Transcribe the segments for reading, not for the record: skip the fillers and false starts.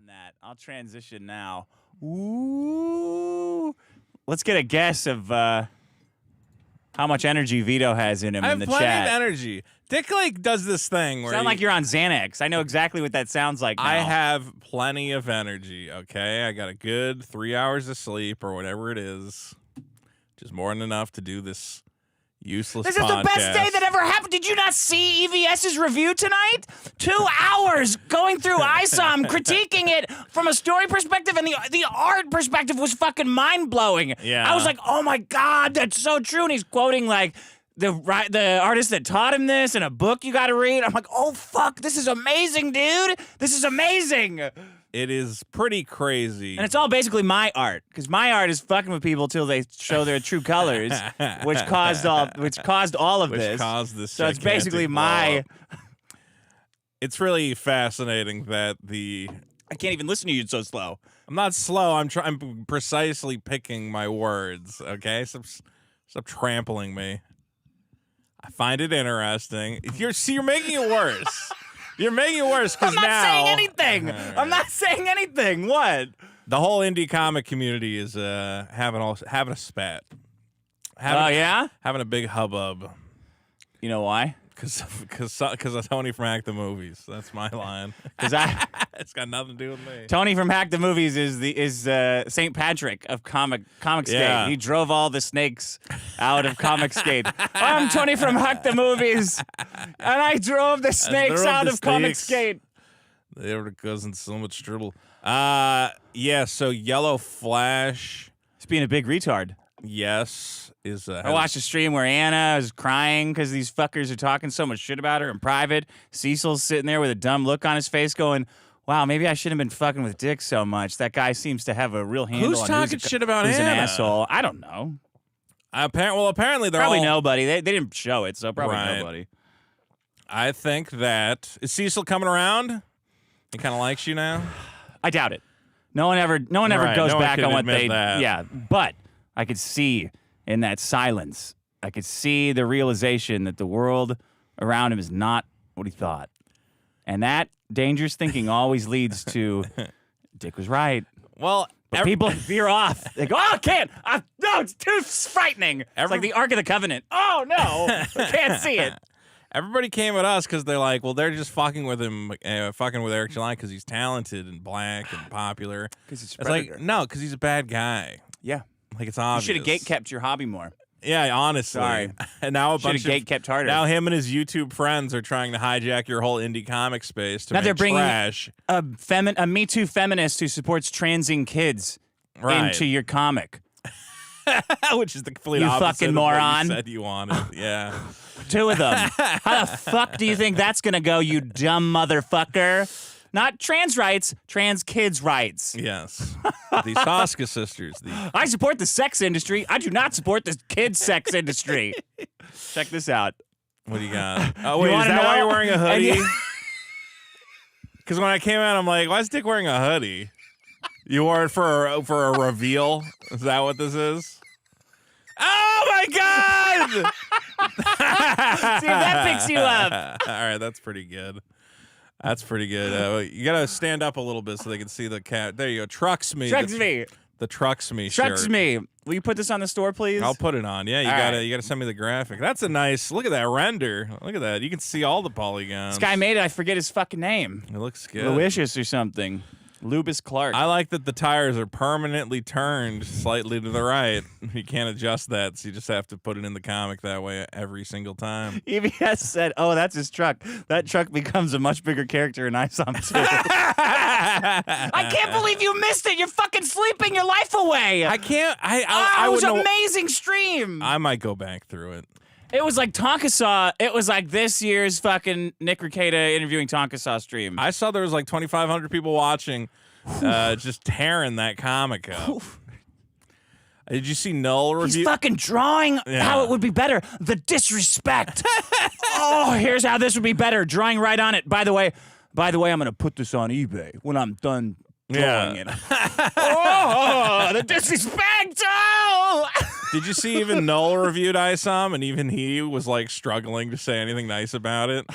that. I'll transition now. Ooh. Let's get a guess of how much energy Vito has in him I in have the plenty chat. of energy. Dick like does this thing where Sound like you're on Xanax. I know exactly what that sounds like now. I have plenty of energy, okay? I got a good 3 hours of sleep or whatever it is. Just more than enough to do this useless This is the best day that ever happened. Did you not see EVS's review tonight? 2 hours going through ISOM, critiquing it from a story perspective, and the art perspective was fucking mind-blowing. Yeah. I was like, oh my God, that's so true. And he's quoting like the artist that taught him this in a book you gotta read. I'm like, oh fuck, this is amazing, dude. This is amazing. It is pretty crazy. And it's all basically my art, because my art is fucking with people till they show their true colors, which caused all of this. Caused this. So it's basically my. It's really fascinating that I can't even listen to you. It's so slow. I'm not slow. I'm precisely picking my words. Okay, stop trampling me. I find it interesting. You're making it worse. You're making it worse because now I'm not saying anything. Right. I'm not saying anything. What? The whole indie comic community is having a spat. Having a big hubbub. You know why? Because of Tony from Hack the Movies. That's my line. Because it's got nothing to do with me. Tony from Hack the Movies is St. Patrick of comic skate. He drove all the snakes out of comic skate. I'm Tony from Hack the Movies, and I drove the snakes out of comic skate. They were causing so much trouble. So Yellow Flash. He's being a big retard. Yes. I watched a stream where Anna is crying because these fuckers are talking so much shit about her in private. Cecil's sitting there with a dumb look on his face going, wow, maybe I shouldn't have been fucking with Dick so much. That guy seems to have a real handle on who's talking shit about who's Anna? An asshole. I don't know. Apparently they're probably all... nobody. They didn't show it, so probably right. nobody. I think that... Is Cecil coming around? He kind of likes you now? I doubt it. No one ever goes back on what they... That. Yeah, but I could see... in that silence, I could see the realization that the world around him is not what he thought. And that dangerous thinking always leads to Dick was right. Well, but people veer off. They go, oh, I can't. No, it's too frightening. It's like the Ark of the Covenant. Oh, no. I can't see it. Everybody came at us because they're like, well, they're just fucking with him, fucking with Eric July because he's talented and black and popular. Because he's like, no, because he's a bad guy. Yeah. Like it's obvious. You should have gatekept your hobby more. Yeah, honestly. Sorry. And now should have gatekept harder. Now him and his YouTube friends are trying to hijack your whole indie comic space to now make they're bringing trash. A Me Too feminist who supports transing kids into your comic. Which is the complete you opposite fucking of moron. what you said you wanted. Yeah. 2 of them. How the fuck do you think that's gonna go, you dumb motherfucker? Not trans rights, trans kids' rights. Yes. The Soska sisters. I support the sex industry. I do not support the kids' sex industry. Check this out. What do you got? Oh, wait, is that why you're wearing a hoodie? Because when I came out, I'm like, why is Dick wearing a hoodie? You wore it for a reveal? Is that what this is? Oh, my God! See if that picks you up. All right, that's pretty good. That's pretty good. You gotta stand up a little bit so they can see the cat. There you go. Trucks me. The Trucks Me shirt. Trucks Me. Will you put this on the store, please? I'll put it on. Yeah, you gotta send me the graphic. That's a nice look at that render. Look at that. You can see all the polygons. This guy made it. I forget his fucking name. It looks good. Louisius or something. Lubis Clark. I like that the tires are permanently turned slightly to the right. You can't adjust that, so you just have to put it in the comic that way every single time. EVS said, oh, that's his truck. That truck becomes a much bigger character in ISOM too. I can't believe you missed it. You're fucking sleeping your life away. I can't. It was an amazing stream. I might go back through it. It was like Tonkasaw. It was like this year's fucking Nick Rekieta interviewing Tonkasaw stream. I saw there was like 2,500 people watching, just tearing that comic up. Did you see Null review? He's fucking drawing how it would be better. The disrespect. Oh, here's how this would be better. Drawing right on it. By the way, I'm gonna put this on eBay when I'm done drawing it. Oh, the disrespect. Oh. Did you see even Null reviewed ISOM, and even he was like struggling to say anything nice about it?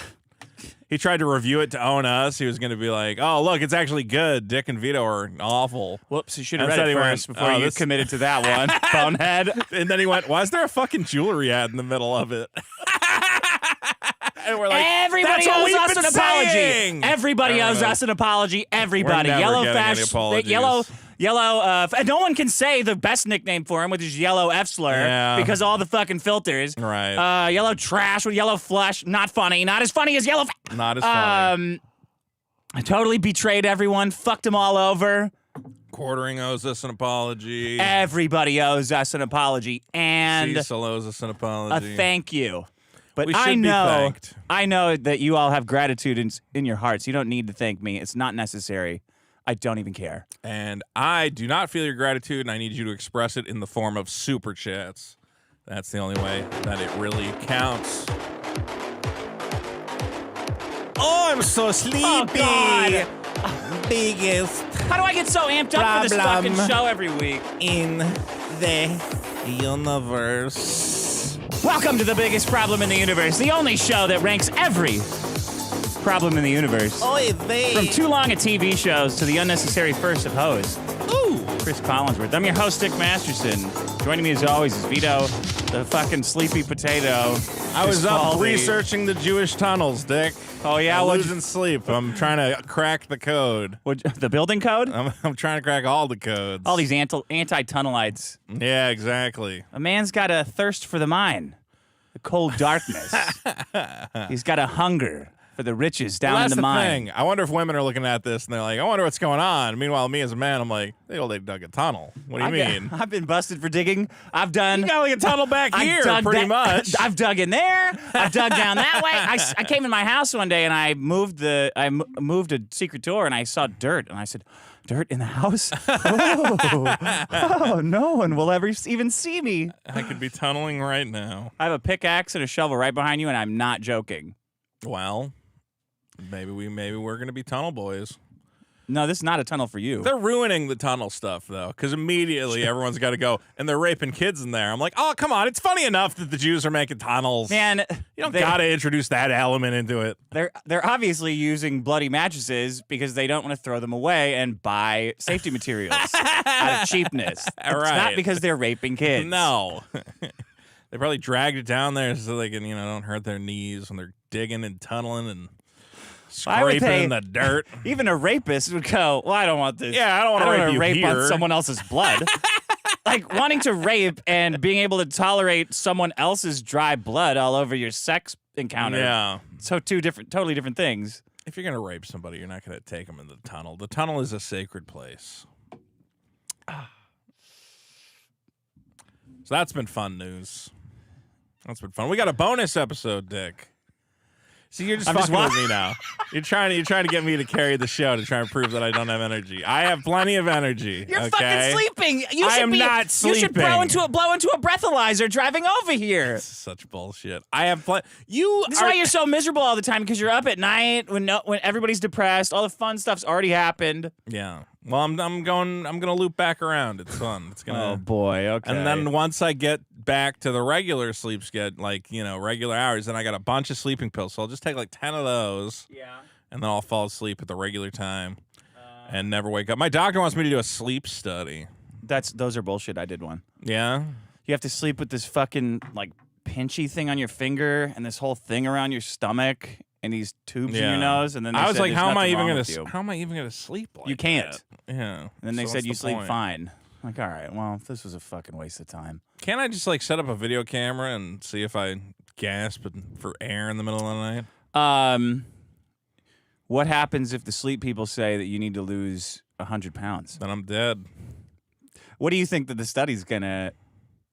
he tried to review it to own us. He was going to be like, "Oh, look, it's actually good. Dick and Vito are awful." Whoops, you should have read it first before you committed to that one, bonehead. And then he went, "Why is there a fucking jewelry ad in the middle of it?" And we're like, everybody owes us an apology. Everybody owes us an apology. Everybody. Yellow fashion. Yellow. No one can say the best nickname for him, which is Yellow F slur, because all the fucking filters. Right. Yellow trash with yellow flush. Not funny. Not as funny as yellow. Not as funny. I totally betrayed everyone. Fucked them all over. Quartering owes us an apology. Everybody owes us an apology, and Cecil owes us an apology. A thank you. But we should be thanked. I know that you all have gratitude in your hearts. You don't need to thank me. It's not necessary. I don't even care. And I do not feel your gratitude, and I need you to express it in the form of super chats. That's the only way that it really counts. Oh, I'm so sleepy. Oh, God. Biggest How do I get so amped up for this fucking show every week? In the universe. Welcome to the biggest problem in the universe, the only show that ranks every problem in the universe. Oy From too long at TV shows to the unnecessary first of hoes. Ooh. Chris Collinsworth. I'm your host, Dick Masterson. Joining me as always is Vito, the fucking sleepy potato. I was up researching the Jewish tunnels, Dick. Oh, yeah? I'm losing sleep. I'm trying to crack the code. The building code? I'm trying to crack all the codes. All these anti-tunnelites. Yeah, exactly. A man's got a thirst for the mine, the cold darkness. He's got a hunger for the riches down in the mine. That's the thing. I wonder if women are looking at this and they're like, I wonder what's going on. Meanwhile, me as a man, I'm like, they dug a tunnel. What do you mean? I've been busted for digging. I've done. You got like a tunnel back here, pretty much. I've dug in there. I've dug down that way. I came in my house one day and I moved a secret door and I saw dirt and I said, "Dirt in the house? Oh, no one will ever even see me." I could be tunneling right now. I have a pickaxe and a shovel right behind you, and I'm not joking. Well, maybe we're gonna be tunnel boys. No, this is not a tunnel for you. They're ruining the tunnel stuff, though, because immediately everyone's got to go, and they're raping kids in there. I'm like, oh, come on. It's funny enough that the Jews are making tunnels. Man, you don't got to introduce that element into it. They're obviously using bloody mattresses because they don't want to throw them away and buy safety materials out of cheapness. It's not because they're raping kids. No. They probably dragged it down there so they can, don't hurt their knees when they're digging and tunneling and scraping in the dirt. Even a rapist would go, well, I don't want this. Yeah, I don't want to rape on someone else's blood. Like, wanting to rape and being able to tolerate someone else's dry blood all over your sex encounter. Yeah. So totally different things. If you're going to rape somebody, you're not going to take them in the tunnel. The tunnel is a sacred place. So that's been fun news. That's been fun. We got a bonus episode, Dick. See, you're just fucking with me now. You're trying to get me to carry the show to try and prove that I don't have energy. I have plenty of energy. You're fucking sleeping. I am not sleeping. You should blow into a breathalyzer driving over here. This is such bullshit. I have This is why you're so miserable all the time, because you're up at night when everybody's depressed. All the fun stuff's already happened. Yeah. Well, I'm gonna loop back around. It's fun. It's gonna. Oh boy. Okay. And then once I get back to the regular sleep schedule, regular hours, then I got a bunch of sleeping pills. So I'll just take like 10 of those. Yeah. And then I'll fall asleep at the regular time and never wake up. My doctor wants me to do a sleep study. Those are bullshit. I did one. Yeah. You have to sleep with this fucking like pinchy thing on your finger and this whole thing around your stomach and these tubes in your nose. And then I was like, how am I even gonna sleep like You can't. that? Yeah. And then they said you sleep fine. I'm like, all right, well, this was a fucking waste of time. Can't I just like set up a video camera and see if I gasp for air in the middle of the night? What happens if the sleep people say that you need to lose 100 pounds? Then I'm dead. What do you think that the study's gonna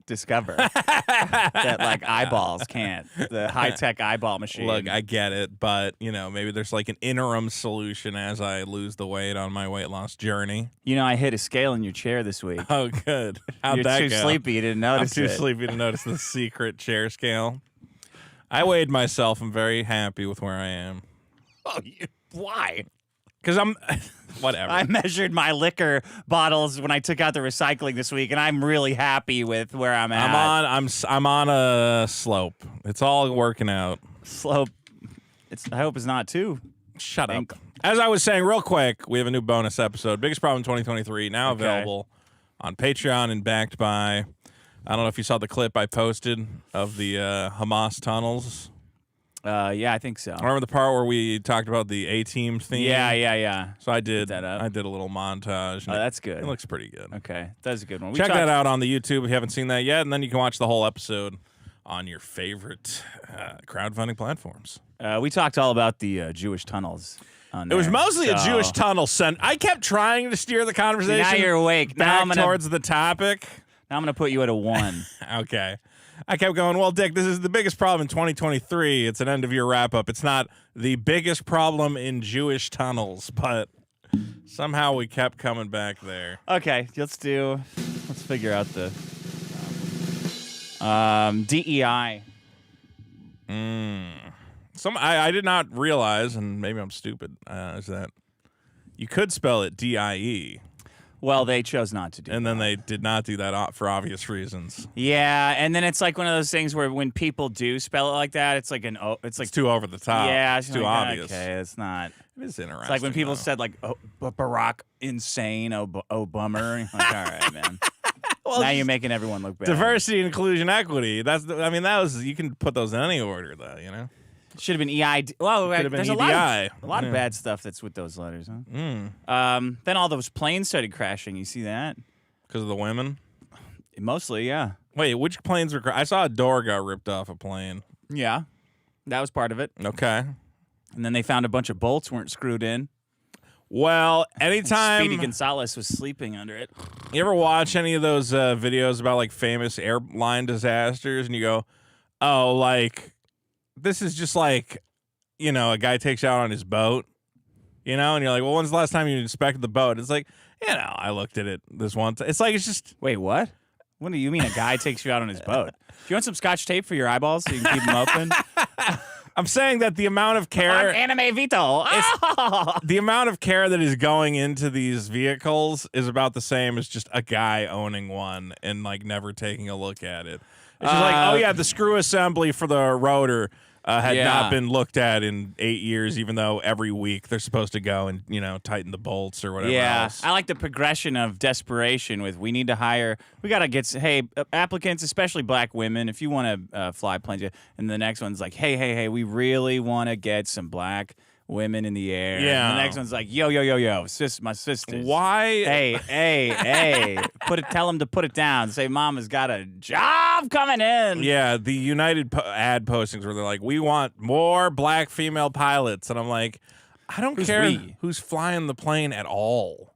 discover? That like eyeballs can't. The high-tech eyeball machine. Look, I get it, but maybe there's like an interim solution as I lose the weight on my weight loss journey. I hit a scale in your chair this week. Oh, good. How'd You're that too go? sleepy, you didn't notice I'm too sleepy to notice the secret chair scale. I weighed myself. I'm very happy with where I am. Oh, why? Because I'm whatever. I measured my liquor bottles when I took out the recycling this week, and I'm really happy with where I'm at. I'm on a slope. It's all working out. Slope. I hope it's not too. Shut up. As I was saying real quick, we have a new bonus episode. Biggest Problem 2023, now available on Patreon and backed by, I don't know if you saw the clip I posted of the Hamas tunnels. Yeah, I think so. Remember the part where we talked about the A-Team theme? Yeah. So I did that up. I did a little montage. Oh, that's good. It looks pretty good. Okay, that's a good one. Check that out on the YouTube if you haven't seen that yet, and then you can watch the whole episode on your favorite crowdfunding platforms. We talked all about the Jewish tunnels. It was mostly a Jewish tunnel. I kept trying to steer the conversation. Now you're awake. Back towards the topic. Now I'm going to put you at a 1. Okay. I kept going, well, Dick, this is the biggest problem in 2023. It's an end-of-year wrap-up. It's not the biggest problem in Jewish tunnels, but somehow we kept coming back there. Okay, let's figure out the DEI. I did not realize, and maybe I'm stupid, is that you could spell it D-I-E. Well, they chose not to do and then they did not do that for obvious reasons. Yeah, and then it's like one of those things where when people do spell it like that, it's like it's too over the top. Yeah, it's too obvious. Okay, it's not. It is interesting. It's like when people said like Barack insane, bummer. Like, all right, man. Well, now you're making everyone look bad. Diversity, inclusion, equity. That was you can put those in any order though, you know. Should have been EID. Well, there's EDI. a lot of bad stuff that's with those letters, huh? Then all those planes started crashing. You see that? Because of the women? Mostly, yeah. Wait, which planes were I saw a door got ripped off a plane. Yeah. That was part of it. Okay. And then they found a bunch of bolts weren't screwed in. Well, anytime Speedy Gonzalez was sleeping under it. You ever watch any of those videos about like famous airline disasters and you go, oh, like this is just like, you know, a guy takes you out on his boat, you know, and you're like, well, when's the last time you inspected the boat? It's like, you know, I looked at it this one time. It's like, it's just. Wait, what? What do you mean a guy takes you out on his boat? Do you want some Scotch tape for your eyeballs so you can keep them open? I'm saying that the amount of care. I'm Anime Vito. The amount of care that is going into these vehicles is about the same as just a guy owning one and like never taking a look at it. It's just like, oh yeah, the screw assembly for the rotor had not been looked at in 8 years, even though every week they're supposed to go and, you know, tighten the bolts or whatever else. I like the progression of desperation with we need to hire, we got to get, hey, applicants, especially black women, if you want to fly planes, and the next one's like, hey, we really want to get some black women in the air. Yeah. And the next one's like, yo, my sisters. Why? Hey, tell them to put it down. Say mama's got a job coming in. Yeah, the United ad postings where they're like, we want more black female pilots. And I'm like, I don't care who's flying the plane at all.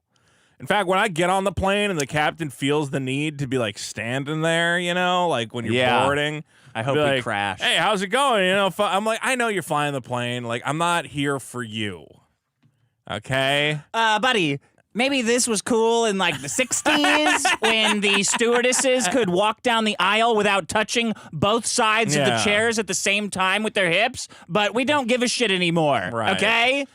In fact, when I get on the plane and the captain feels the need to be like standing there, you know, like when you're boarding. I hope we crash. Hey, how's it going? You know, I'm like, I know you're flying the plane. Like, I'm not here for you. Okay? Buddy, maybe this was cool in like the 60s when the stewardesses could walk down the aisle without touching both sides of the chairs at the same time with their hips, but we don't give a shit anymore. Right. Okay?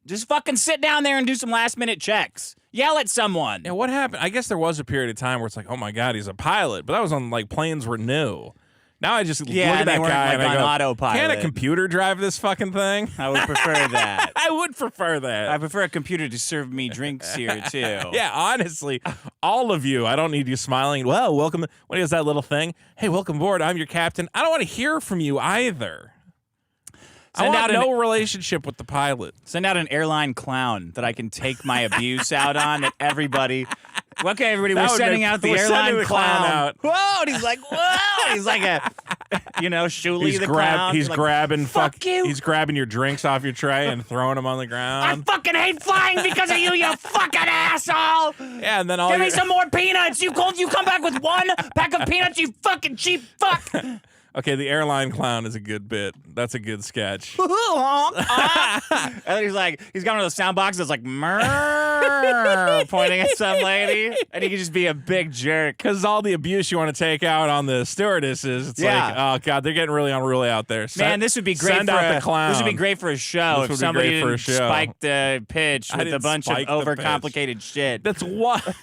Just fucking sit down there and do some last-minute checks. Yell at someone. Yeah, what happened? I guess there was a period of time where it's like, oh my God, he's a pilot. But that was on like planes were new. Now I just look at that guy and I go, autopilot. Can a computer drive this fucking thing? I would prefer that. I would prefer that. I prefer a computer to serve me drinks here, too. Yeah, honestly, all of you. I don't need you smiling. Well, welcome. What is that little thing? Hey, welcome aboard. I'm your captain. I don't want to hear from you either. I want no relationship with the pilot. Send out an airline clown that I can take my abuse out on at everybody. Okay, everybody, we're sending out the airline clown out. Whoa, and he's like, whoa. He's like a, Shuli the clown. He's like, grabbing fuck you. He's grabbing your drinks off your tray and throwing them on the ground. I fucking hate flying because of you, you fucking asshole. Yeah, and then give me some more peanuts. You come back with one pack of peanuts, you fucking cheap fuck. Okay, the airline clown is a good bit. That's a good sketch. And then he's got one of those sound boxes that's like, pointing at some lady. And he can just be a big jerk. Because all the abuse you want to take out on the stewardesses, it's like, oh, God, they're getting really unruly out there. Man, this would be great send out the clown. This would be great for a show if somebody didn't spike the pitch with a bunch of overcomplicated shit. That's what.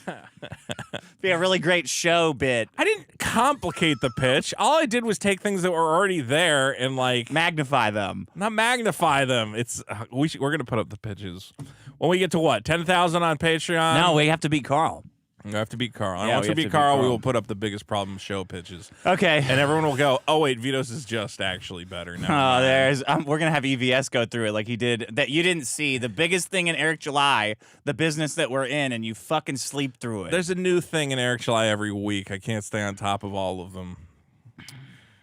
Be a really great show bit. I didn't complicate the pitch. All I did was take things that were already there and magnify them. Not magnify them. It's we're gonna put up the pitches when we get to what 10,000 on Patreon. No, we have to beat Carl. We have to beat Carl. And Yeah, once we we have beat to beat Carl, we Carl. will put up the biggest problem show pitches. Okay. And everyone will go, oh, wait, Vito's is just actually better. Never Oh, mind. we're going to have EVS go through it like he did that you didn't see. The biggest thing in Eric July, the business that we're in, and you fucking sleep through it. There's a new thing in Eric July every week. I can't stay on top of all of them.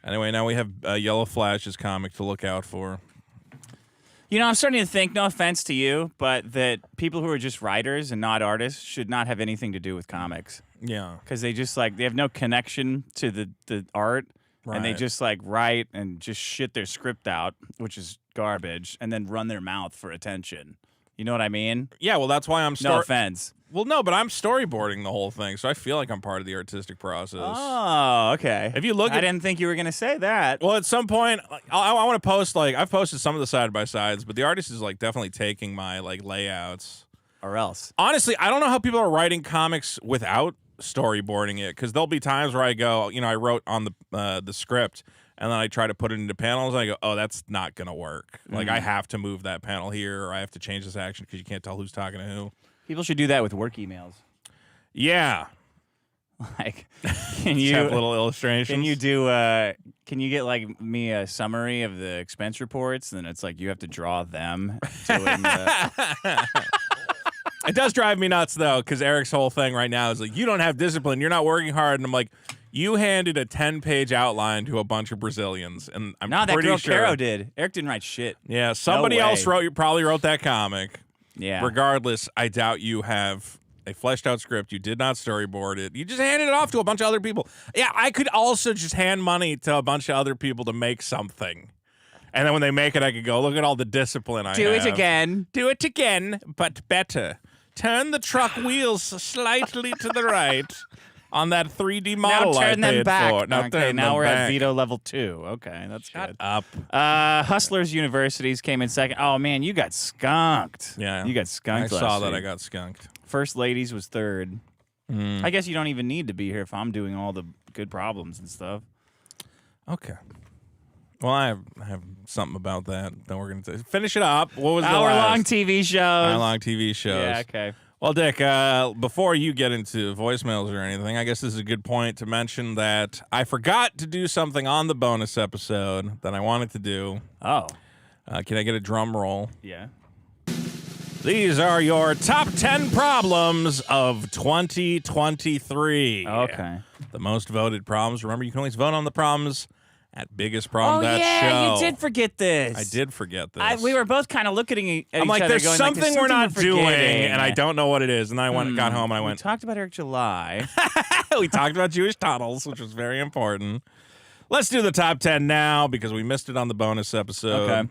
Anyway, now we have Yellow Flash's comic to look out for. You know, I'm starting to think, no offense to you, but that people who are just writers and not artists should not have anything to do with comics. Yeah. Because they just they have no connection to the art. And they Right. just write and just shit their script out, which is garbage, and then run their mouth for attention. You know what I mean? Yeah, well, that's why I'm No offense. Well, no, but I'm storyboarding the whole thing, so I feel like I'm part of the artistic process. Oh, okay. If you look I at- didn't think you were going to say that. Well, at some point, I want to post, I've posted some of the side-by-sides, but the artist is, definitely taking my, layouts. Or else. Honestly, I don't know how people are writing comics without storyboarding it, because there'll be times where I go, I wrote on the script, and then I try to put it into panels, and I go, oh, that's not going to work. I have to move that panel here, or I have to change this action, because you can't tell who's talking to who. People should do that with work emails. Yeah. Can you have little illustrations? Can you do? Can you get me a summary of the expense reports? And then it's you have to draw them. Doing the... It does drive me nuts though, because Eric's whole thing right now is you don't have discipline, you're not working hard, and I'm like, you handed a 10-page outline to a bunch of Brazilians, and I'm No, that pretty girl sure. Caro did. Eric didn't write shit. Yeah, somebody No else way. probably wrote that comic. Yeah. Regardless, I doubt you have a fleshed out script. You did not storyboard it. You just handed it off to a bunch of other people. Yeah, I could also just hand money to a bunch of other people to make something. And then when they make it, I could go, look at all the discipline I have. Do it again. Do it again, but better. Turn the truck wheels slightly to the right on that 3D model Now turn I them paid back. for. Now Okay, turn now them we're back. at Vito level 2. Okay, that's Shut good. up. Hustlers Universities came in second. Oh man, you got skunked. Yeah. You got skunked. I saw last that. week. I got skunked. First Ladies was third. I guess you don't even need to be here if I'm doing all the good problems and stuff. Okay. Well, I have something about that we're going to finish it up. What was the Hour-long last? TV shows. Hour-long TV shows. Yeah, okay. Well, Dick, before you get into voicemails or anything, I guess this is a good point to mention that I forgot to do something on the bonus episode that I wanted to do. Oh. Can I get a drum roll? Yeah. These are your top 10 problems of 2023. Okay. The most voted problems. Remember, you can always vote on the problems at Biggest Problem Oh, That yeah, Show. you did forget this. I did forget this. We were both kind of looking at I'm each like, other there's going, something we're not doing, forgetting. and I don't know what it is. And then I got home and I We went, talked about Eric July. we talked about Jewish tunnels, which was very important. Let's do the top 10 now because we missed it on the bonus episode. Okay.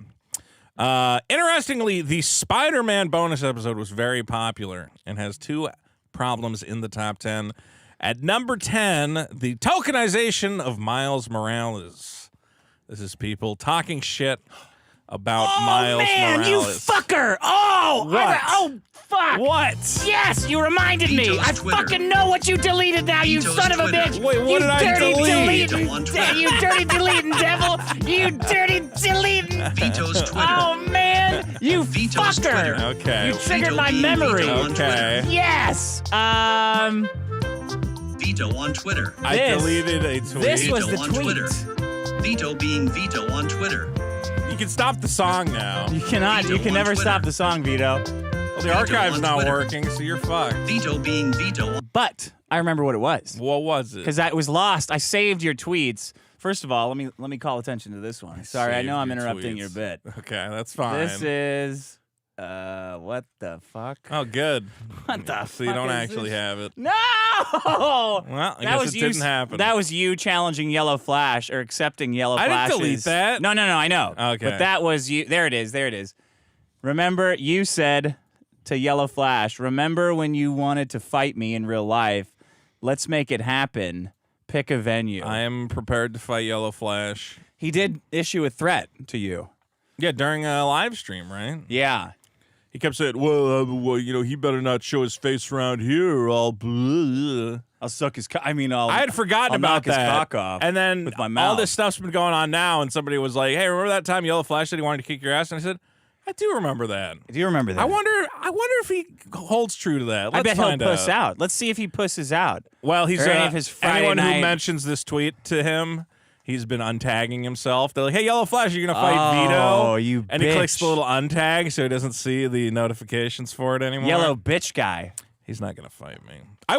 Interestingly, the Spider-Man bonus episode was very popular and has 2 problems in the top 10. At number 10, the tokenization of Miles Morales. This is people talking shit about Miles Morales. You fucker! Oh! What? Oh, fuck! What? Yes, you reminded me. Vito's I Twitter. fucking know what you deleted now, you Vito's son of a Twitter. bitch. Wait, what you did I dirty delete? Vito on Twitter. You dirty deleting devil. You dirty deleting. Vito's Twitter. Oh, man. You Vito's fucker. Twitter. Okay. You triggered Vito my being memory. Vito on Okay. Twitter. Yes. Vito on Twitter. I This- deleted a tweet. This was Vito the on tweet. Twitter. Vito being Vito on Twitter. You can stop the song now. You cannot. Vito You can on never Twitter. stop the song, Vito. Well, the archive's on not Twitter. working, so you're fucked. Vito being Vito. But I remember what it was. What was it? Because that was lost. I saved your tweets. First of all, let me call attention to this one. Sorry, I know I'm Saved your interrupting tweets. your bit. Okay, that's fine. This is what the fuck? Oh, good. What the So you fuck don't is actually this? have it. No! Well, I guess it didn't happen. That was you challenging Yellow Flash or accepting Yellow I didn't Flash's. delete that. No, I know. Okay. But that was you. There it is. Remember, you said to Yellow Flash, remember when you wanted to fight me in real life? Let's make it happen. Pick a venue. I am prepared to fight Yellow Flash. He did issue a threat to you. Yeah, during a live stream, right? Yeah. He kept saying, well, he better not show his face around here or I'll blah. I'll suck his cock. I had forgotten I'll about knock that. his cock off and then with my mouth. all this stuff's been going on now, and somebody was like, hey, remember that time Yellow Flash said he wanted to kick your ass? And I said, I do remember that. Do you remember that? I wonder if he holds true to that. I bet he'll puss out. Let's see if he pusses out. Well, he's any of his Friday anyone night... who mentions this tweet to him, he's been untagging himself. They're like, hey, Yellow Flash, you're going to fight Vito? Oh, you And bitch. he clicks the little untag so he doesn't see the notifications for it anymore. Yellow bitch guy. He's not going to fight me. I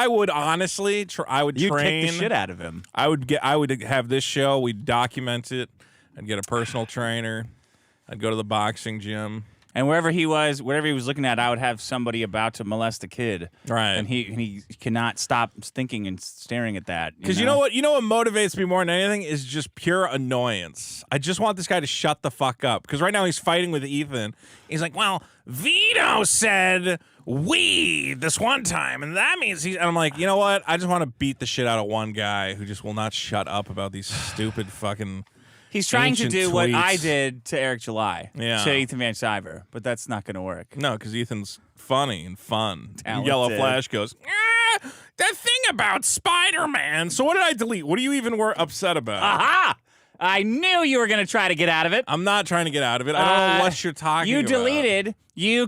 would honestly, You'd train. kick the shit out of him. I would have this show. We'd document it. I'd get a personal trainer. I'd go to the boxing gym. And wherever he was, whatever he was looking at, I would have somebody about to molest a kid. Right. And he cannot stop thinking and staring at that. Because you know what motivates me more than anything is just pure annoyance. I just want this guy to shut the fuck up. Because right now he's fighting with Ethan. He's like, well, Vito said this one time, and that means he's. And I'm like, you know what? I just want to beat the shit out of one guy who just will not shut up about these stupid fucking. He's trying to do tweets. what I did to Eric July, Yeah. to Ethan Van Sciver, but that's not going to work. No, because Ethan's funny and fun. Talented. Yellow Flash goes, that thing about Spider-Man. So what did I delete? What are you even upset about? Aha! I knew you were going to try to get out of it. I'm not trying to get out of it. I don't know what you're talking you about. You deleted you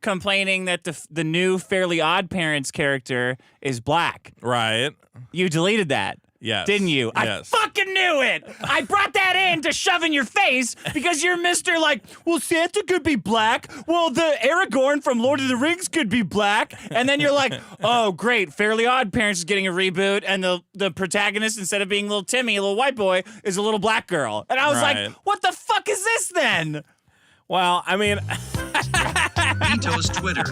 complaining that the new Fairly Odd Parents character is black. Right. You deleted that. Yes. Didn't you? Yes. I fucking knew it. I brought that in to shove in your face because you're Mr. like, well, Santa could be black. Well, the Aragorn from Lord of the Rings could be black. And then you're like, oh, great. Fairly Odd Parents is getting a reboot. And the protagonist, instead of being little Timmy, a little white boy, is a little black girl. And I was like, what the fuck is this then? Well, I mean... Vito's Twitter.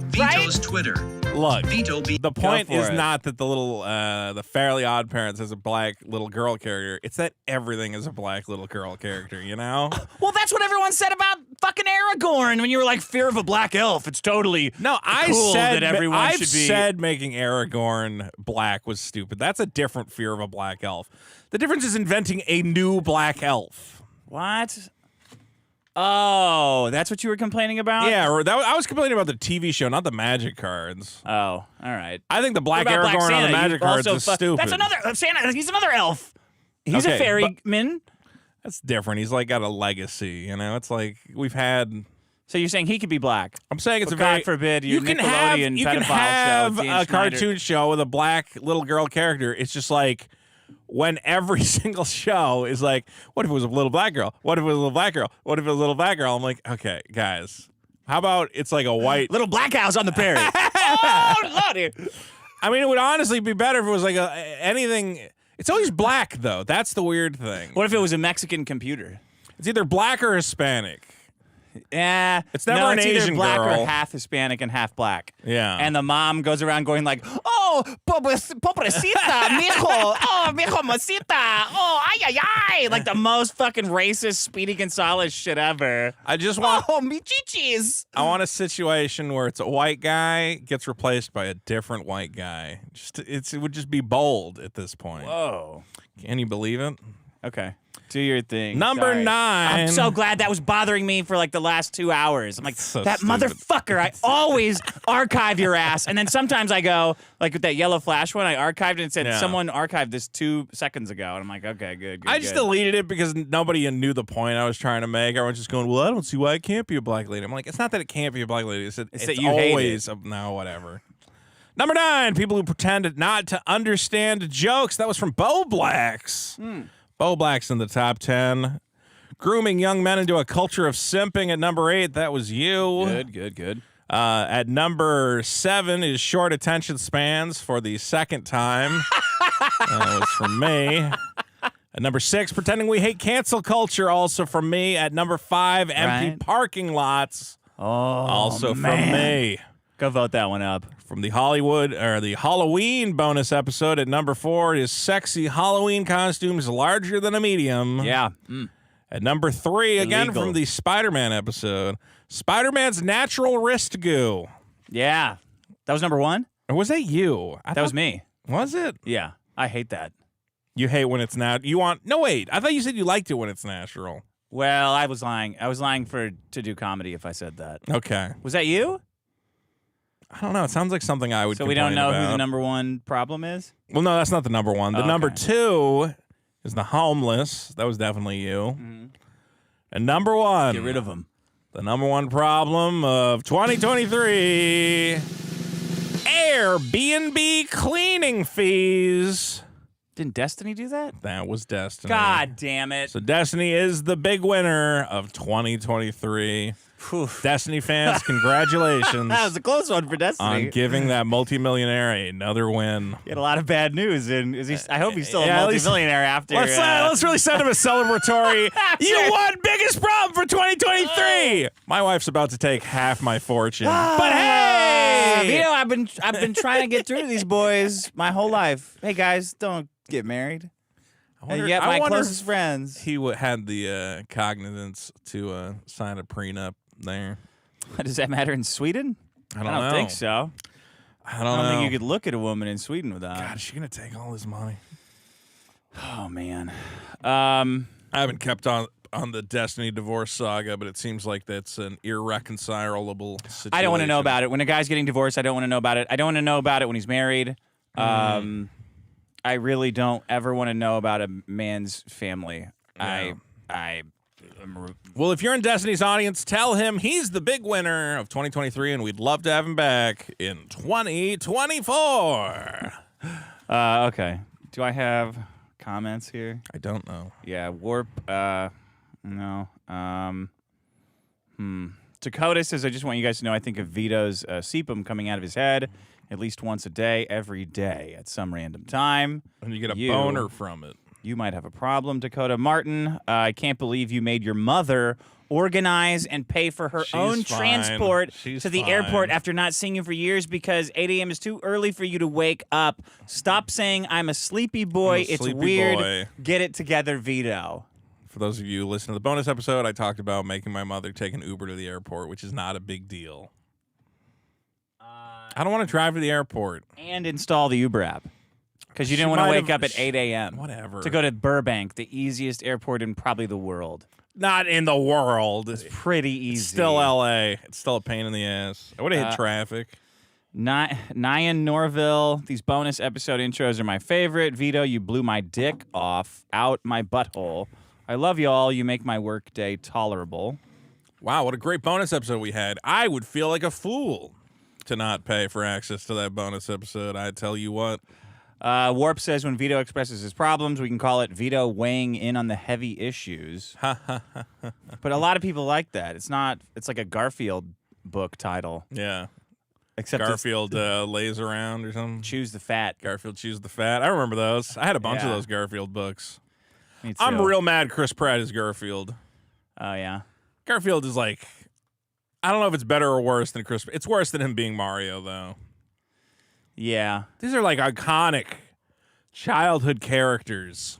Vito's Twitter. Look, Vito the point is not that the Fairly Odd Parents has a black little girl character. It's that everything is a black little girl character, you know? Well, that's what everyone said about fucking Aragorn when you were like, fear of a black elf. It's totally no. cool that everyone should be. I've said making Aragorn black was stupid. That's a different fear of a black elf. The difference is inventing a new black elf. What? Oh, that's what you were complaining about? Yeah, I was complaining about the TV show, not the magic cards. Oh, all right. I think the black What about Aragorn Black on Santa? the magic You cards also is stupid. That's another Santa. He's another elf. He's Okay, a fairyman. That's different. He's like got a legacy, you know? It's like we've had... So you're saying he could be black? I'm saying it's But a very... God forbid your you can have Nickelodeon pedophile a show. Gene Schneider. cartoon show with a black little girl character. It's just like... when every single show is like, what if it was a little black girl? What if it was a little black girl? What if it was a little black girl? I'm like, okay, guys, how about it's like a white... Little black house on the prairie. Oh, Lordy. I mean, it would honestly be better if it was like anything... It's always black, though. That's the weird thing. What if it was a Mexican computer? It's either black or Hispanic. Yeah, It's never an either Asian black girl. or half Hispanic and half black. Yeah. And the mom goes around going like, "Oh, pobrecita, mijo, oh, mijo, mosita, oh, ay, ay, ay," like the most fucking racist Speedy Gonzalez shit ever. I just want... Oh, mi chichis. I want a situation where it's a white guy gets replaced by a different white guy. It would just be bold at this point. Whoa. Can you believe it? Okay. Do your thing. Number Sorry. 9. I'm so glad that was bothering me for like the last 2 hours. I'm like, So that stupid. motherfucker, I always archive your ass. And then sometimes I go, like with that Yellow Flash one, I archived it and said, Yeah. someone archived this 2 seconds ago. And I'm like, okay, good. I just deleted it because nobody knew the point I was trying to make. Everyone's just going, well, I don't see why it can't be a black lady. I'm like, it's not that it can't be a black lady. It's that you hate always no, whatever. Number 9, people who pretend not to understand jokes. That was from Bo Blacks. Bo Black's in the top 10. Grooming young men into a culture of simping at number 8. That was you. Good. At number 7 is short attention spans for the second time. That was from me. At number 6, pretending we hate cancel culture, also from me. At number 5, empty Right. parking lots, Oh, also man. from me. Go vote that one up. From the the Halloween bonus episode at number 4 is sexy Halloween costumes larger than a medium. Yeah. At number 3, again Illegal. from the Spider-Man episode, Spider-Man's natural wrist goo. Yeah. That was number 1? Or was that you? That was me. Was it? Yeah. I hate that. You hate when it's not. You want. No, wait. I thought you said you liked it when it's natural. Well, I was lying. I was lying to do comedy if I said that. Okay. Was that you? I don't know. It sounds like something I would So we don't complain know who the about. number one problem is? Well, no, that's not the number one. The Okay. number two is the homeless. That was definitely you. Mm-hmm. And number one. Get rid of them. The number one problem of 2023. Airbnb cleaning fees. Didn't Destiny do that? That was Destiny. God damn it. So Destiny is the big winner of 2023. Whew. Destiny fans, congratulations That was a close one for Destiny. on giving that multimillionaire another win. He had a lot of bad news, and I hope he's still Yeah, a at least- multimillionaire after. Let's really send him a celebratory. You won biggest problem for 2023. My wife's about to take half my fortune, but hey, Vito, I've been trying to get through to these boys my whole life. Hey guys, don't get married. You get my closest friends. He had the cognizance to sign a prenup there. Does that matter in Sweden? I don't know. think so. I I don't don't know. think you could look at a woman in Sweden without. God, is she gonna take all his money? Oh man. I haven't kept on the Destiny divorce saga, but it seems like that's an irreconcilable situation. I don't want to know about it. When a guy's getting divorced, I don't want to know about it. I don't want to know about it when he's married. I really don't ever want to know about a man's family. Yeah. Well, if you're in Destiny's audience, tell him he's the big winner of 2023, and we'd love to have him back in 2024. okay. Do I have comments here? I don't know. Yeah, Warp. No. Dakota says, I just want you guys to know I think of Vito's sebum coming out of his head at least once a day, every day, at some random time. And you get a boner from it. You might have a problem, Dakota Martin. I can't believe you made your mother organize and pay for her own fine. transport She's to the fine. airport after not seeing you for years because 8 a.m. is too early for you to wake up. Stop saying I'm a sleepy boy. I'm a It's sleepy weird. boy. Get it together, Vito. For those of you who listen to the bonus episode, I talked about making my mother take an Uber to the airport, which is not a big deal. I don't want to drive to the airport. And install the Uber app. Because you didn't want to wake up at 8 a.m. Whatever. To go to Burbank, the easiest airport in probably the world. Not in the world. Pretty easy. It's still L.A. It's still a pain in the ass. I would have hit traffic. Nyan Norville, these bonus episode intros are my favorite. Vito, you blew my dick off, out my butthole. I love y'all. You make my work day tolerable. Wow, what a great bonus episode we had. I would feel like a fool to not pay for access to that bonus episode. I tell you what. Warp says when Vito expresses his problems, we can call it Vito weighing in on the heavy issues. But a lot of people like that. It's like a Garfield book title. Yeah. Except Garfield lays around or something. Choose the fat. Garfield choose the fat. I remember those. I had a bunch of Yeah. those Garfield books. Me too. I'm real mad Chris Pratt is Garfield. Oh, yeah. Garfield is like, I don't know if it's better or worse than Chris. It's worse than him being Mario, though. Yeah. These are like iconic childhood characters.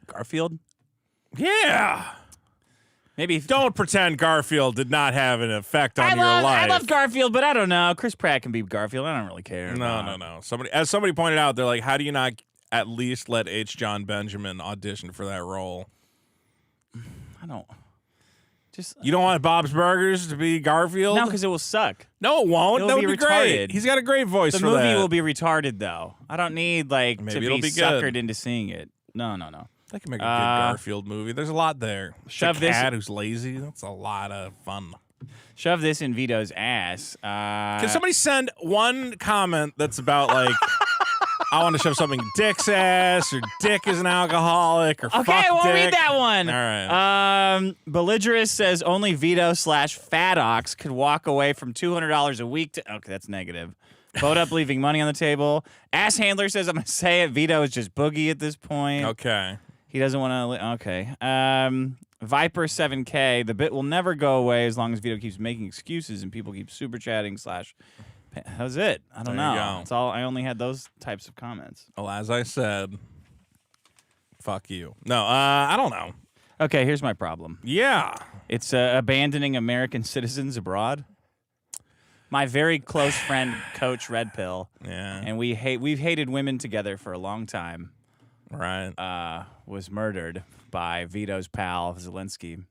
Garfield? Yeah. Maybe. Don't pretend Garfield did not have an effect on your life. I love Garfield, but I don't know. Chris Pratt can be Garfield. I don't really care. No. Somebody pointed out, they're like, how do you not at least let H. John Benjamin audition for that role? I don't. Just You don't want Bob's Burgers to be Garfield? no, because it will suck. No, it won't. It'll That be would be retarded. great. He's got a great voice The for movie that. will be retarded, though. I don't need Maybe to it'll be be suckered good. into seeing it. No. They can make a good Garfield movie. There's a lot there. Shove a this- cat who's lazy. That's a lot of fun. Shove this in Vito's ass. Can somebody send one comment that's about like, I want to shove something in Dick's ass, or Dick is an alcoholic, or Okay, fuck I won't Dick. read that one. All right. Belligerous says only Vito/Fadox could walk away from $200 a week to. Okay, that's negative. Vote up, leaving money on the table. Ass Handler says I'm gonna say it. Vito is just boogie at this point. Okay. He doesn't want to. Okay. Viper 7K. The bit will never go away as long as Vito keeps making excuses and people keep super chatting / That was it. I don't There you know. go. That's all. I only had those types of comments. Well, as I said, fuck you. No, I don't know. Okay, here's my problem. Yeah. It's abandoning American citizens abroad. My very close friend, Coach Red Pill, Yeah. and we've hated women together for a long time. was murdered by Vito's pal Zelensky.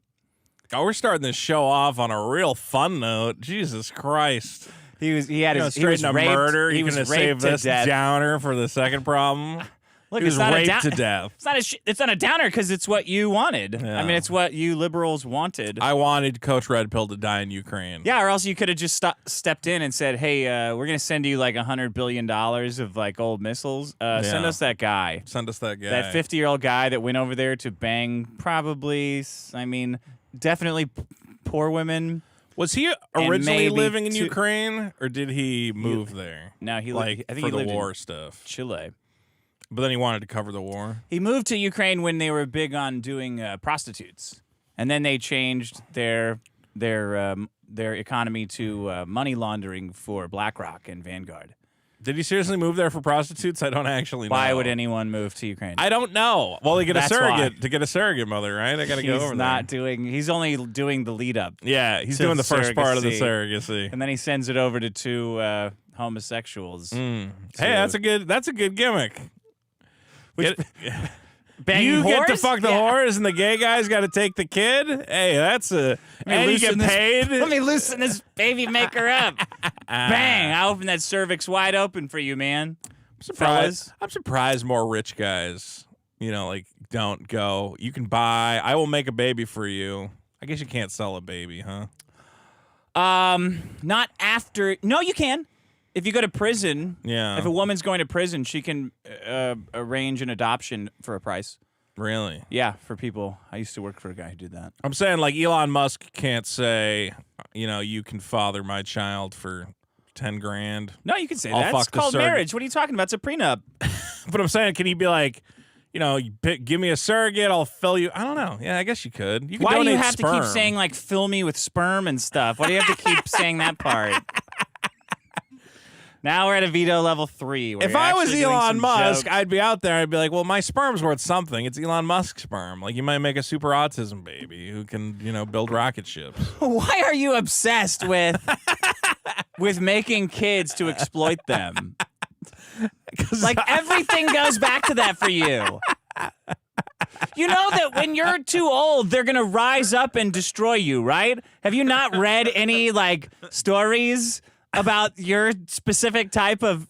Oh, we're starting this show off on a real fun note. Jesus Christ. He was raped. Murder. He was raped raped to this death. downer for the second problem. Look, he was it's not raped to death. It's not a downer because it's what you wanted. Yeah. I mean, it's what you liberals wanted. I wanted Coach Red Pill to die in Ukraine. Yeah, or else you could have just stepped in and said, "Hey, we're gonna send you like $100 billion of like old missiles. Send us that guy. Send us that guy. That 50-year-old guy that went over there to bang probably. I mean, definitely poor women." Was he originally living in two- Ukraine, or did he move there? No, he like I think for he the lived war in stuff. Chile. But then he wanted to cover the war. He moved to Ukraine when they were big on doing prostitutes, and then they changed their economy to money laundering for BlackRock and Vanguard. Did he seriously move there for prostitutes? I don't actually know. Why would anyone move to Ukraine? I don't know. Well, they get That's a surrogate why. to get a surrogate mother, right? I got to go over He's only doing the lead up. Yeah, he's to doing the first part of the surrogacy. surrogacy. And then he sends it over to two homosexuals. Hey, that's a good gimmick. Banging You get to whores? fuck the Yeah. whores, and the gay guy's got to take the kid. Hey, and you get paid. Let me loosen this baby maker up. Bang! I open that cervix wide open for you, man. I'm surprised more rich guys, like don't go. You can buy. I will make a baby for you. I guess you can't sell a baby, huh? Not after. No, you can. If you go to prison, Yeah. If a woman's going to prison, she can arrange an adoption for a price. Really? Yeah, for people. I used to work for a guy who did that. I'm saying like Elon Musk can't say, you can father my child for 10 grand. No, you can say I'll that. It's fuck the called surrogate. marriage. What are you talking about? It's a prenup. But I'm saying, can he be like, give me a surrogate, I'll fill you. I don't know. Yeah, I guess you could. You could Why do donate you have sperm. to keep saying like fill me with sperm and stuff? Why do you have to keep saying that part? Now we're at a Vito level 3. Where If you're I was actually doing Elon some Musk, jokes. I'd be out there. I'd be like, well, my sperm's worth something. It's Elon Musk's sperm. Like, you might make a super autism baby who can, build rocket ships. Why are you obsessed with making kids to exploit them? Like everything goes back to that for you. You know that when you're too old, they're going to rise up and destroy you, right? Have you not read any like stories about your specific type of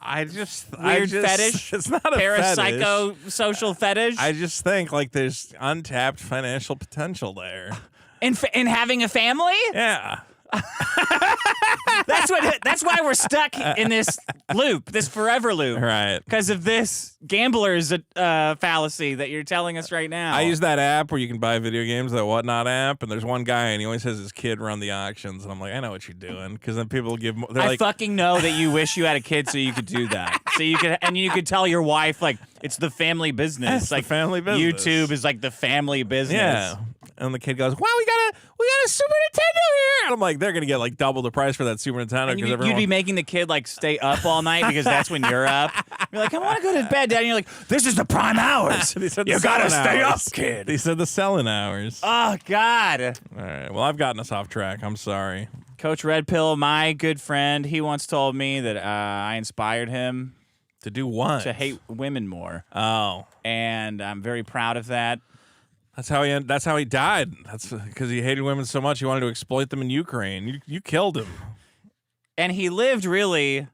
weird fetish? It's not a parapsychosocial fetish? I just think like there's untapped financial potential there. In having a family? Yeah. That's why we're stuck in this loop, this forever loop. Right. Because of this gambler's fallacy that you're telling us right now. I use that app where you can buy video games, that Whatnot app, and there's one guy and he always has his kid run the auctions, and I'm like, I know what you're doing, because then people give. They're I like, fucking know that you wish you had a kid so you could do that. So you could tell your wife like it's the family business. It's like the family business. YouTube is like the family business. yeah. And the kid goes, wow, we got a Super Nintendo here. And I'm like, they're gonna get like double the price for that Super Nintendo, And because you'd everyone. be making the kid like stay up all night because that's when you're up. You're like, I want to go to bed, Dad. And you're like, this is the prime hours. They said You the gotta selling stay hours. up, kid. They said the selling hours. Oh God. All right. Well, I've gotten us off track. I'm sorry. Coach Red Pill, my good friend, he once told me that I inspired him To do what? to hate women more, Oh. and I'm very proud of that. That's how he died. That's because he hated women so much he wanted to exploit them in Ukraine. You killed him. And he lived really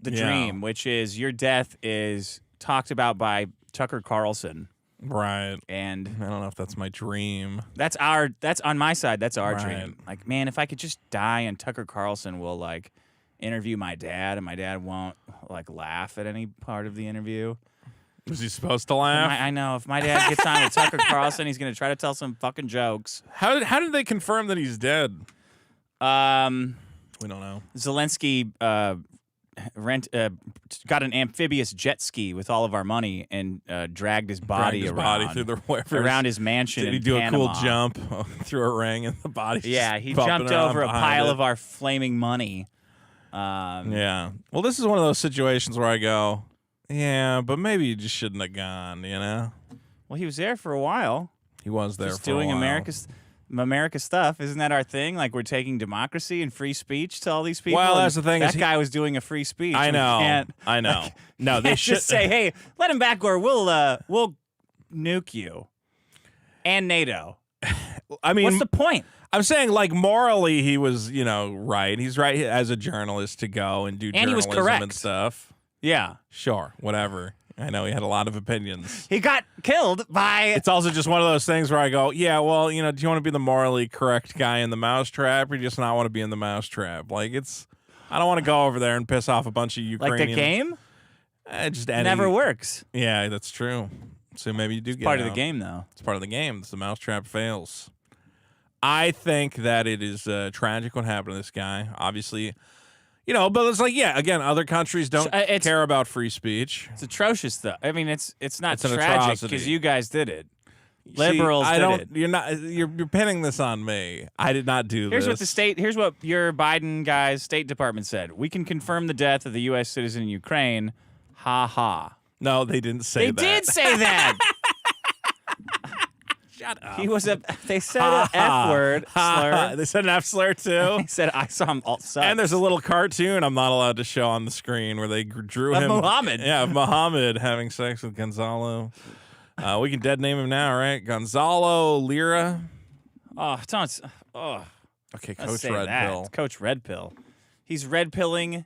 the Yeah. dream, which is your death is talked about by Tucker Carlson. Right. And I don't know if that's my dream. that's on my side, that's our Right. dream. Like, man, if I could just die and Tucker Carlson will like interview my dad and my dad won't like laugh at any part of the interview. Was he supposed to laugh? I know. If my dad gets on with Tucker Carlson, he's going to try to tell some fucking jokes. How did they confirm that he's dead? We don't know. Zelensky got an amphibious jet ski with all of our money and dragged his body Dragged his around, body through the wherever around his mansion. Did he in do Panama. a cool jump through a ring and the body? Yeah, he jumped over a pile of our flaming money. Yeah. Well, this is one of those situations where I go, yeah, but maybe you just shouldn't have gone. Well, he was there for a while. He was there Just for a doing while. America's. America stuff. Isn't that our thing? Like we're taking democracy and free speach to all these people. Well, and that's the thing. That guy was doing a free speech. I know. I know. Like, No, they should just say, "Hey, let him back, or we'll nuke you." And NATO. I mean, what's the point? I'm saying, like, morally, he was, right. He's right as a journalist to go and do And he was journalism correct. and stuff. Yeah. Sure, whatever. I know he had a lot of opinions. He got killed by. It's also just one of those things where I go, yeah, well, do you want to be the morally correct guy in the mousetrap, or do you just not want to be in the mousetrap? Like, I don't want to go over there and piss off a bunch of Ukrainians. Like the game? Just Never works. Yeah, that's true. So maybe you do get Part of the out. game, though. It's part of the game. It's the mousetrap fails. I think that it is tragic what happened to this guy. Obviously, but it's like, yeah, again, other countries don't care about free speech. It's atrocious, though. I mean, it's not It's an tragic atrocity. because you guys did it. Liberals did it. You're pinning this on me. I did not do Here's this. Here's what your Biden guy's State Department said. We can confirm the death of the U.S. citizen in Ukraine. Ha ha. No, they didn't say that. They did say that. Shut up. They said an F word slur. They said an F slur too. They said I saw him all sucks. And there's a little cartoon I'm not allowed to show on the screen where they drew Of him. Muhammad. Yeah, of Muhammad having sex with Gonzalo. We can dead name him now, right? Gonzalo Lira. Oh, don't. Oh, Okay, let's Coach say Red that. Pill. It's Coach Red Pill. He's red pilling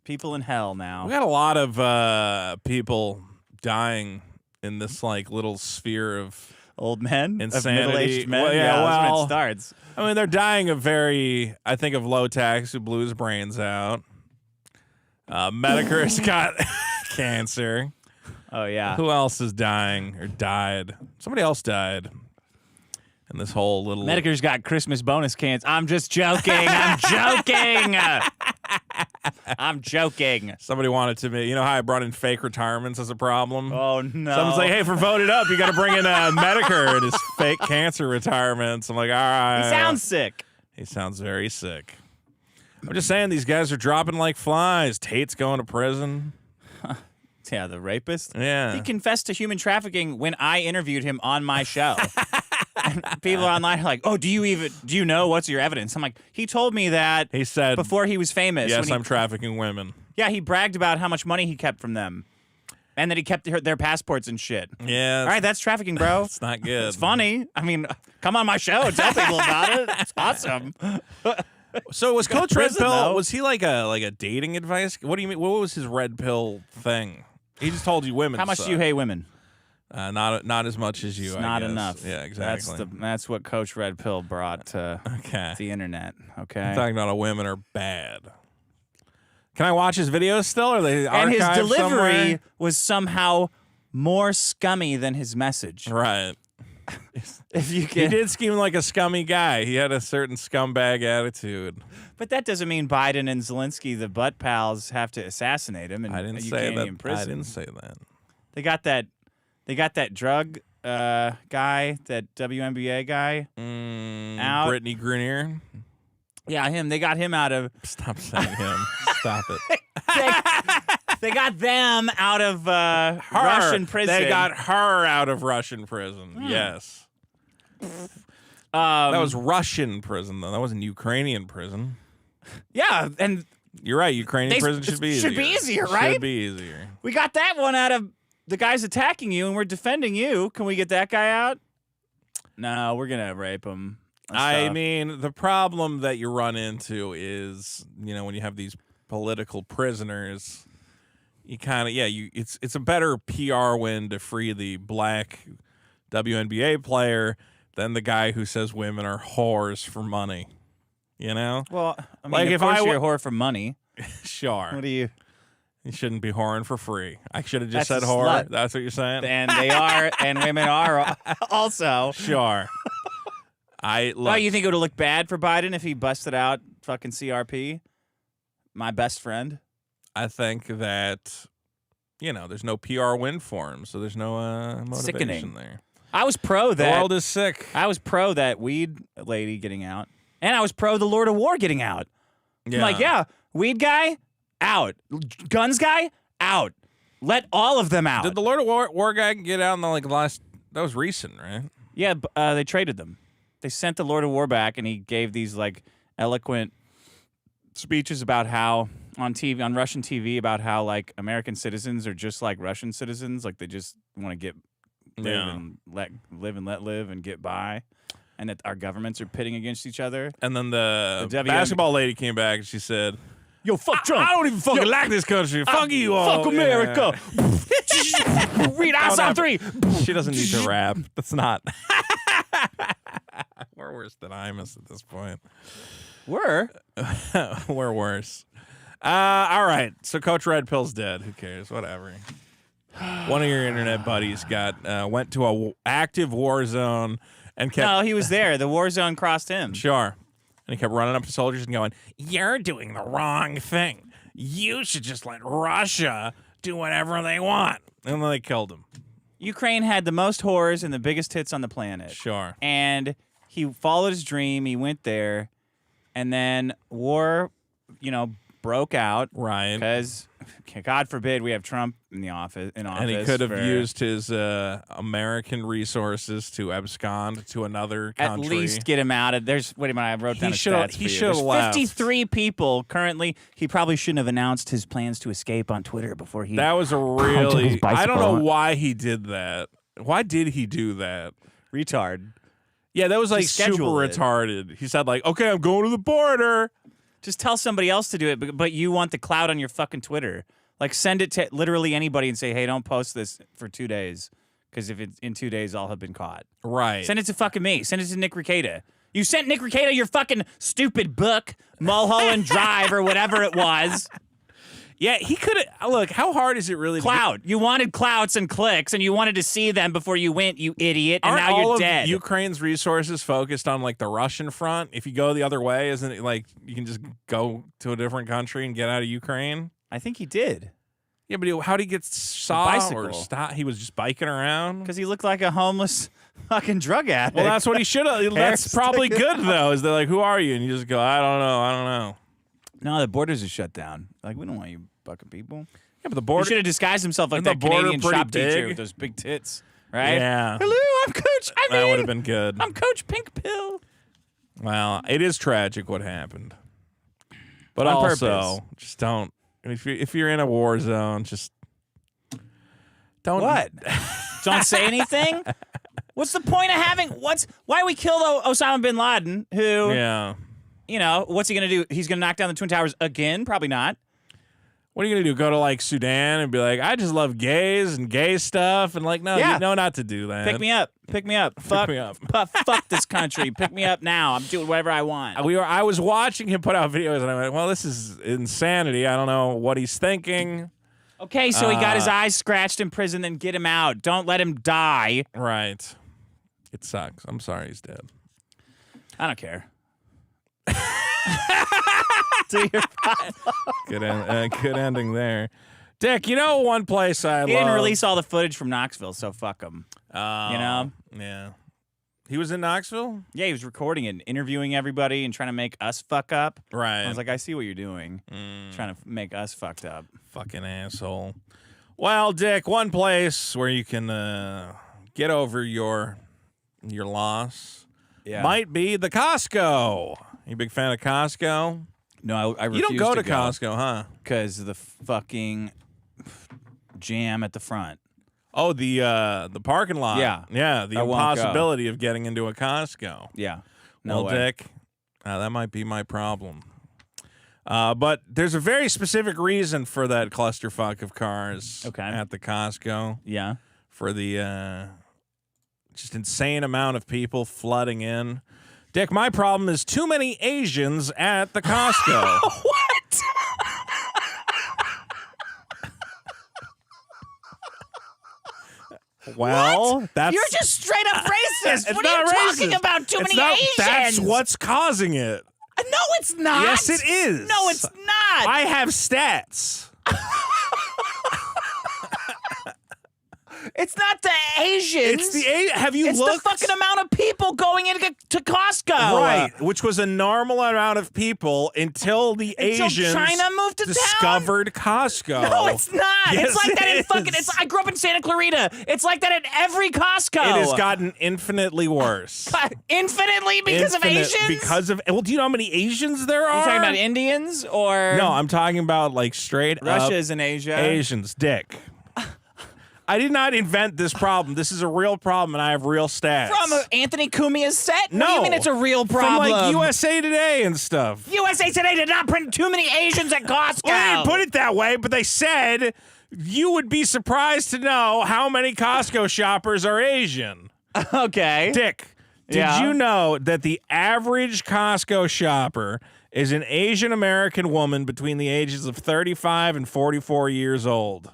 people in hell now. We got a lot of people dying in this like little sphere of Old men, insanity. of middle-aged men. Well, yeah, that's when well, it starts. I mean, they're dying of I think of Low Tax, who blew his brains out. Medicare's got cancer. Oh yeah. Who else is dying or died? Somebody else died. And this whole little Medicare's got Christmas bonus cans. I'm just joking. I'm joking. I'm joking. Somebody wanted to be, how I brought in fake retirements as a problem? Oh no. Someone's like, hey, for voted up, you got to bring in Medicare and his fake cancer retirements. I'm like, all right. He sounds sick. He sounds very sick. I'm just saying, these guys are dropping like flies. Tate's going to prison. Yeah, the rapist. Yeah. He confessed to human trafficking when I interviewed him on my show. And people online are like, "Oh, do you know what's your evidence?" I'm like, he told me that He said before he was famous. yes, when I'm trafficking women. Yeah, he bragged about how much money he kept from them, and that he kept their passports and shit. Yeah. All right, that's trafficking, bro. It's not good. It's funny. I mean, come on my show and tell people about it. It's awesome. So was Coach Red prison, Pill? though. Was he like a dating advice? What do you mean? What was his Red Pill thing? He just told you women. How much do you hate women? Not as much as you. It's I not guess. enough. Yeah, exactly. That's what Coach Red Pill brought to Okay. the internet. Okay. I'm talking about women are bad. Can I watch his videos still? Are they archived And his delivery somewhere? was somehow more scummy than his message. Right. If you He can, did seem like a scummy guy. He had a certain scumbag attitude. but that doesn't mean Biden and Zelensky, the butt pals, have to assassinate him. And I didn't you say can't that. in prison. I didn't say that. They got that drug guy, that WNBA guy. Out. Brittany Grenier. Yeah, him. They got him out of. Stop saying him. Stop it. They got them out of Russian prison. They got her out of Russian prison. Yes. That was Russian prison, though. That wasn't Ukrainian prison. Yeah, and You're right. Ukrainian prison should be easier. Should be easier, right? Should be easier. we got that one out of the guy's attacking you, and we're defending you. Can we get that guy out? No, we're gonna rape him. and I stuff. mean, the problem that you run into is, when you have these political prisoners, you kind of, it's a better PR win to free the black WNBA player than the guy who says women are whores for money. Well, I mean, Like, of if course I you're a whore for money. Sure. What do you? You shouldn't be whoring for free. I should have just That's said a whore. slut. That's what you're saying? And they are, and women are also. Sure. Oh, you think it would look bad for Biden if he busted out fucking CRP? My best friend. I think that, there's no PR win for him, so there's no motivation Sickening. there. I was pro that. The world is sick. I was pro that weed lady getting out, and I was pro the Lord of War getting out. I'm like, yeah, weed guy out, guns guy out. Let all of them out. Did the Lord of War guy get out in the last? That was recent, right? Yeah, they traded them. They sent the Lord of War back, and he gave these like eloquent speeches about how on Russian TV about how like American citizens are just like Russian citizens, like they just want to live and let live and get by, and that our governments are pitting against each other. And then the basketball lady came back and she said, "Yo, fuck Trump. I don't even fucking like this country. Fuck you all. Fuck America." Read outside 3. She doesn't need to rap. That's not. We're worse than Imus at this point. We're worse. All right. So Coach Red Pill's dead. Who cares? Whatever. One of your internet buddies went to a active war zone and kept. No, he was there. The war zone crossed him. Sure. And he kept running up to soldiers and going, "You're doing the wrong thing. You should just let Russia do whatever they want." And then they killed him. Ukraine had the most whores and the biggest tits on the planet. Sure. And he followed his dream. He went there. And then war, broke out. Right. Because, God forbid, we have Trump in office. And he could have used his American resources to abscond to another country. At least get him out of. Wait a minute, I wrote down his stats for you. He should have There's left. 53 people currently. He probably shouldn't have announced his plans to escape on Twitter before he. That was a really. I don't know why he did that. Why did he do that? Retard. Yeah, that was like super retarded. He said like, "Okay, I'm going to the border." Just tell somebody else to do it, but you want the clout on your fucking Twitter. Like, send it to literally anybody and say, "Hey, don't post this for 2 days, because if it's in 2 days, I'll have been caught." Right. Send it to fucking me. Send it to Nick Rekieta. You sent Nick Rekieta your fucking stupid book, Mulholland Drive or whatever it was. Yeah, he could have. Look, how hard is it really? Clout. You wanted clouts and clicks, and you wanted to see them before you went, you idiot, and now all you're of dead. Ukraine's resources focused on like the Russian front. If you go the other way, isn't it like you can just go to a different country and get out of Ukraine? I think he did. Yeah, but how did he get saw or stop? He was just biking around because he looked like a homeless fucking drug addict. Well, that's what he should have. That's probably good though. Is they're like, "Who are you?" And you just go, "I don't know." No, the borders are shut down. Like, we don't want you fucking people. Yeah, but the border. He should have disguised himself like that Canadian shop teacher with those big tits, right? Yeah. Hello, I'm Coach. That would have been good. I'm Coach Pink Pill. Well, it is tragic what happened, but On also purpose. just don't. If you're in a war zone, just don't. What? Don't say anything. What's the point of having? Why we killed Osama bin Laden? Who? Yeah. What's he gonna do? He's gonna knock down the Twin Towers again? Probably not. What are you gonna do? Go to like Sudan and be like, "I just love gays and gay stuff," and like, no, you know not to do that. Pick me up. Fuck me up. Fuck this country. Pick me up now. I'm doing whatever I want. I was watching him put out videos, and I went, "Well, this is insanity. I don't know what he's thinking." Okay, so he got his eyes scratched in prison. Then get him out. Don't let him die. Right. It sucks. I'm sorry he's dead. I don't care. Good ending there. Dick, one place I love. He didn't release all the footage from Knoxville, so fuck him. Yeah. He was in Knoxville? Yeah, he was recording it, interviewing everybody and trying to make us fuck up. Right. I was like, I see what you're doing. Trying to make us fucked up. Fucking asshole. Well, Dick, one place where you can get over your loss might be the Costco. You a big fan of Costco? No, I refuse You don't go to Costco, huh? Because of the fucking jam at the front. Oh, the parking lot. Yeah. The impossibility of getting into a Costco. Yeah. No way. Dick, that might be my problem. But there's a very specific reason for that clusterfuck of cars at the Costco. Yeah. For the just insane amount of people flooding in. Dick, my problem is too many Asians at the Costco. What? Well, what? You're just straight up racist. What are you talking about? Too many Asians. That's what's causing it. No, it's not. Yes, it is. No, it's not. I have stats. It's not the Asians. It's the Have you it's looked? It's the fucking amount of people going into Costco. Right, which was a normal amount of people until the Asians China moved to discovered Costco. No, it's not. Yes, it's like that in fucking. is. I grew up in Santa Clarita. It's like that at every Costco. It has gotten infinitely worse. Infinitely because of Asians? Because of, well, do you know how many Asians there are? Are you talking about Indians or? No, I'm talking about like straight Russia up is in Asia. Asians, dick. I did not invent this problem. This is a real problem, and I have real stats. From Anthony Cumia's set? No. What do you mean it's a real problem? From like USA Today and stuff. USA Today did not print too many Asians at Costco. Well, they didn't put it that way, but they said you would be surprised to know how many Costco shoppers are Asian. Okay. Dick, did you know that the average Costco shopper is an Asian American woman between the ages of 35 and 44 years old?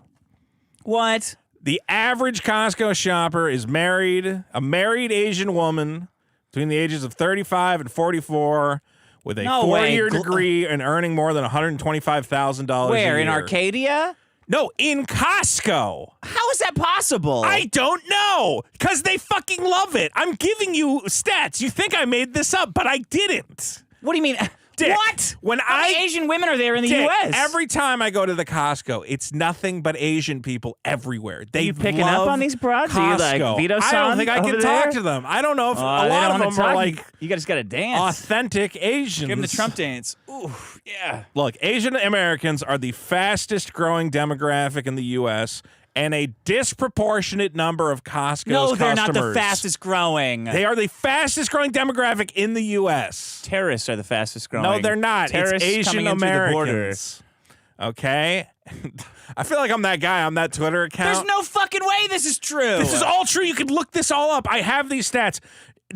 What? The average Costco shopper is married, a married Asian woman between the ages of 35 and 44 with a 4-year degree and earning more than $125,000 a year. Where, in Arcadia? No, in Costco. How is that possible? I don't know, because they fucking love it. I'm giving you stats. You think I made this up, but I didn't. What do you mean? Dick, what? When How many Asian women are there in the U.S.? Every time I go to the Costco, it's nothing but Asian people everywhere. They picking up on these broads? Costco. Are you like Vito I don't think I can talk there? to them. I don't know if a They lot don't of them wanna are talk. like You just got to dance. authentic Asians. Give them the Trump dance. Ooh, yeah. Look, Asian Americans are the fastest growing demographic in the U.S., and a disproportionate number of Costco's No, they're customers. not the fastest growing. They are the fastest growing demographic in the U.S. Terrorists are the fastest growing. No, they're not. Terrorists it's Asian coming into the border. Americans. Okay? I feel like I'm that guy on that Twitter account. There's no fucking way this is true. This is all true. You can look this all up. I have these stats.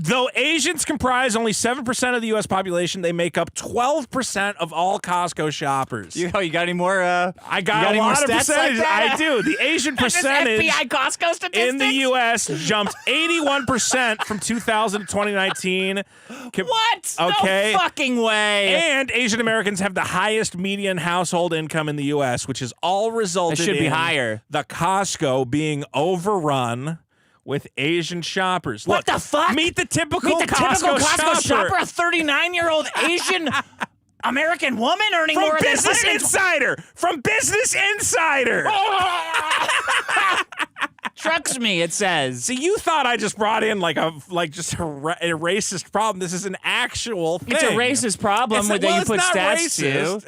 Though Asians comprise only 7% of the U.S. population, they make up 12% of all Costco shoppers. You got any more? I got a lot of percentages. Like I do. The Asian percentage FBI Costco statistics in the U.S. jumped 81% from 2000 to 2019. What? Okay. No fucking way. And Asian Americans have the highest median household income in the U.S., which has all resulted It should be in higher. the Costco being overrun with Asian shoppers. What the fuck? Meet the typical Meet the typical Costco shopper, a 39-year-old Asian American woman earning From more than Business Insider. From Business Insider. Trucks me, it says. See, you thought I just brought in just a racist problem. This is an actual thing. It's a racist problem that you put stats to.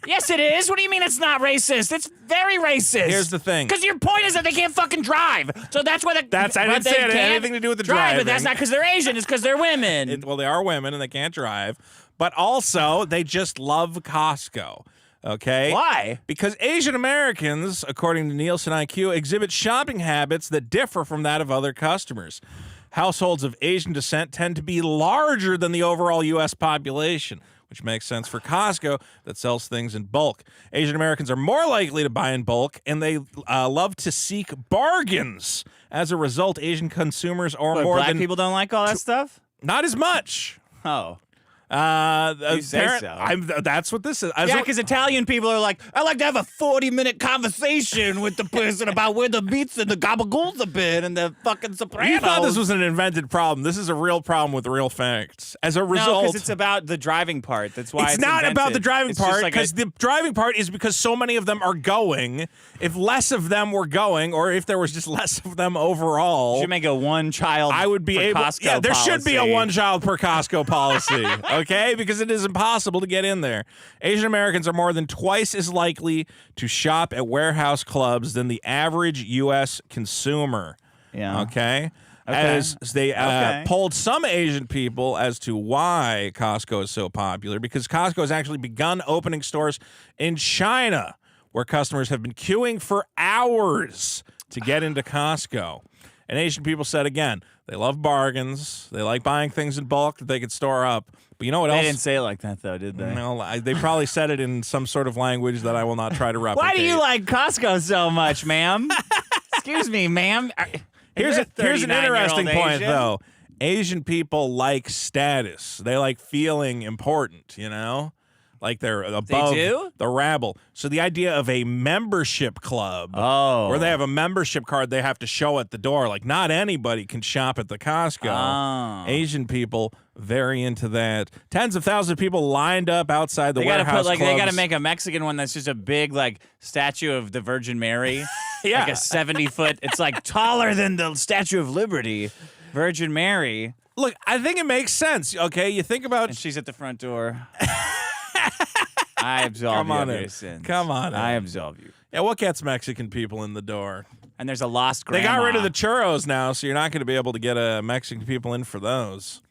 Yes, it is. What do you mean it's not racist? It's very racist. Here's the thing. Because your point is that they can't fucking drive. So that's why I didn't say it had anything to do with the drive. driving. But that's not because they're Asian. It's because they're women. Well, they are women and they can't drive. But also, they just love Costco. Okay? Why? Because Asian Americans, according to Nielsen IQ, exhibit shopping habits that differ from that of other customers. Households of Asian descent tend to be larger than the overall U.S. population, which makes sense for Costco that sells things in bulk. Asian Americans are more likely to buy in bulk, and they love to seek bargains. As a result, Asian consumers are more black than... people don't like all that stuff? Not as much. Oh. You say so. That's what this is. Yeah, because Italian people are like, I like to have a 40-minute conversation with the person about where the meats and the gabagool have been and the fucking Sopranos. You thought this was an invented problem. This is a real problem with real facts. As a result... No, because it's about the driving part. That's why it's not invented. about the driving It's part, just like because the driving part is because so many of them are going. If less of them were going, or if there was just less of them overall... should make a one-child I would be able... Costco Yeah, there should be a policy. one-child per Costco policy, okay? Because it is impossible to get in there. Asian Americans are more than twice as likely to shop at warehouse clubs than the average U.S. consumer. Yeah. Okay? As they polled some Asian people as to why Costco is so popular, because Costco has actually begun opening stores in China, where customers have been queuing for hours to get into Costco. And Asian people said, again, they love bargains. They like buying things in bulk that they could store up. But you know what else? They didn't say it like that, though, did they? No, they probably said it in some sort of language that I will not try to replicate. Why do you like Costco so much, ma'am? Excuse me, ma'am. Here's an interesting point, Asian? though. Asian people like status. They like feeling important, you know? Like they're above do? the rabble. So the idea of a membership club where they have a membership card they have to show at the door, like not anybody can shop at the Costco. Asian people very into that. Tens of thousands of people lined up outside the warehouse clubs. They got to make a Mexican one that's just a big like statue of the Virgin Mary. Yeah. Like a 70-foot. It's like taller than the Statue of Liberty. Virgin Mary. Look, I think it makes sense. Okay, you think about. And she's at the front door. I absolve you of your sins. Come on in. I absolve you. Yeah, what gets Mexican people in the door? And there's a lost grandma. They got rid of the churros now, so you're not going to be able to get Mexican people in for those.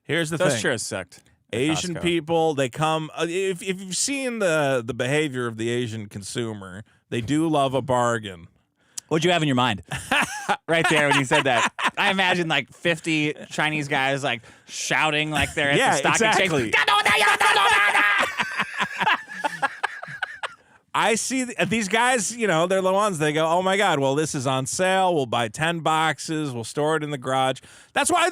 Here's the thing. Those churros sucked. Asian Costco. people, they come. If you've seen the behavior of the Asian consumer, they do love a bargain. What'd you have in your mind? Right there when you said that. I imagine like 50 Chinese guys like shouting like they're at the stock exchange. I see these guys, they're the ones, they go, oh my God, well, this is on sale. We'll buy 10 boxes. We'll store it in the garage. That's why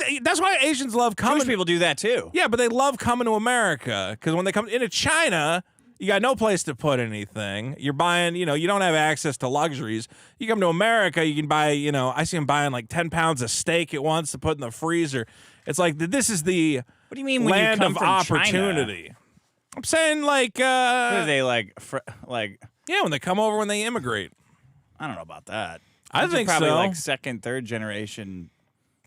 Asians love coming. Jewish people do that too. Yeah, but they love coming to America because when they come into China, you got no place to put anything. You're buying, you don't have access to luxuries. You come to America, you can buy, I see them buying like 10 pounds of steak at once to put in the freezer. It's like, this is the What do you mean land when you come of from opportunity. China? I'm saying like, What are they like? yeah, when they come over, when they immigrate. I don't know about that. I Those are think probably so. like second, third generation.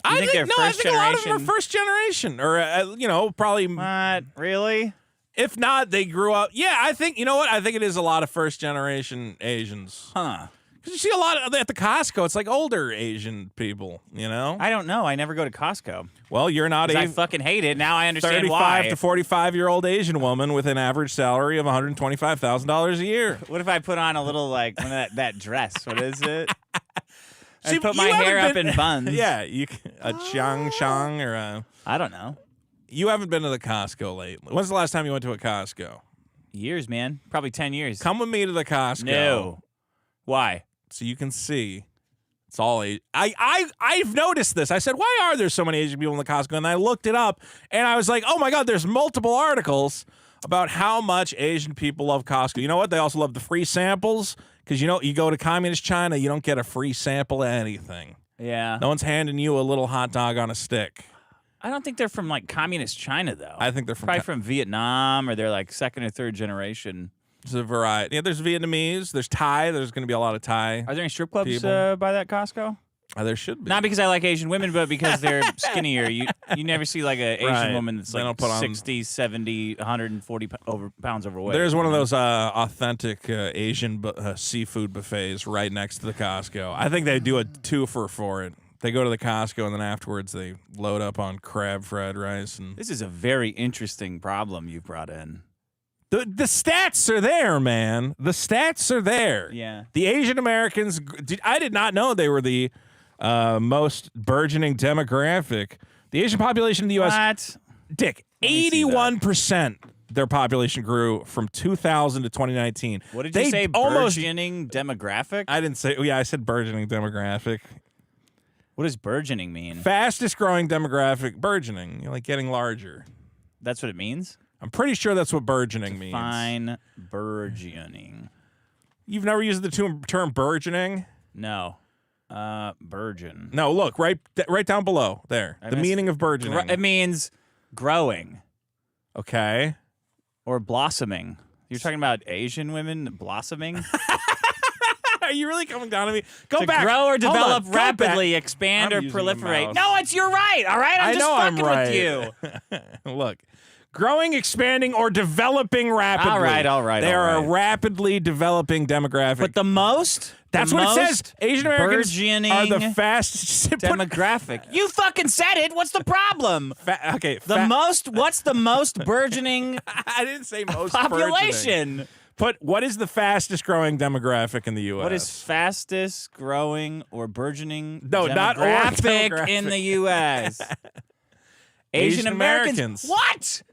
I think they're a first lot of them are generation? first generation, or probably. What? Really? If not, they grew up. Yeah, I think I think it is a lot of first generation Asians. Huh. Because you see a lot of at the Costco. It's like older Asian people. I don't know. I never go to Costco. Well, you're not 'Cause a I fucking hate it. Now I understand 35 why. to 45-year-old Asian woman with an average salary of $125,000 a year. What if I put on a little like one of that dress? What is it? See, I put you my hair haven't up been- in buns. Yeah, a chang or a. I don't know. You haven't been to the Costco lately. When's the last time you went to a Costco? Years, man. Probably 10 years. Come with me to the Costco. No. Why? So you can see. It's all I've noticed this. I said, why are there so many Asian people in the Costco? And I looked it up, and I was like, oh my God, there's multiple articles about how much Asian people love Costco. You know what? They also love the free samples because, you go to communist China, you don't get a free sample of anything. Yeah. No one's handing you a little hot dog on a stick. I don't think they're from like communist China though. I think they're from probably from Vietnam or they're like second or third generation. There's a variety. Yeah, there's Vietnamese. There's Thai. There's going to be a lot of Thai. Are there any strip clubs People. by that Costco? There should be. Not because I like Asian women, but because they're skinnier. You never see like an Asian Right. woman that's They like don't put on- 60, 70, 140 pounds overweight. There's one of those authentic Asian seafood buffets right next to the Costco. I think they do a twofer for it. They go to the Costco and then afterwards they load up on crab fried rice. And This is a very interesting problem you've brought in. the stats are there, man. The stats are there. Yeah. The Asian Americans. I did not know they were the most burgeoning demographic. The Asian population in the U.S. What? Dick, me see that. 81%. Their population grew from 2000 to 2019. What did you say? Burgeoning demographic? I didn't say. Yeah, I said burgeoning demographic. What does burgeoning mean? Fastest growing demographic, burgeoning. Like getting larger. That's what it means? I'm pretty sure that's what burgeoning means. Fine burgeoning. You've never used the term burgeoning? No. Burgeon. No, look, right down below there. The missed- meaning of burgeoning. It means growing Okay. or blossoming. You're talking about Asian women blossoming? Are you really coming down to me? Go To back. grow or Hold on. develop Go rapidly, back. expand, I'm or using the proliferate. mouse. No, you're right. All right, I'm I just know I'm fucking right. with you. Look. Growing, expanding, or developing rapidly. All right. They are a rapidly developing demographic. But the most? That's the what it most says. Asian Americans burgeoning are the fastest. demographic. You fucking said it. What's the problem? What's the most burgeoning I didn't say most burgeoning. population? What is the fastest growing demographic in the U.S.? What is fastest growing or burgeoning No, not or demographic in the U.S.? Asian Americans. What?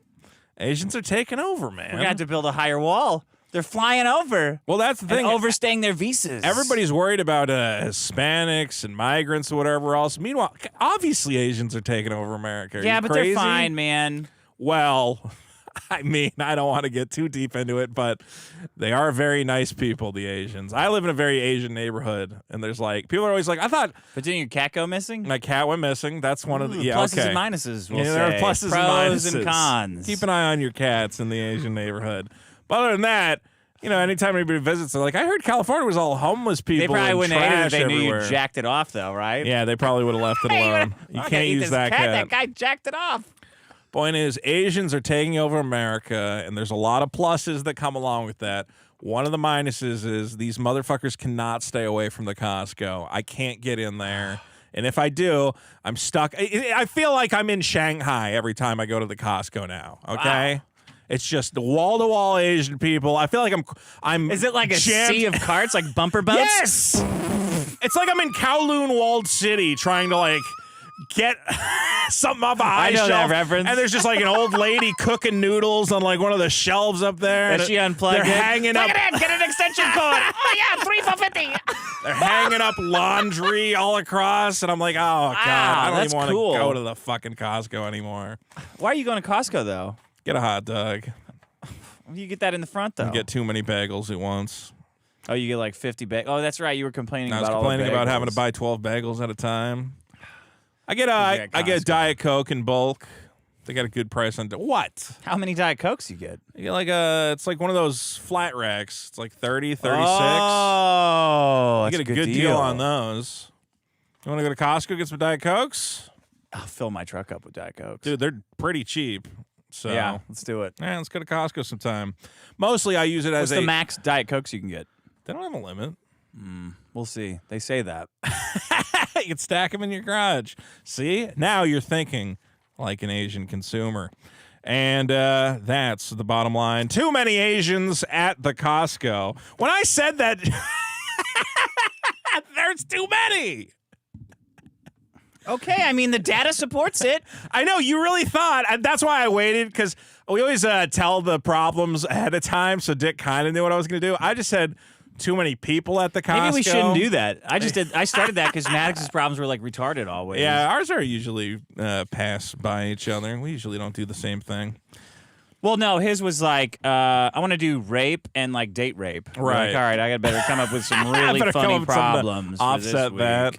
Asians are taking over, man. We're going to have to build a higher wall. They're flying over. Well, that's the thing. And overstaying their visas. Everybody's worried about Hispanics and migrants or whatever else. Meanwhile, obviously Asians are taking over America. Are Yeah, you but crazy? they're fine, man. Well, I mean, I don't want to get too deep into it, but they are very nice people, the Asians. I live in a very Asian neighborhood, and there's like, people are always like, I thought. But didn't your cat go missing? My cat went missing. That's one of the, pluses okay. and minuses, we'll There are say. pluses Pros and minuses. and cons. Keep an eye on your cats in the Asian neighborhood. But other than that, anytime anybody visits, they're like, I heard California was all homeless people. They probably and wouldn't have hated it if trash they knew everywhere. you jacked it off, though, right? Yeah, they probably would have left it alone. You can't use that cat. That guy jacked it off. Point is, Asians are taking over America, and there's a lot of pluses that come along with that. One of the minuses is these motherfuckers cannot stay away from the Costco. I can't get in there. And if I do, I'm stuck. I feel like I'm in Shanghai every time I go to the Costco now, okay? Wow. It's just wall-to-wall Asian people. I feel like I'm Is it like a jammed. sea of carts, like bumper boats? Yes! It's like I'm in Kowloon Walled City trying to, like, get something off a high I know shelf. that reference. And there's just like an old lady cooking noodles on like one of the shelves up there. Does she unplug They're it? hanging up. Look at it, get an extension cord. Oh yeah, 3 for $50. They're hanging up laundry all across, and I'm like, oh god, I don't that's even want to cool. go to the fucking Costco anymore. Why are you going to Costco though? Get a hot dog. You get that in the front though. And get too many bagels at once. Oh, you get like 50 bagels. Oh, that's right. You were complaining I was about complaining all the about having to bagels. buy 12 bagels at a time. I get Costco. Diet Coke in bulk. They got a good price on what? How many Diet Cokes you get? You get like it's like one of those flat racks. It's like 30, 36. Oh, You that's get a good deal on those. You want to go to Costco, get some Diet Cokes? I'll fill my truck up with Diet Cokes. Dude, they're pretty cheap. So yeah, let's do it. yeah, let's go to Costco sometime. Mostly I use it What's as the max Diet Cokes you can get? They don't have a limit. We'll see. They say that. You can stack them in your garage. See? Now you're thinking like an Asian consumer. And that's the bottom line. Too many Asians at the Costco. When I said that, there's too many. Okay, I mean, the data supports it. I know, you really thought. And that's why I waited, because we always tell the problems ahead of time, so Dick kind of knew what I was going to do. I just said too many people at the Costco. Maybe we shouldn't do that. I started that because Maddox's problems were like retarded always. Yeah, ours are usually pass by each other. We usually don't do the same thing. Well, no, his was like, I want to do rape and like date rape. We're Right. like, all right, I got better come up with some really funny problems. for this Offset week. that.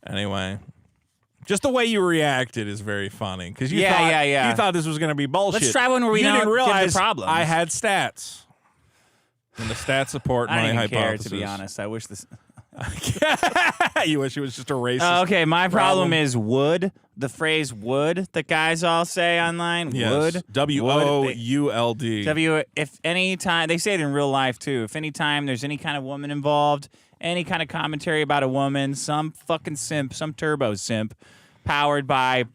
Anyway. Just the way you reacted is very funny, because you thought this was going to be bullshit. Let's try one where we you don't didn't give the realize problems. I had stats, and the stats support I my don't even care, hypothesis. to be honest. I wish this. You wish it was just a racist. Okay, my problem is would. The phrase would that guys all say online. Yes. Would. WOULD. If any time, they say it in real life too, if any time there's any kind of woman involved, any kind of commentary about a woman, some fucking simp, some turbo simp, powered by,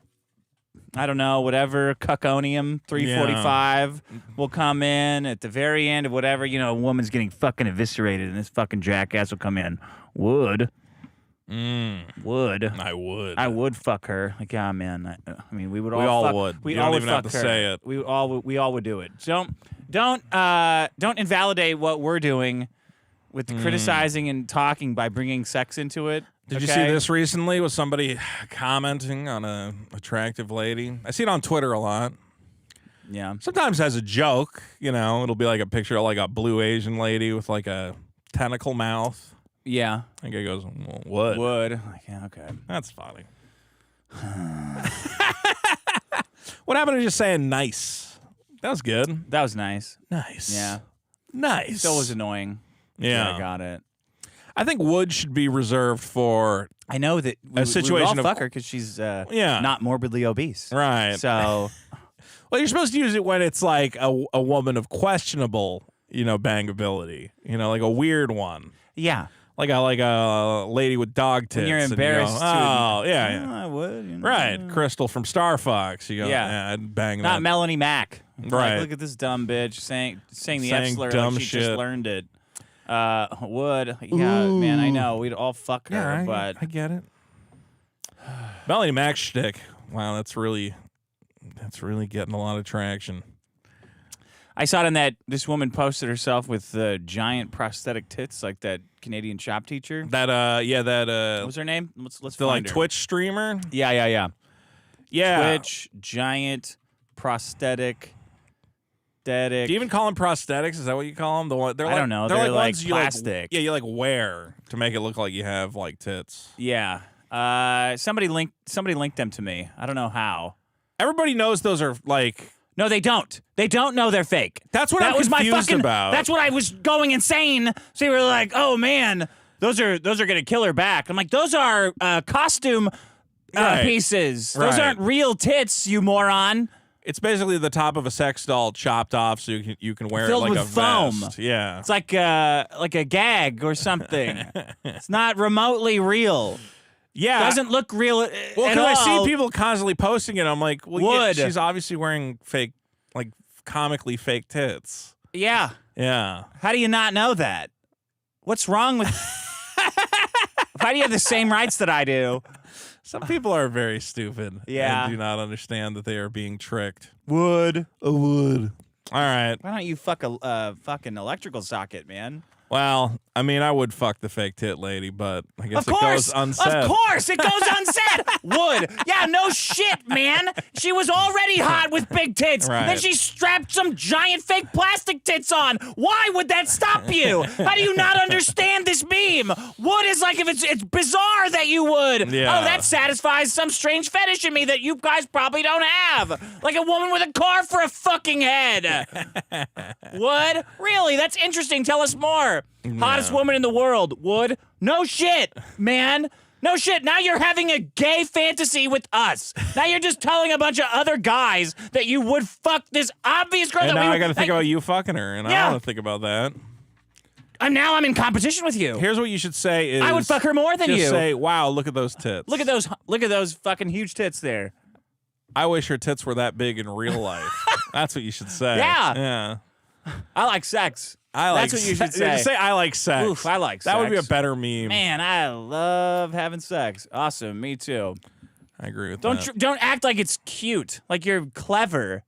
I don't know, whatever, cuconium 345 will come in at the very end of whatever, a woman's getting fucking eviscerated and this fucking jackass will come in. Would. Would. I would fuck her. Like, yeah, man. I mean, we would all. We all fuck, would. We You all don't would even have fuck to her. say it. We all would do it. Don't invalidate what we're doing with criticizing and talking by bringing sex into it. Did you see this recently with somebody commenting on a attractive lady? I see it on Twitter a lot. Yeah. Sometimes as a joke, it'll be like a picture of like a blue Asian lady with like a tentacle mouth. Yeah. And guy goes, well, what? Would. Like, yeah, okay. That's funny. What happened to just saying nice? That was good. That was nice. Nice. Yeah. Nice. Still was annoying. Yeah. I got it. I think would should be reserved for I know that we would situation all of- fuck her because she's Yeah. not morbidly obese. right. So, Well, you're supposed to use it when it's like a woman of questionable, bangability. Like a weird one. yeah. Like a lady with dog tits. When you're and you go, embarrassed to oh, yeah. I would. Right. Crystal from Star Fox. You go, Yeah. I'd bang Not that. Melanie Mack. It's Right. Like, look at this dumb bitch saying the Saying F slur dumb like she just shit. learned it. Would. Yeah, man, I know. We'd all fuck her, Yeah, but I get it. Melanie Mac shtick. Wow, that's really getting a lot of traction. I saw it on that this woman posted herself with giant prosthetic tits like that Canadian shop teacher. That What was her name? Let's the find like her. Twitch streamer. Yeah. Yeah. Twitch giant prosthetic prosthetic. Do you even call them prosthetics? Is that what you call them? I don't know. They're like ones plastic. You wear to make it look like you have like tits. Yeah. Somebody linked them to me. I don't know how. Everybody knows those are like. No, they don't. They don't know they're fake. That's what I'm confused about. That's what I was going insane. So you were like, "Oh man, those are gonna kill her back." I'm like, "Those are costume pieces. Those aren't real tits, you moron." It's basically the top of a sex doll chopped off so you can wear Filled it like with a foam. vest. Yeah. It's like a gag or something. It's not remotely real. Yeah. Doesn't look real at all. Because I see people constantly posting it. I'm like, well, yeah, Would. she's obviously wearing fake, like comically fake tits. Yeah. Yeah. How do you not know that? What's wrong with... Why do you have the same rights that I do? Some people are very stupid. Yeah. And do not understand that they are being tricked. Would. All right. Why don't you fuck a fucking electrical socket, man? Well, I mean, I would fuck the fake tit lady, but I guess it goes unsaid. Of course, it goes unsaid. Would. Yeah, no shit, man. She was already hot with big tits. Right. Then she strapped some giant fake plastic tits on. Why would that stop you? How do you not understand this meme? Would is like if it's bizarre that you would. Yeah. Oh, that satisfies some strange fetish in me that you guys probably don't have. Like a woman with a car for a fucking head. Would? Really? That's interesting. Tell us more. Hottest woman in the world. Would? No shit, man. No shit. Now you're having a gay fantasy with us. Now you're just telling a bunch of other guys that you would fuck this obvious girl. And that now we I got to think about you fucking her, and I don't want to think about that. I'm in competition with you. Here's what you should say: is I would fuck her more than just you. say, "Wow, look at those tits. Look at those fucking huge tits there." I wish her tits were that big in real life. That's what you should say. Yeah. I like sex. That's what you should say. Just say I like sex. Oof, I like sex. That would be a better meme. Man, I love having sex. Awesome, me too. I agree with that. Don't act like it's cute, like you're clever.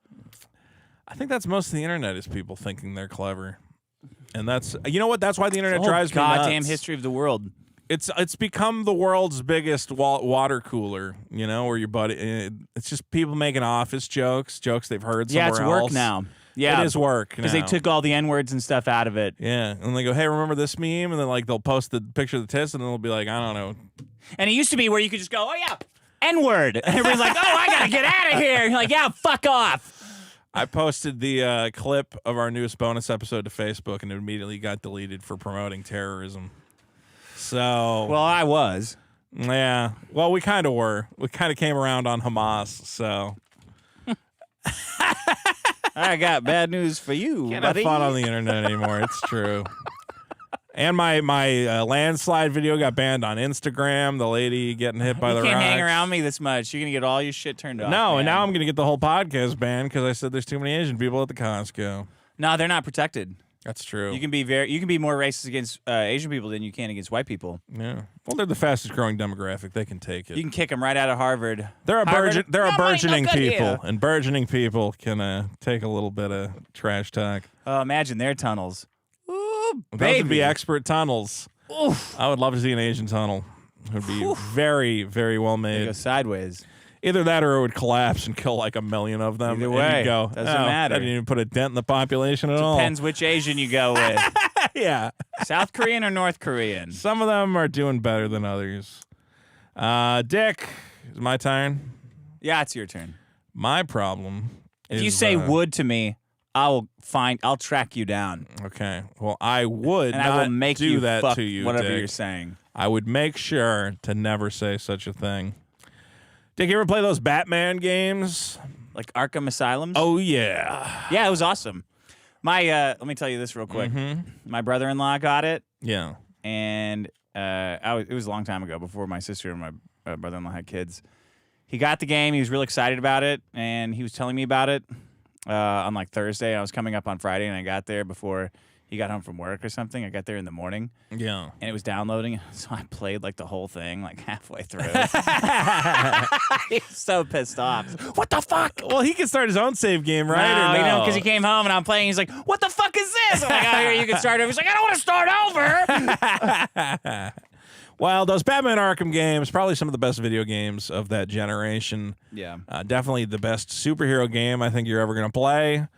I think that's most of the internet is people thinking they're clever, and that's you know what? That's why the internet drives me nuts. Goddamn history of the world. It's become the world's biggest water cooler. You know, where your buddy. It's just people making office jokes they've heard somewhere else. Yeah, it's work now. Yeah, it is work because they took all the N-words and stuff out of it. Yeah, and they go, "Hey, remember this meme?" And then like they'll post the picture of the tits, and then they'll be like, "I don't know." And it used to be where you could just go, "Oh yeah, N-word," and everybody's like, "Oh, I gotta get out of here." You're like, "Yeah, fuck off." I posted the clip of our newest bonus episode to Facebook, and it immediately got deleted for promoting terrorism. So, well, I was. Yeah. Well, we kind of were. We kind of came around on Hamas. So. I got bad news for you, Can't buddy. have fun on the internet anymore. It's true. And my landslide video got banned on Instagram. The lady getting hit by the rocks. You can't hang around me this much. You're gonna get all your shit turned off. No, man. and now I'm gonna get the whole podcast banned because I said there's too many Asian people at the Costco. No, they're not protected. That's true. You can be more racist against Asian people than you can against white people. Yeah. Well, they're the fastest growing demographic. They can take it. You can kick them right out of Harvard. They're a burgeoning people, here. and burgeoning people can take a little bit of trash talk. Oh, imagine their tunnels. Ooh, Those baby. would be expert tunnels. Oof. I would love to see an Asian tunnel. It would be very, very well They made. go sideways. Either that or it would collapse and kill like 1 million of them. Either and way, you'd go, doesn't matter. That didn't even put a dent in the population at all. Depends which Asian you go with. Yeah. South Korean or North Korean? Some of them are doing better than others. Dick, is my turn? Yeah, it's your turn. My problem is... If you say would to me, I'll track you down. Okay. Well, I would and not I will make do you that fuck to you, whatever Dick. you're saying. I would make sure to never say such a thing. Dick, you ever play those Batman games? Like Arkham Asylum? Oh, yeah. Yeah, it was awesome. My let me tell you this real quick. My brother-in-law got it, Yeah. and it was a long time ago, before my sister and my brother-in-law had kids. He got the game. He was really excited about it, and he was telling me about it on like Thursday. I was coming up on Friday, and I got there before he got home from work or something. I got there in the morning. Yeah. And it was downloading, so I played like the whole thing like halfway through. He was so pissed off. What the fuck? Well, he can start his own save game, right? No, you know, because he came home and I'm playing. He's like, "What the fuck is this?" I'm like, "Oh, here, you can start over." He's like, "I don't want to start over." Well, those Batman Arkham games, probably some of the best video games of that generation. Yeah. Definitely the best superhero game I think you're ever going to play.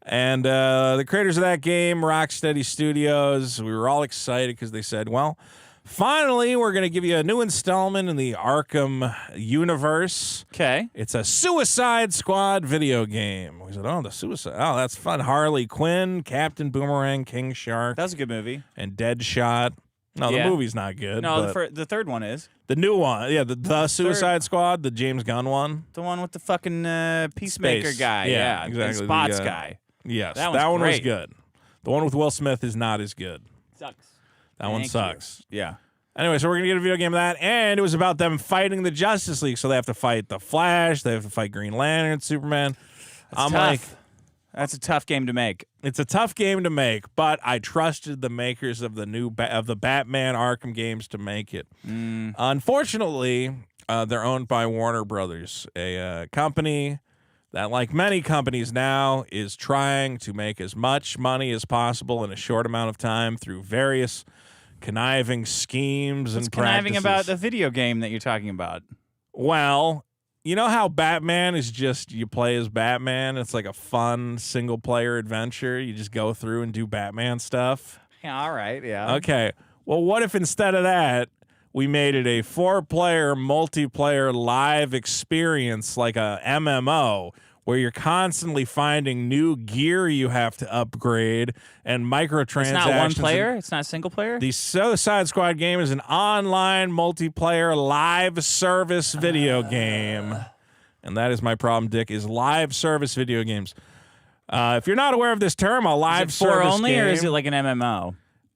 And the creators of that game, Rocksteady Studios, we were all excited because they said, well, finally, we're going to give you a new installment in the Arkham universe. Okay. It's a Suicide Squad video game. We said, oh, that's fun. Harley Quinn, Captain Boomerang, King Shark. That was a good movie. And Deadshot. No, the movie's not good. No, the third one is. The new one. Yeah, the Suicide Squad, the James Gunn one. The one with the fucking Peacemaker Space. guy. Yeah, And exactly. Spots guy. Yes, That that one was great. good. The one with Will Smith is not as good. Sucks. That one sucks. Yeah. Anyway, so we're going to get a video game of that, and it was about them fighting the Justice League. So they have to fight the Flash, they have to fight Green Lantern, Superman. I'm like, that's a tough game to make. It's a tough game to make, but I trusted the makers of the the Batman Arkham games to make it. Unfortunately, they're owned by Warner Brothers, a company that, like many companies now, is trying to make as much money as possible in a short amount of time through various conniving schemes and Conniving practices. about the video game that you're talking about. Well, you know how Batman is just you play as Batman? It's like a fun single-player adventure. You just go through and do Batman stuff. Yeah, all right, yeah. Okay. Well, what if instead of that, we made it a 4-player multiplayer live experience like a MMO where you're constantly finding new gear you have to upgrade and microtransactions. It's not one player? It's not single player? The Suicide Squad game is an online multiplayer live service video game. And that is my problem, Dick, is live service video games. If you're not aware of this term, a live is it 4 service only, game, or is it like an MMO?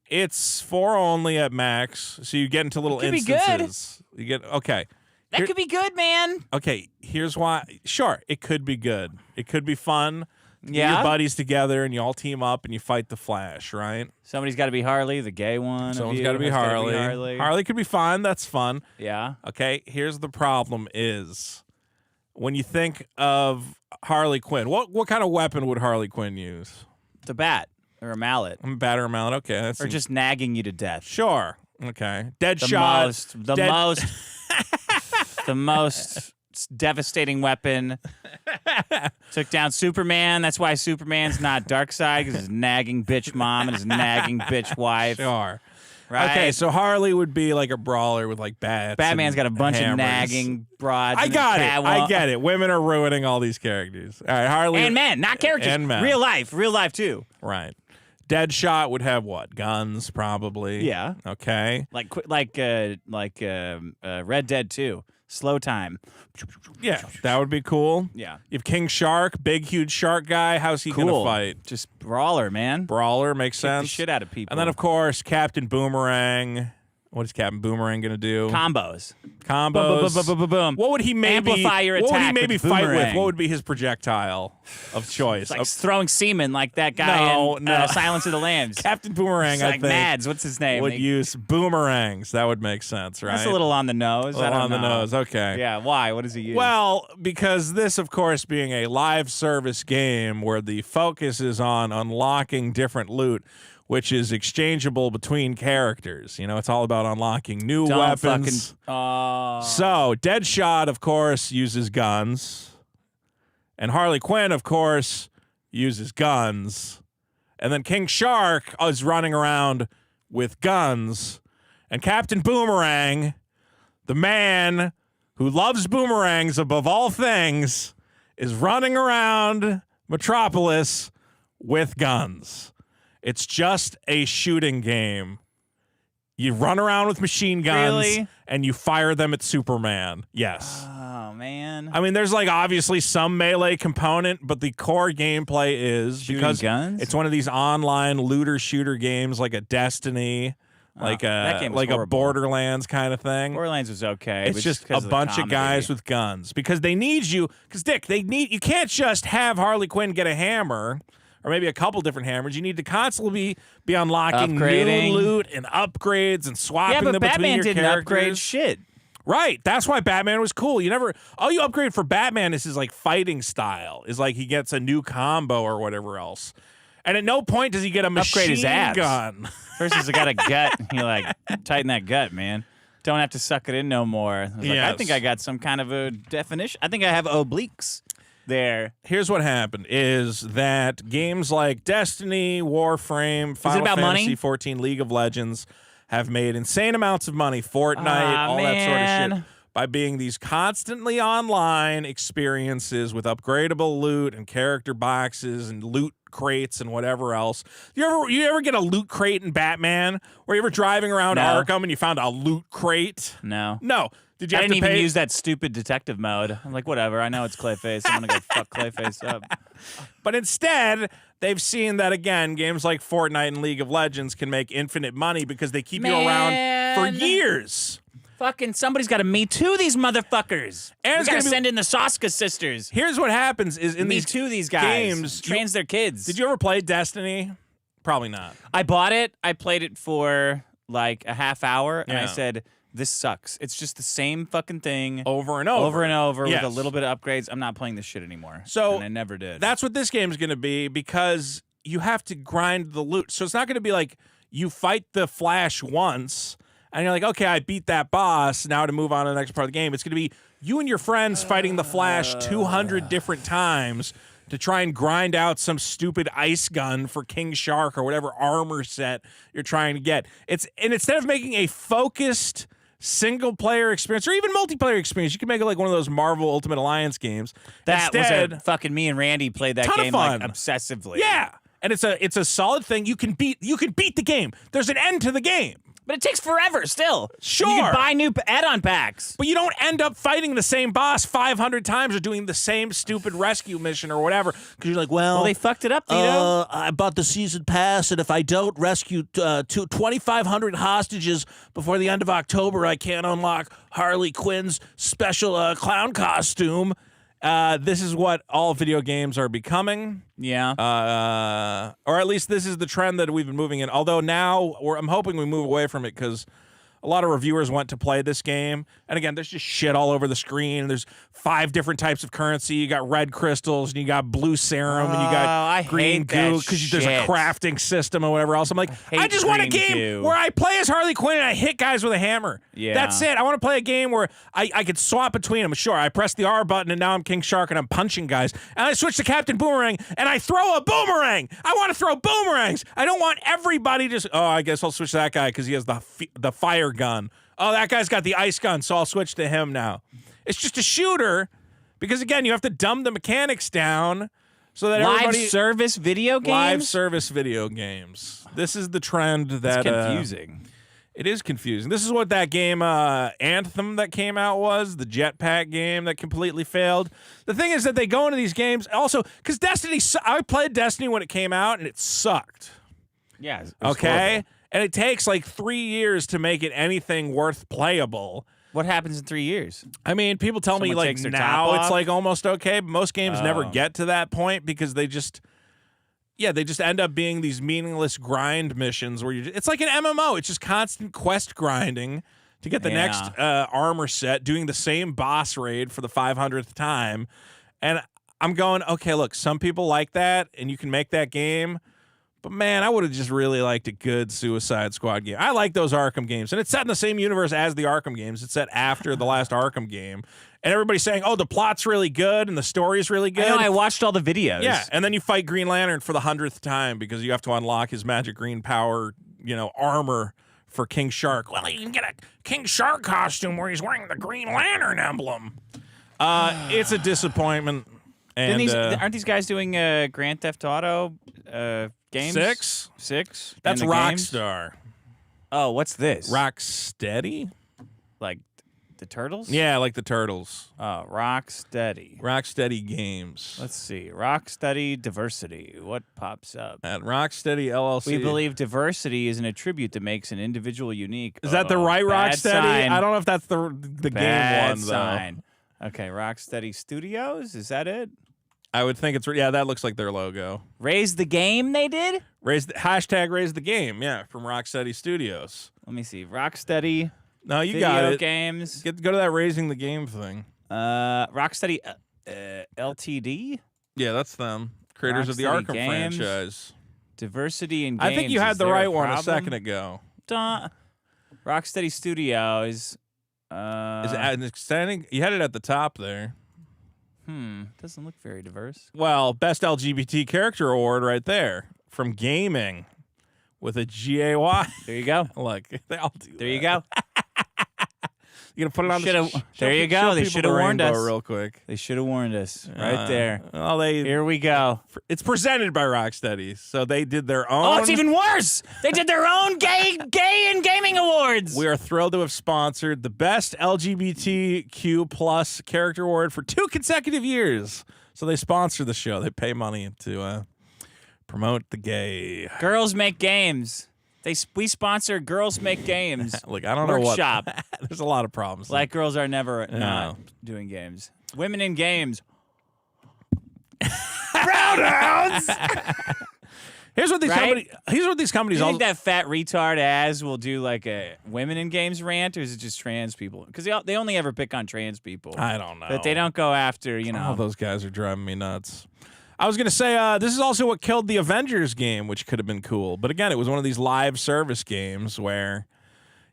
It's 4 only at max, so you get into little It could be instances. You get okay. That could be good, man. Okay, here's why. Sure, it could be good. It could be fun. Get Yeah. your buddies together and you all team up and you fight the Flash, right? Somebody's got to be Harley, the gay one. Someone's got to be Harley. Harley could be fun. That's fun. Yeah. Okay, here's the problem is when you think of Harley Quinn, what kind of weapon would Harley Quinn use? The bat or a mallet. A bat or a mallet. Okay, that's Or just nagging you to death. sure. Okay, The Deadshot. the most devastating weapon. Took down Superman. That's why Superman's not Darkseid, because his nagging bitch mom and his nagging bitch wife. Sure. Right? Okay, so Harley would be like a brawler with like bats. Batman's and got a bunch hammers. of nagging broads. I and got it. catwalk. I get it. Women are ruining all these characters. All right, Harley And men, not characters. And men. Real life too. Right. Deadshot would have what? Guns, probably. Yeah. Okay. Like Red Dead 2. Slow time. Yeah, that would be cool. Yeah. You have King Shark, big, huge shark guy. How's he Cool. gonna fight? Just brawler, man. Brawler makes Kick sense. the shit out of people. And then, of course, Captain Boomerang. What is Captain Boomerang gonna do? Combos. Combos. Boom. What would he maybe Amplify your What would he attack maybe with fight with? boomerang. What would be his projectile of choice? It's like throwing semen like that guy in Silence of the Lambs. Captain Boomerang, It's I like think, Mads. What's his name? would They- use boomerangs. That would make sense, right? That's a little on the nose. A little I don't on the know. nose. Okay. Yeah. Why? What does he use? Well, because this, of course, being a live service game where the focus is on unlocking different loot, which is exchangeable between characters. You know, it's all about unlocking new Don't weapons. So, Deadshot, of course, uses guns. And Harley Quinn, of course, uses guns. And then King Shark is running around with guns. And Captain Boomerang, the man who loves boomerangs above all things, is running around Metropolis with guns. It's just a shooting game. You run around with machine guns Really? and you fire them at Superman. Yes. Oh man. I mean, there's like obviously some melee component, but the core gameplay is Shooting because guns? it's one of these online looter shooter games like a Destiny, like that game was like a horrible. Borderlands kind of thing. Borderlands was okay. It's but just a 'cause of the bunch of comedy. guys with guns because they need you. Because Dick, you can't just have Harley Quinn get a hammer or maybe a couple different hammers. You need to constantly be unlocking Upgrading. new loot and upgrades and swapping Yeah, but them between Batman your didn't characters. upgrade shit. Right. That's why Batman was cool. All you upgrade for Batman is his like fighting style. Is like he gets a new combo or whatever else. And at no point does he get a machine his abs. gun. First, he's got a gut. You like tighten that gut, man. Don't have to suck it in no more. I was like, I Yes. think I got some kind of a definition. I think I have obliques. there. Here's what happened: is that games like Destiny, Warframe, Final about Fantasy money? 14, League of Legends have made insane amounts of money. Fortnite, all that sort of shit. By being these constantly online experiences with upgradable loot and character boxes and loot crates and whatever else. You ever get a loot crate in Batman? Or you ever driving around Arkham and you found a loot crate? No. Did you I have didn't to even pay? use that stupid detective mode. I'm like, whatever. I know it's Clayface. I'm gonna go fuck Clayface up. But instead, they've seen that, again, games like Fortnite and League of Legends can make infinite money because they keep you around for years. Fucking somebody's got to Me Too these motherfuckers. And we got to send in the Soska sisters. Here's what happens is in Me these Too these guys. games, Trans their kids. Did you ever play Destiny? Probably not. I bought it. I played it for like a half hour, and I Yeah. said, this sucks. It's just the same fucking thing. Over and over. Over and over Yes. with a little bit of upgrades. I'm not playing this shit anymore. So and I never did. That's what this game's going to be because you have to grind the loot. So it's not going to be like you fight the Flash once and you're like, okay, I beat that boss. Now to move on to the next part of the game. It's going to be you and your friends fighting the Flash 200 different times to try and grind out some stupid ice gun for King Shark or whatever armor set you're trying to get. And instead of making a focused single-player experience or even multiplayer experience, you can make it like one of those Marvel Ultimate Alliance games. That Instead, was fucking me and Randy played that ton of game like fun. obsessively. Yeah, and it's a solid thing. You can beat the game. There's an end to the game. But it takes forever still. Sure. You can buy new add-on packs. But you don't end up fighting the same boss 500 times or doing the same stupid rescue mission or whatever because you're like, well, They fucked it up, Vito. I bought the season pass, and if I don't rescue 2,500 hostages before the end of October, I can't unlock Harley Quinn's special clown costume. This is what all video games are becoming. Yeah. Or at least this is the trend that we've been moving in. Although now I'm hoping we move away from it because a lot of reviewers went to play this game. And again, there's just shit all over the screen. There's 5 different types of currency. You got red crystals, and you got blue serum, and you got green goo because there's a crafting system or whatever else. I'm like, I just want a game where I play as Harley Quinn and I hit guys with a hammer. Yeah. That's it. I want to play a game where I could swap between them. Sure, I press the R button and now I'm King Shark and I'm punching guys. And I switch to Captain Boomerang and I throw a boomerang. I want to throw boomerangs. I don't want everybody just, I guess I'll switch to that guy because he has the fire gun. Oh, that guy's got the ice gun, so I'll switch to him now. It's just a shooter because, again, you have to dumb the mechanics down so that Live service video games? Live service video games. This is the trend that... It's confusing. It is confusing. This is what that game Anthem that came out was, the jetpack game that completely failed. The thing is that they go into these games also because Destiny. I played Destiny when it came out and it sucked. Yeah. It was Okay, horrible. and it takes like 3 years to make it anything worth playable. What happens in 3 years? I mean, people tell me Someone like takes their now top it's off? like almost okay, but most games never Oh. get to that point because they just end up being these meaningless grind missions where it's like an MMO. It's just constant quest grinding to get the next armor set, doing the same boss raid for the 500th time. And I'm going, okay, look, some people like that, and you can make that game. But man, I would have just really liked a good Suicide Squad game. I like those Arkham games. And it's set in the same universe as the Arkham games. It's set after the last Arkham game. And everybody's saying, oh, the plot's really good and the story's really good. I know, I watched all the videos. Yeah, and then you fight Green Lantern for the 100th time because you have to unlock his magic green power, armor for King Shark. Well, you can get a King Shark costume where he's wearing the Green Lantern emblem. It's a disappointment. And aren't these guys doing Grand Theft Auto games? 6? 6? That's in the games? Rockstar. Oh, what's this? Rocksteady? Like the Turtles? Yeah, like the Turtles. Oh, Rocksteady. Rocksteady Games. Let's see. Rocksteady Diversity. What pops up? At Rocksteady LLC. We believe diversity is an attribute that makes an individual unique. Is that the right bad Rocksteady? sign. I don't know if that's the Bad game one, though. sign. Okay, Rocksteady Studios? Is that it? I would think that looks like their logo. Raise the Game they did? Raise the game, yeah, from Rocksteady Studios. Let me see. Rocksteady No, you Video got it. Games. Go to that raising the game thing. Rocksteady LTD? Yeah, that's them. Creators of the Rocksteady Arkham Games. franchise. Diversity in games. I think you had Is the there right one a problem? second ago. Rocksteady Studios. Is it extending? You had it at the top there. Doesn't look very diverse. Well, best LGBT character award right there from gaming with a GAY. There you go. Look, they all do. There you go. You gonna put it on there you go. They should have warned us real quick. They should have warned us right there. Well, Here we go. It's presented by Rocksteady, so they did their own. Oh, it's even worse. They did their own gay and gaming awards. We are thrilled to have sponsored the best LGBTQ plus character award for 2 consecutive years. So they sponsor the show. They pay money to promote the gay. Girls Make Games. We sponsor Girls Make Games. Look, I don't know what. Workshop. There's a lot of problems. Black girls are never not doing games. Women in games. Roundhouse. Here's what these companies. Do you think that fat retard Az will do like a women in games rant, or is it just trans people? Because they only ever pick on trans people. I don't know. But they don't go after All those guys are driving me nuts. I was going to say, this is also what killed the Avengers game, which could have been cool. But again, it was one of these live service games where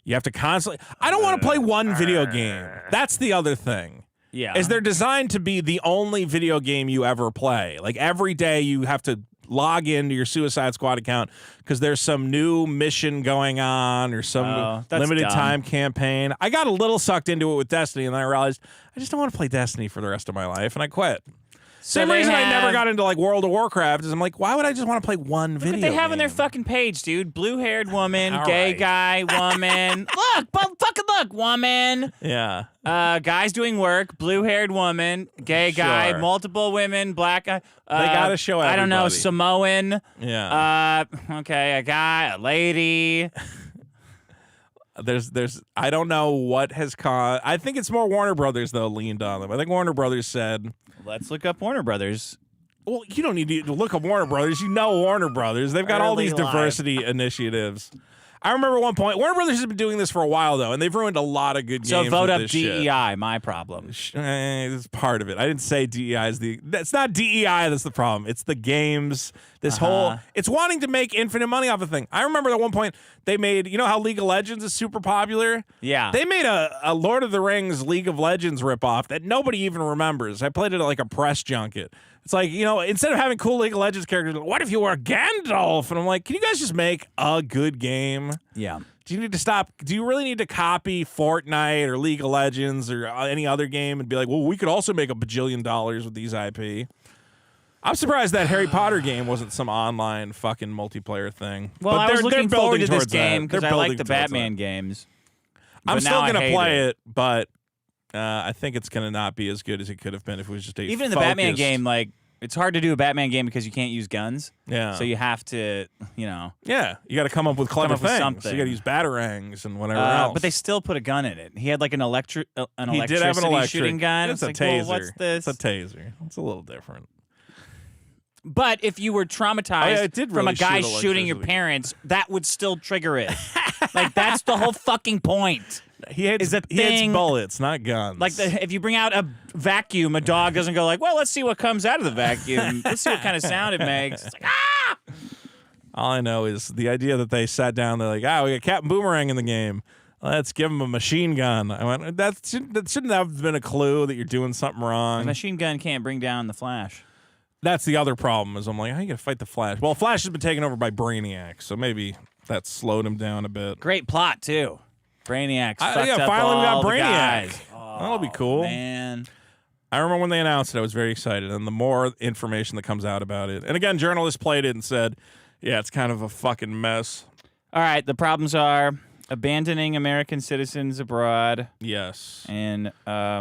you have to constantly... I don't want to play one video game. That's the other thing. Yeah. Is they're designed to be the only video game you ever play. Like every day you have to log into your Suicide Squad account because there's some new mission going on or some limited time campaign. I got a little sucked into it with Destiny, and then I realized I just don't want to play Destiny for the rest of my life, and I quit. Same reason I never got into like World of Warcraft is I'm like, why would I just want to play one video game? But they have on their fucking page, dude. Blue-haired woman, gay guy, woman. Look, woman. Yeah. Guys doing work, blue-haired woman, gay guy, multiple women, black guy. They gotta show everybody. I don't know, Samoan. Yeah. Okay, a guy, a lady. There's I don't know what has caused. I think it's more Warner Brothers though leaned on them. I think Warner Brothers said, let's look up Warner Brothers. Well, you don't need to look up Warner Brothers. You know Warner Brothers. They've got all these diversity initiatives. I remember at one point, Warner Brothers has been doing this for a while, though, and they've ruined a lot of good games. So vote up this DEI, shit. my problem. It's part of it. I didn't say DEI is that's not DEI that's the problem. It's the games, this whole, it's wanting to make infinite money off of thing. I remember at one point, they made, you know how League of Legends is super popular? Yeah. They made a Lord of the Rings League of Legends ripoff that nobody even remembers. I played it at like a press junket. It's like, you know, instead of having cool League of Legends characters, what if you were Gandalf? And I'm like, can you guys just make a good game? Yeah. Do you need to stop? Do you really need to copy Fortnite or League of Legends or any other game and be like, well, we could also make $1 bajillion with these IP? I'm surprised that Harry Potter game wasn't some online fucking multiplayer thing. Well, but I was looking forward to this game because because I like the Batman games. I'm still going to play it, but I think it's going to not be as good as it could have been if it was just a even in the Batman game, like, it's hard to do a Batman game because you can't use guns. Yeah. So you have to, you know. Yeah. You got to come up with clever things. Something. So you got to use batarangs and whatever else. But they still put a gun in it. He had like an electricity shooting shooting gun. It's a like, taser. well, what's this? It's a taser. It's a little different. But if you were traumatized from a guy shooting your parents, that would still trigger it. Like, that's the whole fucking point. He hits bullets, not guns. Like, if you bring out a vacuum, a dog doesn't go like, well, let's see what comes out of the vacuum. Let's see what kind of sound it makes. It's like, ah! All I know is the idea that they sat down, they're like, we got Captain Boomerang in the game. Let's give him a machine gun. I went, that shouldn't have been a clue that you're doing something wrong. A machine gun can't bring down the Flash. That's the other problem is I'm like, how are you going to fight the Flash? Well, Flash has been taken over by Brainiac, so maybe that slowed him down a bit. Great plot, too. Brainiac finally we got Brainiac. Oh, that'll be cool. Man. I remember when they announced it, I was very excited, and the more information that comes out about it. And again, journalists played it and said, yeah, it's kind of a fucking mess. All right, the problems are abandoning American citizens abroad. Yes. And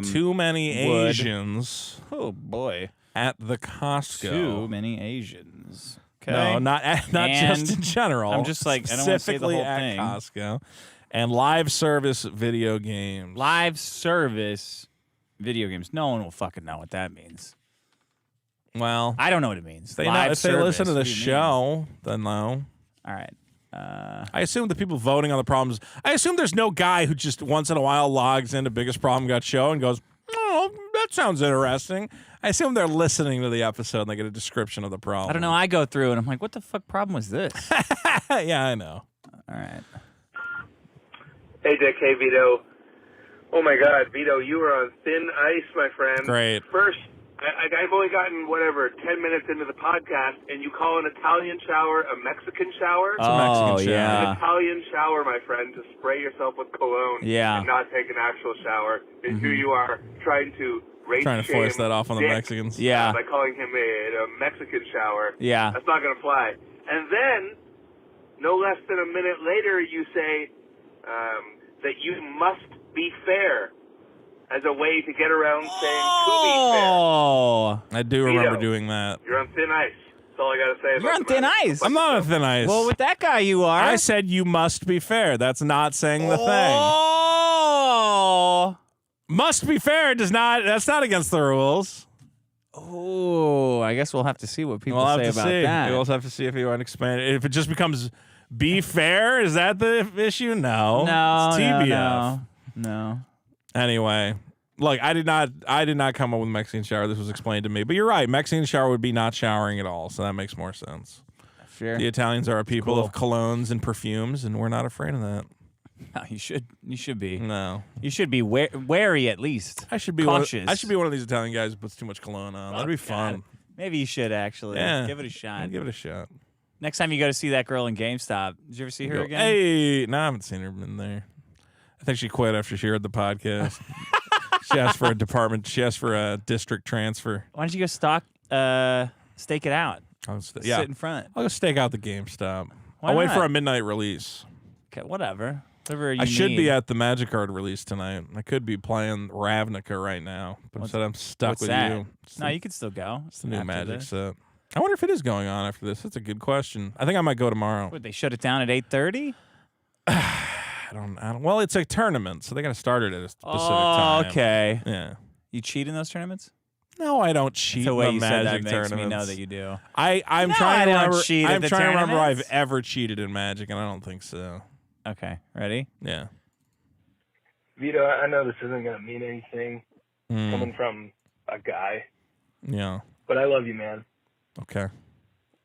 too many Asians. Oh, boy. At the Costco. Too many Asians. Okay. No, not just in general. I'm just like, I don't want to say the whole at thing. Costco. And live service video games. Live service video games. No one will fucking know what that means. Well, I don't know what it means. If they listen to the show, then no. All right. I assume the people voting on the problems. I assume there's no guy who just once in a while logs into Biggest Problem Got Show and goes, oh, that sounds interesting. I assume they're listening to the episode and they get a description of the problem. I don't know. I go through and I'm like, what the fuck problem was this? Yeah, I know. All right. Hey, Dick. Hey, Vito. Oh, my God. Vito, you were on thin ice, my friend. Great. First, I've only gotten, 10 minutes into the podcast, and you call an Italian shower a Mexican shower? It's a Mexican shower. Yeah. An Italian shower, my friend, to spray yourself with cologne and not take an actual shower. And here you are trying to Trying to force that off on the Mexicans. Yeah. By calling him a Mexican shower. Yeah. That's not going to fly. And then, no less than a minute later, you say that you must be fair as a way to get around saying to be fair. Oh. I do remember doing that. You're on thin ice. That's all I got to say about You're on thin ice. I'm not on thin ice. Well, with that guy, you are. I said you must be fair. That's not saying the thing. Oh. Must be fair does not. That's not against the rules. Oh, I guess we'll have to see what people say about that. We'll have to see if you want to expand it. If it just becomes be fair, is that the issue? No. No, It's TBF. No. Anyway, look, I did not come up with Mexican shower. This was explained to me. But you're right. Mexican shower would be not showering at all, so that makes more sense. Sure. The Italians are a people of colognes and perfumes, and we're not afraid of that. No, you should be. No. You should be wary at least. I should be cautious. I should be one of these Italian guys who puts too much cologne on. That'd be fun. God. Maybe you should actually. Yeah. Give it a shot. I'd give it a shot. Next time you go to see that girl in GameStop, did you ever see her again? Hey, no, I haven't seen her in there. I think she quit after she heard the podcast. She asked for a department. She asked for a district transfer. Why don't you go stake it out? Sit in front. I'll go stake out the GameStop. Why I'll wait not? for a midnight release. Okay, whatever. Whatever you I should need. be at the Magic Card release tonight. I could be playing Ravnica right now, but instead I'm stuck What's with that? you. No, you can still go. It's the new after Magic this. set. I wonder if it is going on after this. That's a good question. I think I might go tomorrow. Would they shut it down at 8:30? I don't. Well, it's a tournament, so they got to start it at a specific time. Okay. Yeah. You cheat in those tournaments? No, I don't cheat The in way the you said that Magic makes tournaments. me know that you do. I'm No, trying I to don't remember. cheat at I'm the trying to remember if I've tournaments. ever cheated in Magic, and I don't think so. Okay, ready? Yeah. Vito, I know this isn't going to mean anything coming from a guy, Yeah. but I love you, man. Okay.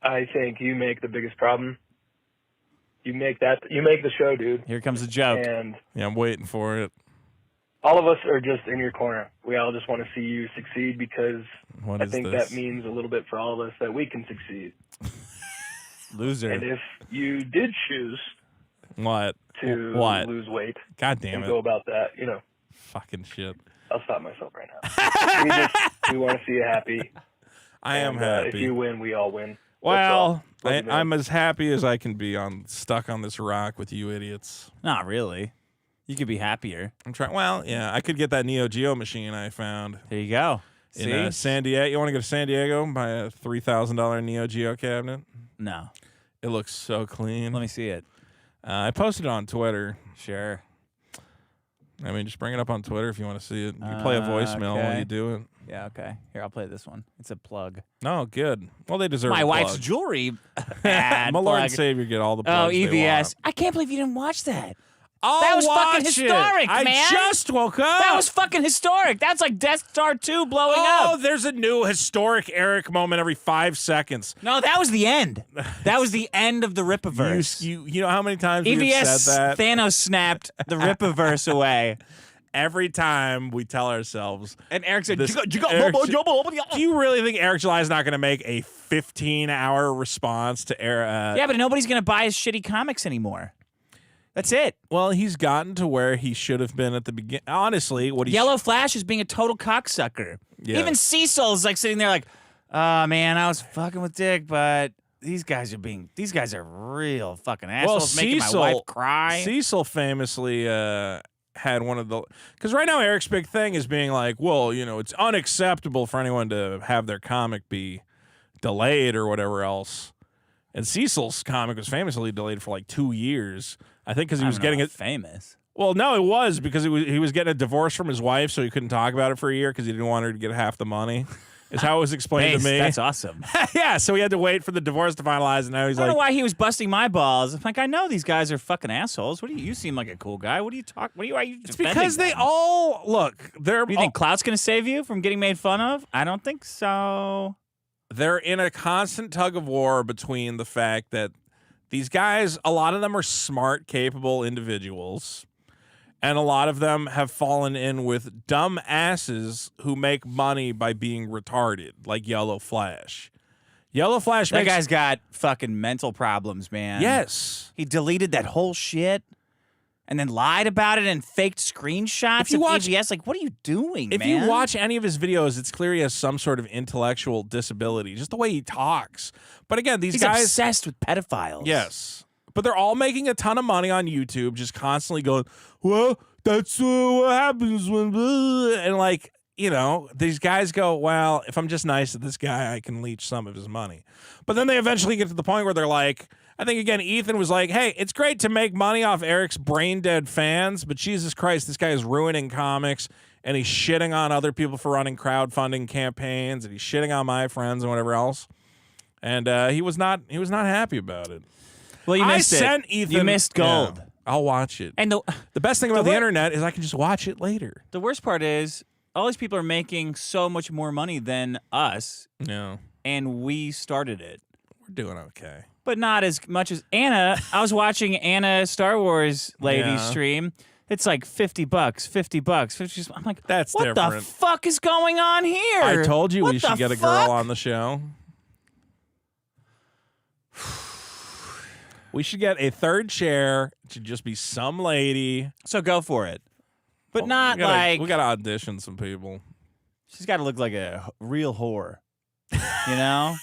I think you make the biggest problem. You make the show, dude. Here comes a joke. And Yeah, I'm waiting for it. all of us are just in your corner. We all just want to see you succeed because What I is think this? that means a little bit for all of us that we can succeed. Loser. And if you did choose What? to What? lose weight God damn and it. go about that, Fucking shit. I'll stop myself right now. we want to see you happy. I am And, happy. if you win, we all win. Well, That's all. Love you, man. I'm as happy as I can be stuck on this rock with you idiots. Not really. You could be happier. I'm trying. Well, yeah, I could get that Neo Geo machine I found There you go. in See? San Diego. You want to go to San Diego and buy a $3,000 Neo Geo cabinet? No. It looks so clean. Let me see it. I posted it on Twitter. Sure. I mean, just bring it up on Twitter if you want to see it. You play a voicemail while okay. you do it. Yeah, okay. Here, I'll play this one. It's a plug. No, good. Well, they deserve My a wife's plug. jewelry. Ad My Lord plug. and Savior get all the Oh, plugs they EVS. want. I can't believe you didn't watch that. I'll That was fucking watch it. historic, man. I just woke up. That was fucking historic. That's like Death Star 2 blowing Oh, up. there's a new historic Eric moment every 5 seconds. No, that was the end. That was the end of the Rippaverse. You know how many times we've EVS said that? Thanos snapped the Rippaverse away. Every time we tell ourselves. And Eric said, This- "Jigga, Eric- bobo, jobbo, jobbo." Do you really think Eric July is not going to make a 15-hour response to Eric? Yeah, but nobody's going to buy his shitty comics anymore. That's it. Well, he's gotten to where he should have been at the beginning. Honestly, what he Yellow Flash is being a total cocksucker. Yeah. Even Cecil's like sitting there like, oh, man, I was fucking with Dick, but these guys are real fucking assholes making my wife cry. Cecil famously had one of the, because right now Eric's big thing is being like, well, it's unacceptable for anyone to have their comic be delayed or whatever else. And Cecil's comic was famously delayed for like 2 years. I think because he was getting it. Famous. Well, no, it was because he was getting a divorce from his wife, so he couldn't talk about it for a year because he didn't want her to get half the money. Is how it was explained to me. That's awesome. Yeah, so he had to wait for the divorce to finalize, and now he's I don't know like, why he was busting my balls. I'm like, I know these guys are fucking assholes. What do you seem like a cool guy? What do you talk? Why are you it's defending because they them? all look. They're You think clout's gonna save you from getting made fun of? I don't think so. they're in a constant tug of war between the fact that these guys, a lot of them are smart, capable individuals, And a lot of them have fallen in with dumb asses who make money by being retarded, like Yellow Flash. Yellow Flash That guy's got fucking mental problems, man. Yes. He deleted that whole shit and then lied about it and faked screenshots If you of watch- EBS. Like, what are you doing, If man? you watch any of his videos, it's clear he has some sort of intellectual disability, just the way he talks. But again, these He's guys... obsessed with pedophiles. Yes. But they're all making a ton of money on YouTube, just constantly going, well, that's what happens when... blah," and like... You know, these guys go, well, if I'm just nice to this guy, I can leech some of his money. But then they eventually get to the point where they're like, I think, again, Ethan was like, hey, it's great to make money off Eric's brain-dead fans, but Jesus Christ, this guy is ruining comics, and he's shitting on other people for running crowdfunding campaigns, and he's shitting on my friends and whatever else. And he was not happy about it. Well, you missed it. I sent Ethan... You missed gold. Yeah, I'll watch it. And the best thing about the internet is I can just watch it later. The worst part is, all these people are making so much more money than us, Yeah. and we started it. We're doing okay. But not as much as Anna. I was watching Anna Star Wars lady Yeah. stream. It's like $50, $50. I'm like, That's what the different. fuck is going on here? I told you What we should the get a fuck? girl on the show. We should get a third chair. It should just be some lady. So go for it. But not we gotta, like... we got to audition some people. She's got to look like a real whore. You know?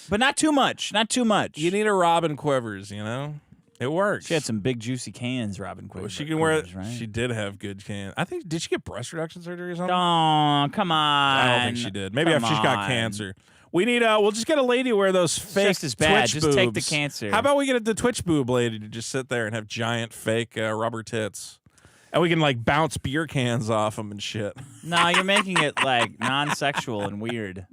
But not too much. Not too much. You need a Robin Quivers, you know? It works. She had some big juicy cans, Robin Quivers. She can wear. Right? She did have good cans. I think. Did she get breast reduction surgery or something? Oh, come on. I don't think she did. Maybe Come if she's got on. cancer. We need. We'll just get a lady to wear those fake just as bad. Twitch Just take the boobs. cancer. How about we get the Twitch boob lady to just sit there and have giant fake rubber tits, and we can like bounce beer cans off them and shit. No, you're making it like non-sexual and weird.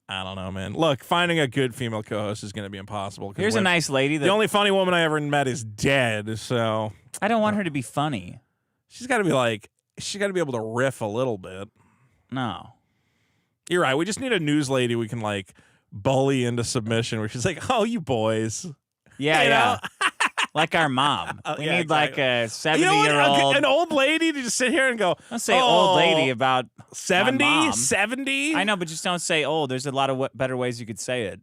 I don't know, man. Look, finding a good female co-host is going to be impossible. 'Cause Here's a nice lady that the only funny woman I ever met is dead. So I don't want her to be funny. she's got to be like. She's got to be able to riff a little bit. No. You're right. We just need a news lady we can like bully into submission where she's like, oh, you boys. Yeah, You yeah. know? Like our mom. We yeah, need like a You know what? 70-year-old. An old lady to just sit here and go, Don't say old lady about 70? my mom. 70? I know, but just don't say old. There's a lot of better ways you could say it.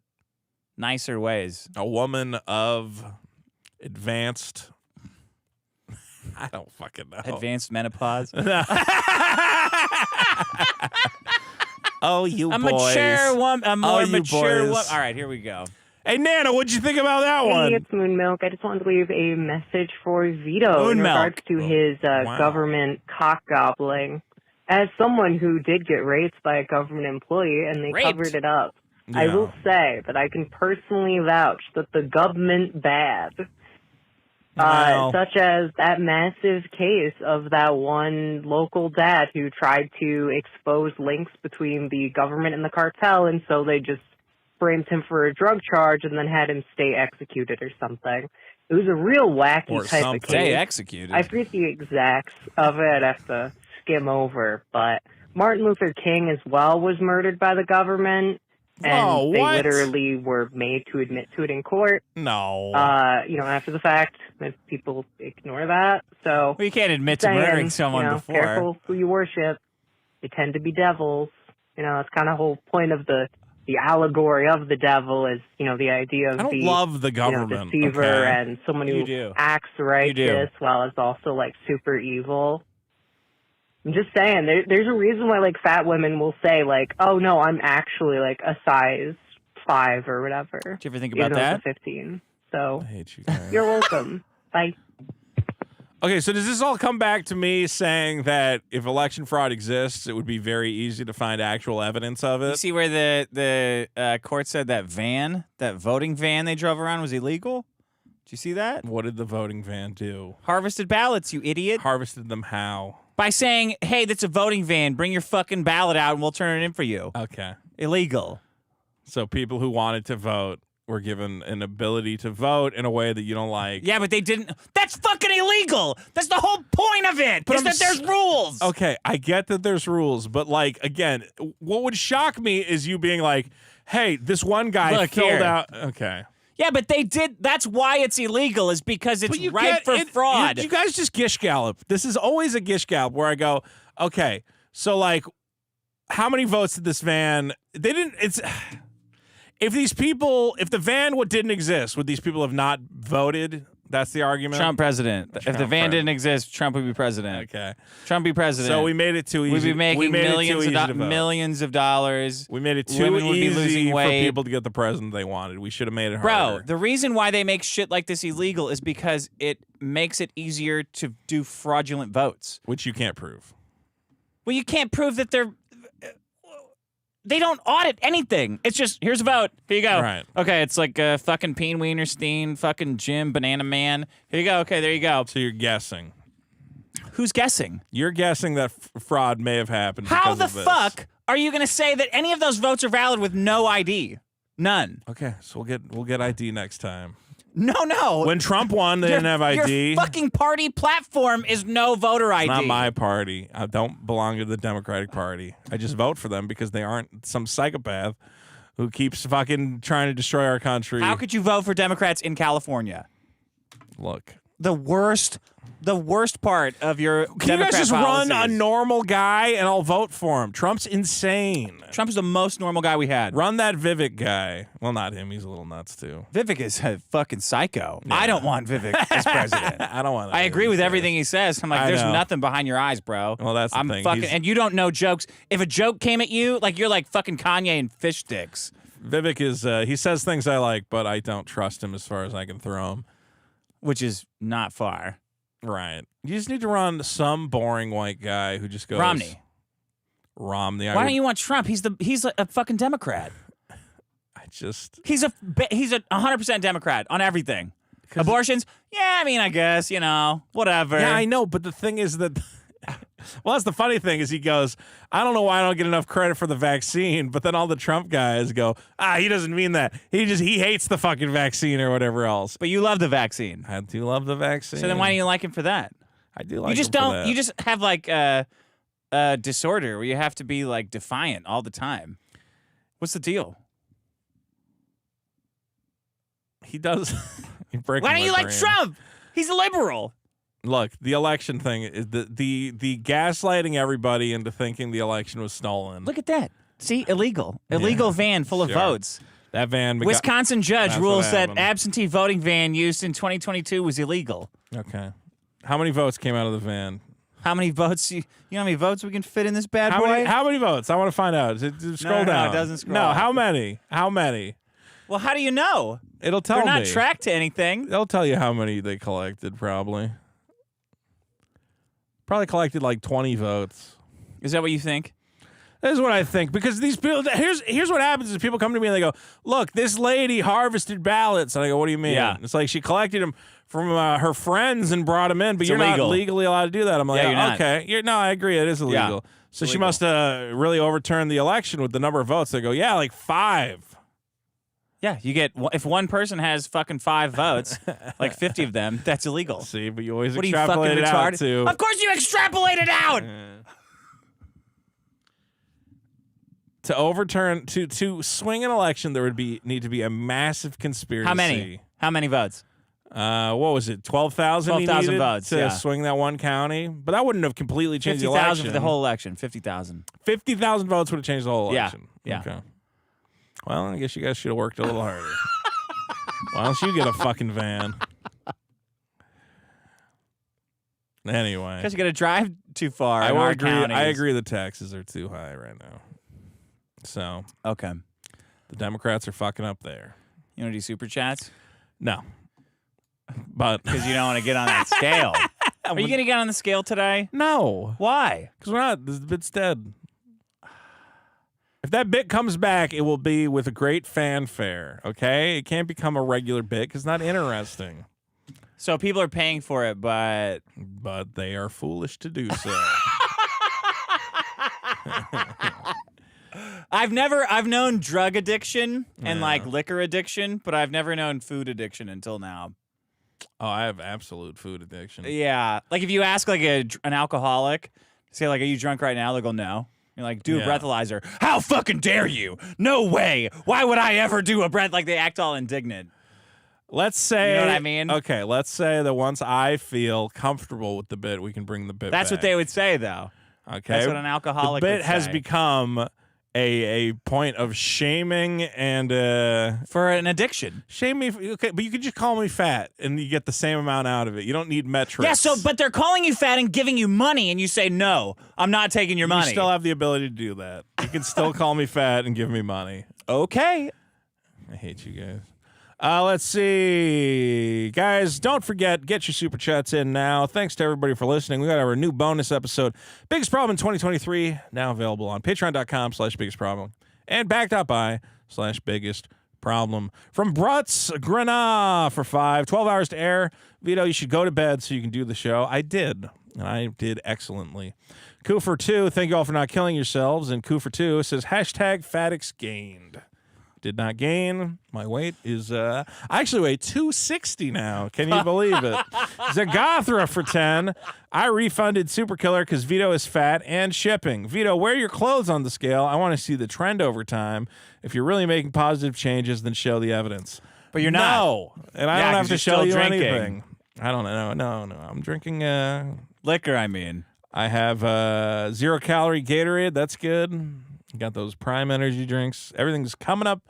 Nicer ways. A woman of advanced. I don't fucking know. Advanced menopause. Oh, you A boys. mature woman. A more you mature boys. woman. All right, here we go. Hey, Nana, what'd you think about that Hey, one? it's Moon Milk. I just wanted to leave a message for Vito Moon in Milk. regards to his Wow. government cock gobbling. As someone who did get raped by a government employee and they Raped? covered it up, I Yeah. will say that I can personally vouch that the government bad. Well. Such as that massive case of that one local dad who tried to expose links between the government and the cartel, and so they just framed him for a drug charge and then had him stay executed or something. It was a real wacky Or type something. of Stay case. executed. I forget the exacts of it. I'd have to skim over. But Martin Luther King as well was murdered by the government. And Whoa, they what? literally were made to admit to it in court. No. After the fact, if people ignore that. So Well, you can't admit to saying, murdering someone before. Careful who you worship. They tend to be devils. That's kind of the whole point of the allegory of the devil is, the idea of I don't the love the government. deceiver okay? and someone You who do. acts You do. righteous while is also like super evil. I'm just saying, there's a reason why like fat women will say like, oh no, I'm actually like a size 5 or whatever. Did you ever think even about though that? it's a 15. So I hate you guys. you're welcome. Bye. Okay, so does this all come back to me saying that if election fraud exists, it would be very easy to find actual evidence of You it? see where the court said that voting van they drove around was illegal? Did you see that? What did the voting van do? Harvested ballots, you idiot. Harvested them how? By saying, hey, that's a voting van. Bring your fucking ballot out and we'll turn it in for you. Okay. Illegal. So people who wanted to vote were given an ability to vote in a way that you don't like. Yeah, but they didn't. That's fucking illegal. That's the whole point of it. But Is I'm that there's rules. Okay, I get that there's rules, but like again, what would shock me is you being like, "Hey, this one guy Look filled here. out." Okay. Yeah, but they did. That's why it's illegal, is because it's ripe for fraud. You guys just gish gallop. This is always a gish gallop where I go, okay, so like, how many votes did this van? They didn't. If the van didn't exist, would these people have not voted? That's the argument. Trump president. If the van didn't exist, Trump would be president. Okay. Trump be president. So we made it too easy. We'd be making millions of dollars. We made it too Women would be easy losing for weight. people to get the president they wanted. We should have made it harder. Bro, the reason why they make shit like this illegal is because it makes it easier to do fraudulent votes. Which you can't prove. Well, you can't prove that they don't audit anything. It's just, here's a vote. Here you go. Right. Okay, it's like fucking Peen Wienerstein, fucking Jim, Banana Man. Here you go. Okay, there you go. So you're guessing. Who's guessing? You're guessing that fraud may have happened. How because the of this. fuck are you going to say that any of those votes are valid with no ID? None. Okay, so we'll get ID next time. No. When Trump won, they didn't have ID. Your fucking party platform is no voter ID. It's not my party. I don't belong to the Democratic Party. I just vote for them because they aren't some psychopath who keeps fucking trying to destroy our country. How could you vote for Democrats in California? Look. The worst part of your Can Democrat you guys just policies. run a normal guy and I'll vote for him? Trump's insane. Trump is the most normal guy we had. Run that Vivek guy. Well, not him. He's a little nuts, too. Vivek is a fucking psycho. I don't want Vivek as president. I don't want that. I agree with everything he says. I'm like, there's nothing behind your eyes, bro. Well, that's the thing. Fucking, and you don't know jokes. If a joke came at you, like you're like fucking Kanye and fish sticks. Vivek is, he says things I like, but I don't trust him as far as I can throw him. Which is not far. Right. You just need to run some boring white guy who just goes Romney. Why don't you want Trump? He's a fucking Democrat. He's a 100% Democrat on everything. Abortions? Yeah, I mean, I guess, whatever. Yeah, I know, but the thing is that well, that's the funny thing is he goes, I don't know why I don't get enough credit for the vaccine, but then all the Trump guys go, he doesn't mean that. He hates the fucking vaccine or whatever else. But you love the vaccine. I do love the vaccine. So then why don't you like him for that? I do like you just him for don't that. you just have like a disorder where you have to be like defiant all the time. What's the deal? He does. Why don't you like Trump? He's a liberal. Look, the election thing is the gaslighting everybody into thinking the election was stolen. Look at that. See, illegal van full of votes. That van. Wisconsin judge rules that happened. absentee voting van used in 2022 was illegal. Okay. How many votes came out of the van? How many votes? You know how many votes we can fit in this bad boy? How many votes? I want to find out. Scroll down. No, it doesn't scroll. No, how many? How many? Well, how do you know? It'll tell They're me. not tracked to anything. They'll tell you how many they collected, probably. Probably collected like 20 votes. Is that what you think? This is what I think, because these people. Here's what happens: is people come to me and they go, "Look, this lady harvested ballots," and I go, "What do you mean?" Yeah. It's like she collected them from her friends and brought them in, but It's you're illegal. not legally allowed to do that. I'm like, Yeah, you're not. okay, no, I agree, it is illegal. So she must really overturn the election with the number of votes. They go, yeah, like 5. Yeah, you get if one person has fucking 5 votes, like 50 of them, that's illegal. See, but you always What are you fucking extrapolate it out retarded? to. Of course you extrapolate it out. To overturn, to swing an election, there would need to be a massive conspiracy. How many? How many votes? What was it? 12,000. 12,000 votes to swing that one county, but that wouldn't have completely changed the election. 50,000 for the whole election. 50,000. 50,000 votes would have changed the whole election. Yeah. Okay. Well, I guess you guys should have worked a little harder. Why don't you get a fucking van? Anyway, Because you got to drive too far. I in will our agree. counties. I agree. The taxes are too high right now. So Okay. the Democrats are fucking up there. You want to do super chats? No, but Because you don't want to get on that scale. Are you going to get on the scale today? no, Why? because we're not. This bit's dead. If that bit comes back, it will be with a great fanfare. Okay, it can't become a regular bit because it's not interesting. So people are paying for it, but They are foolish to do so. I've known drug addiction and like liquor addiction, but I've never known food addiction until now. Oh, I have absolute food addiction. Yeah, like if you ask like an alcoholic, say like, "Are you drunk right now?" They'll go, "No." You're like, "Do a Yeah. breathalyzer." How fucking dare you? No way. Why would I ever do a breath? Like they act all indignant. Let's say, you know what I mean? Okay, let's say that once I feel comfortable with the bit, we can bring the bit That's back. what they would say, though. Okay. That's what an alcoholic The bit would has say. become a point of shaming and For an addiction. shame me. Okay, but you could just call me fat and you get the same amount out of it. You don't need metrics. Yeah, but they're calling you fat and giving you money, and you say, no, I'm not taking your money. You still have the ability to do that. You can still call me fat and give me money. Okay. I hate you guys. Let's see. Guys, don't forget, get your super chats in now. Thanks to everybody for listening. We got our new bonus episode, Biggest Problem in 2023, now available on patreon.com/biggest problem and back.by/biggest problem. From Brutz Grenah for 5, 12 hours to air. Vito, you should go to bed so you can do the show. I did, and I did excellently. Coup for 2, thank you all for not killing yourselves. And Coup for 2 says, #FatX gained. Did not gain. My weight is, I actually weigh 260 now. Can you believe it? Zagathra for 10. I refunded Super Killer because Vito is fat and shipping. Vito, wear your clothes on the scale. I want to see the trend over time. If you're really making positive changes, then show the evidence. But you're not. No. And I Yeah, don't 'cause have to you're show still you drinking. anything. I don't know. No. I'm drinking, Liquor, I mean. I have 0-calorie Gatorade. That's good. Got those Prime Energy drinks. Everything's coming up.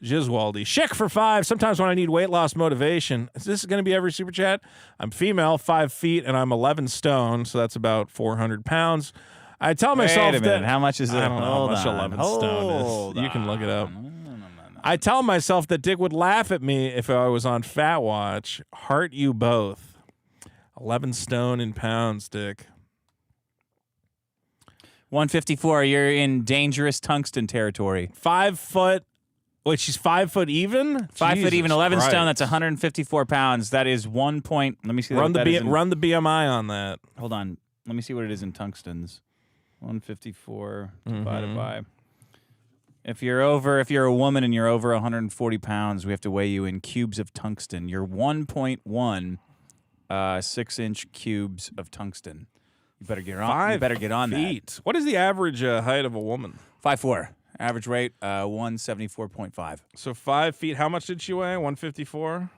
Jizwaldy. Schick for 5. Sometimes when I need weight loss motivation. Is this going to be every super chat? I'm female, 5 feet, and I'm 11 stone, so that's about 400 pounds. I tell myself Wait a minute. that... How much is it? I don't know how Hold much on. 11 stone Hold is. You can look it up. No. I tell myself that Dick would laugh at me if I was on Fat Watch. Heart you both. 11 stone in pounds, Dick. 154. You're in dangerous tungsten territory. 5 foot. Wait, she's 5 foot even? 5 foot even, 11 Christ. stone. That's 154 pounds. That is 1 point. Let me see. Run what the that is in- run the BMI on that. Hold on. Let me see what it is in tungstens. 154 divided by. If you're a woman and you're over 140 pounds, we have to weigh you in cubes of tungsten. You're 1.1 6-inch cubes of tungsten. You better get on. 5 you better get on feet. What is the average height of a woman? that. 5'4". Average weight 174.5. So 5 feet. How much did she weigh? 154.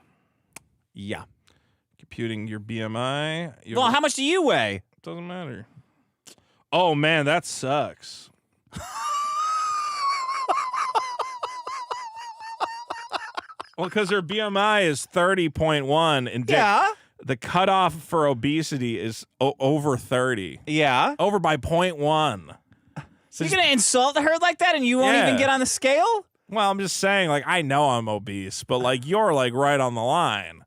Yeah. Computing your BMI. Well, how much do you weigh? Doesn't matter. Oh man, that sucks. Well, because her BMI is 30.1, and the cutoff for obesity is over 30. Yeah. Over by 0.1. So You're gonna insult her like that, and you won't even get on the scale? well, I'm just saying, like, I know I'm obese, but like you're like right on the line.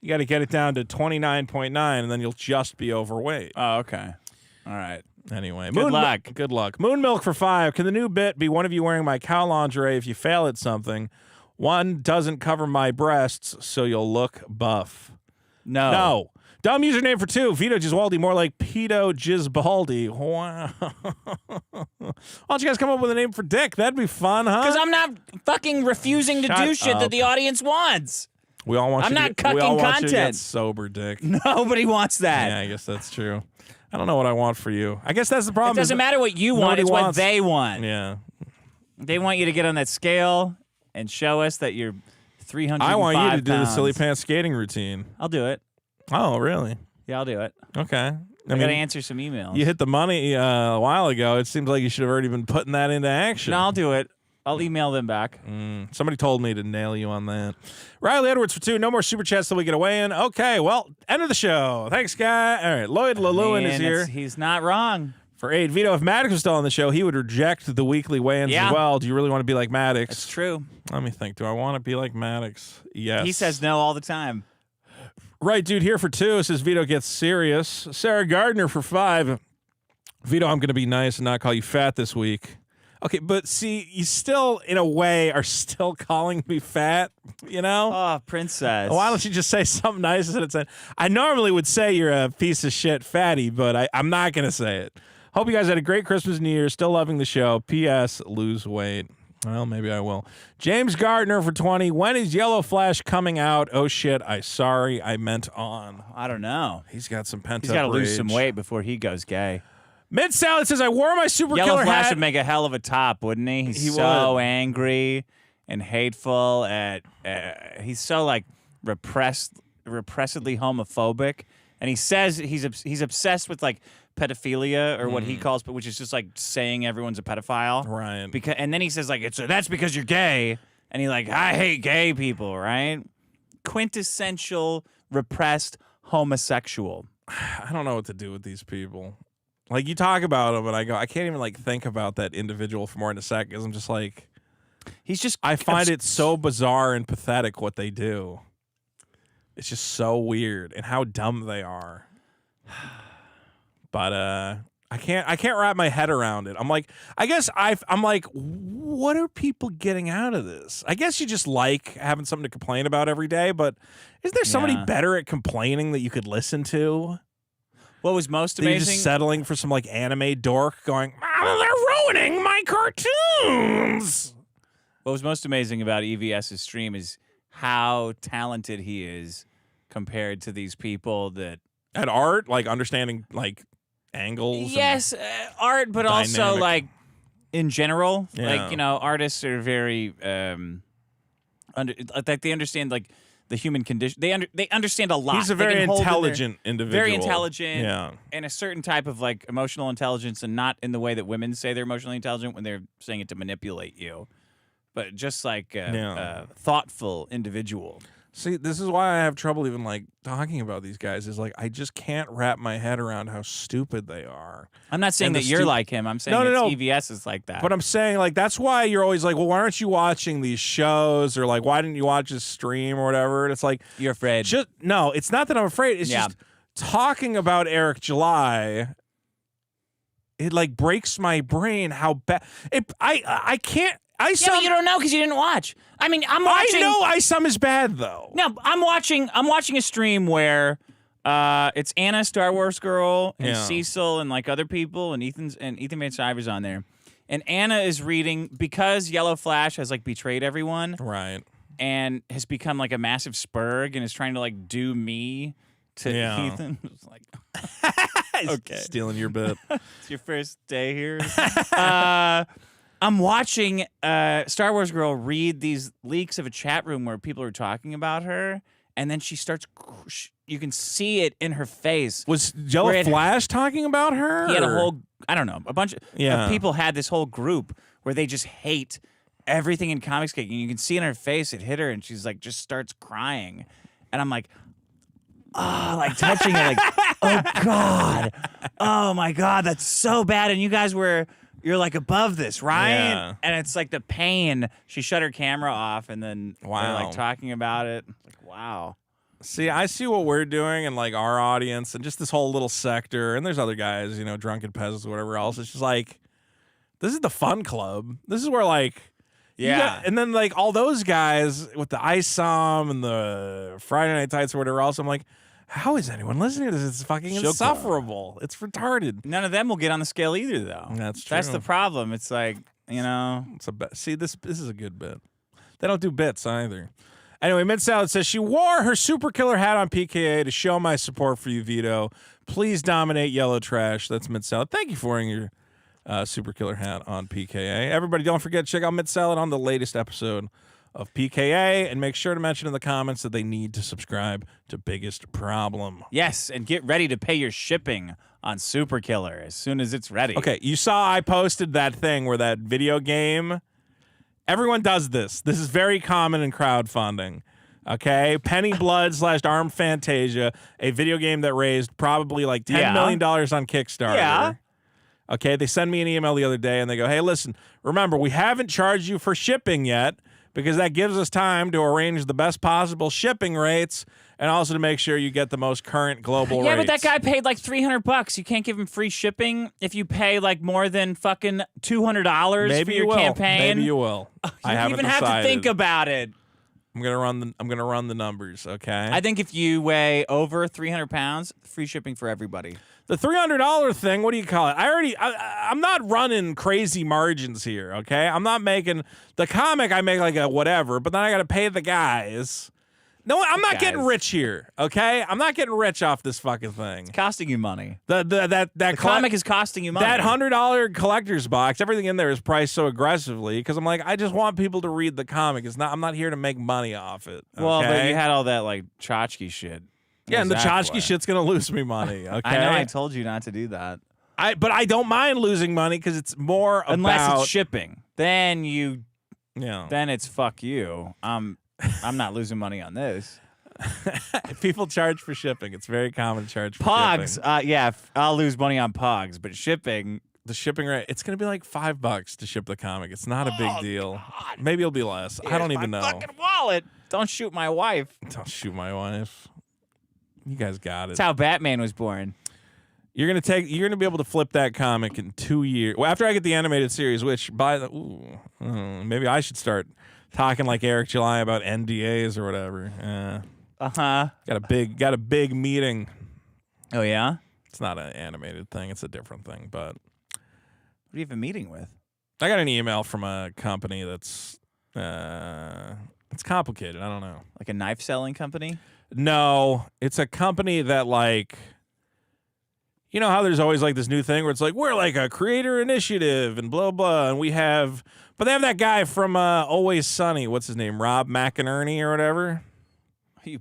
You got to get it down to 29.9, and then you'll just be overweight. Oh, okay. All right. Anyway, Good luck. Good luck. Moon Milk for 5. Can the new bit be one of you wearing my cow lingerie if you fail at something? One doesn't cover my breasts, so you'll look buff. No. Dumb username for 2. Vito Giswaldi, more like Pito Gisbaldi. Wow. Why don't you guys come up with a name for Dick? That'd be fun, huh? Because I'm not fucking refusing to Shut do shit up. that the audience wants. We all want I'm you not to, we all cucking want you to get content. sober, Dick. Nobody wants that. Yeah, I guess that's true. I don't know what I want for you. I guess that's the problem. It doesn't matter what you want. nobody It's what wants- they want. Yeah. They want you to get on that scale and show us that you're 305 I want you to do the pounds. silly pants skating routine. I'll do it. Oh, really? Yeah, I'll do it. Okay. I mean, got to answer some emails. you hit the money a while ago. It seems like you should have already been putting that into action. No, I'll do it. I'll email them back. Somebody told me to nail you on that. Riley Edwards for 2. No more super chats till we get away in. Okay, well, end of the show. Thanks, guy. All right, Lloyd LeLewin is here. He's not wrong. For 8. Vito, if Maddox was still on the show, he would reject the weekly weigh-ins Yeah. as well. Do you really want to be like Maddox? It's true. Let me think. Do I want to be like Maddox? Yes. He says no all the time. Right, dude, here for 2. Says Vito gets serious. Sarah Gardner for 5. Vito, I'm going to be nice and not call you fat this week. Okay, but see, you still, in a way, are still calling me fat, you know? Oh, princess. Why don't you just say something nice instead of saying, I normally would say you're a piece of shit fatty, but I'm not going to say it. Hope you guys had a great Christmas and New Year. Still loving the show. P.S. Lose weight. Well, maybe I will. James Gardner for 20. When is Yellow Flash coming out? Oh, shit. I meant on. I don't know. He's got some pent-up He's got to lose rage. some weight before he goes gay. Mid-Salad says, I wore my Super Yellow Killer Flash hat. would make a hell of a top, wouldn't he? He's He so would. angry and hateful. He's so like repressedly homophobic, and he says he's obsessed with like pedophilia or what he calls, but which is just like saying everyone's a pedophile, Right. Because and then he says like that's because you're gay, and he like I hate gay people, right? Quintessential repressed homosexual. I don't know what to do with these people. Like, you talk about them, and I go, I can't even like think about that individual for more than a second, because I'm just like, I find it so bizarre and pathetic what they do. It's just so weird, and how dumb they are. But I can't wrap my head around it. I'm like, I'm like, what are people getting out of this? I guess you just like having something to complain about every day, but is there somebody better at complaining that you could listen to? What was most You're amazing? just settling for some like anime dork going, they're ruining my cartoons. What was most amazing about EVS's stream is how talented he is compared to these people that at art, like understanding like angles. Yes, art, but also dynamic. like in general, Yeah. like artists are very like they understand like the human condition. They understand a lot. He's a They very can hold in intelligent their, individual. very intelligent, Yeah. and a certain type of like emotional intelligence, and not in the way that women say they're emotionally intelligent when they're saying it to manipulate you, but just like a thoughtful individual. See, this is why I have trouble even like talking about these guys. Is like I just can't wrap my head around how stupid they are. I'm not saying And that you're like him. I'm saying No. EVS is like that. But I'm saying like that's why you're always like, well, why aren't you watching these shows, or like why didn't you watch this stream or whatever? And it's like you're afraid. No, it's not that I'm afraid. It's just talking about Eric July. It like breaks my brain how bad. I can't. But you don't know because you didn't watch. I mean, I'm watching. I know ISOM is bad though. No, I'm watching a stream where it's Anna, Star Wars Girl, and Cecil, and like other people, and Ethan Van Stiver's on there, and Anna is reading because Yellow Flash has like betrayed everyone, right, and has become like a massive spurg and is trying to like do me to Ethan. It's like, okay, stealing your bit. It's your first day here. I'm watching Star Wars Girl read these leaks of a chat room where people are talking about her, and then she starts. You can see it in her face. Was Yellow Flash talking about her? He had a whole. I don't know. A bunch of people had this whole group where they just hate everything in Comics Cake, and you can see in her face it hit her, and she's like just starts crying, and I'm like. Oh, like touching it, like, oh God, oh my God, that's so bad. And you guys you're like above this, right? Yeah. And it's like the pain. She shut her camera off, and then they're like talking about it. Like, wow. See, I see what we're doing and like our audience and just this whole little sector. And there's other guys, drunken peasants, whatever else. It's just like, this is the fun club. This is where like, and then like all those guys with the ISOM and the Friday Night Tights or whatever else. I'm like, how is anyone listening to this? It's fucking insufferable. It's retarded. None of them will get on the scale either, though. That's true. That's the problem. It's like, It's a see, this is a good bit. They don't do bits either. Anyway, Mint Salad says she wore her super killer hat on PKA to show my support for you, Vito. Please dominate yellow trash. That's Mint Salad. Thank you for wearing your super killer hat on PKA. Everybody, don't forget to check out Mint Salad on the latest episode of PKA, and make sure to mention in the comments that they need to subscribe to Biggest Problem. Yes, and get ready to pay your shipping on Super Killer as soon as it's ready. Okay, you saw I posted that thing where that video game. Everyone does this. This is very common in crowdfunding. Okay, Penny Blood / Arm Fantasia, a video game that raised probably like $10 million on Kickstarter. Yeah. Okay, they sent me an email the other day and they go, hey, listen, remember, we haven't charged you for shipping yet because that gives us time to arrange the best possible shipping rates and also to make sure you get the most current global rates. Yeah, but that guy paid like $300. You can't give him free shipping if you pay like more than fucking $200 for your campaign. Maybe you will. I haven't even decided. have to think about it. I'm gonna run the numbers, okay? I think if you weigh over 300 pounds, free shipping for everybody. The $300 thing, what do you call it? I'm not running crazy margins here, okay? I'm not making the comic. I make like a whatever, but then I got to pay the guys. No, I'm not Guys. getting rich here. Okay, I'm not getting rich off this fucking thing. Costing you money. That Comic is costing you money. That $100 collector's box, everything in there is priced so aggressively because I'm like, I just want people to read the comic. I'm not here to make money off it. Okay? Well, but you had all that like tchotchke shit. Yeah, and the tchotchke shit's gonna lose me money. Okay, I know. I told you not to do that. But I don't mind losing money because it's more Unless it's shipping. Then Then it's fuck you. I'm not losing money on this. people charge for shipping. It's very common to charge for Pogs, shipping. yeah, I'll lose money on Pogs, but shipping. The shipping rate, it's gonna be like $5 to ship the comic. It's not a big deal. God. Maybe it'll be less. I don't even know. Fucking wallet. Don't shoot my wife. Don't shoot my wife. You guys got it. That's how Batman was born. You're gonna be able to flip that comic in 2 years. Well, after I get the animated series, which maybe I should start talking like Eric July about NDAs or whatever. Got a big meeting. Oh yeah. It's not an animated thing. It's a different thing. But What are you even meeting with? I got an email from a company that's it's complicated. I don't know. Like a knife selling company? No, it's a company that like. You know how there's always like this new thing where it's like, we're like a creator initiative and blah, blah. And but they have that guy from Always Sunny. What's his name? Rob McInerney or whatever. You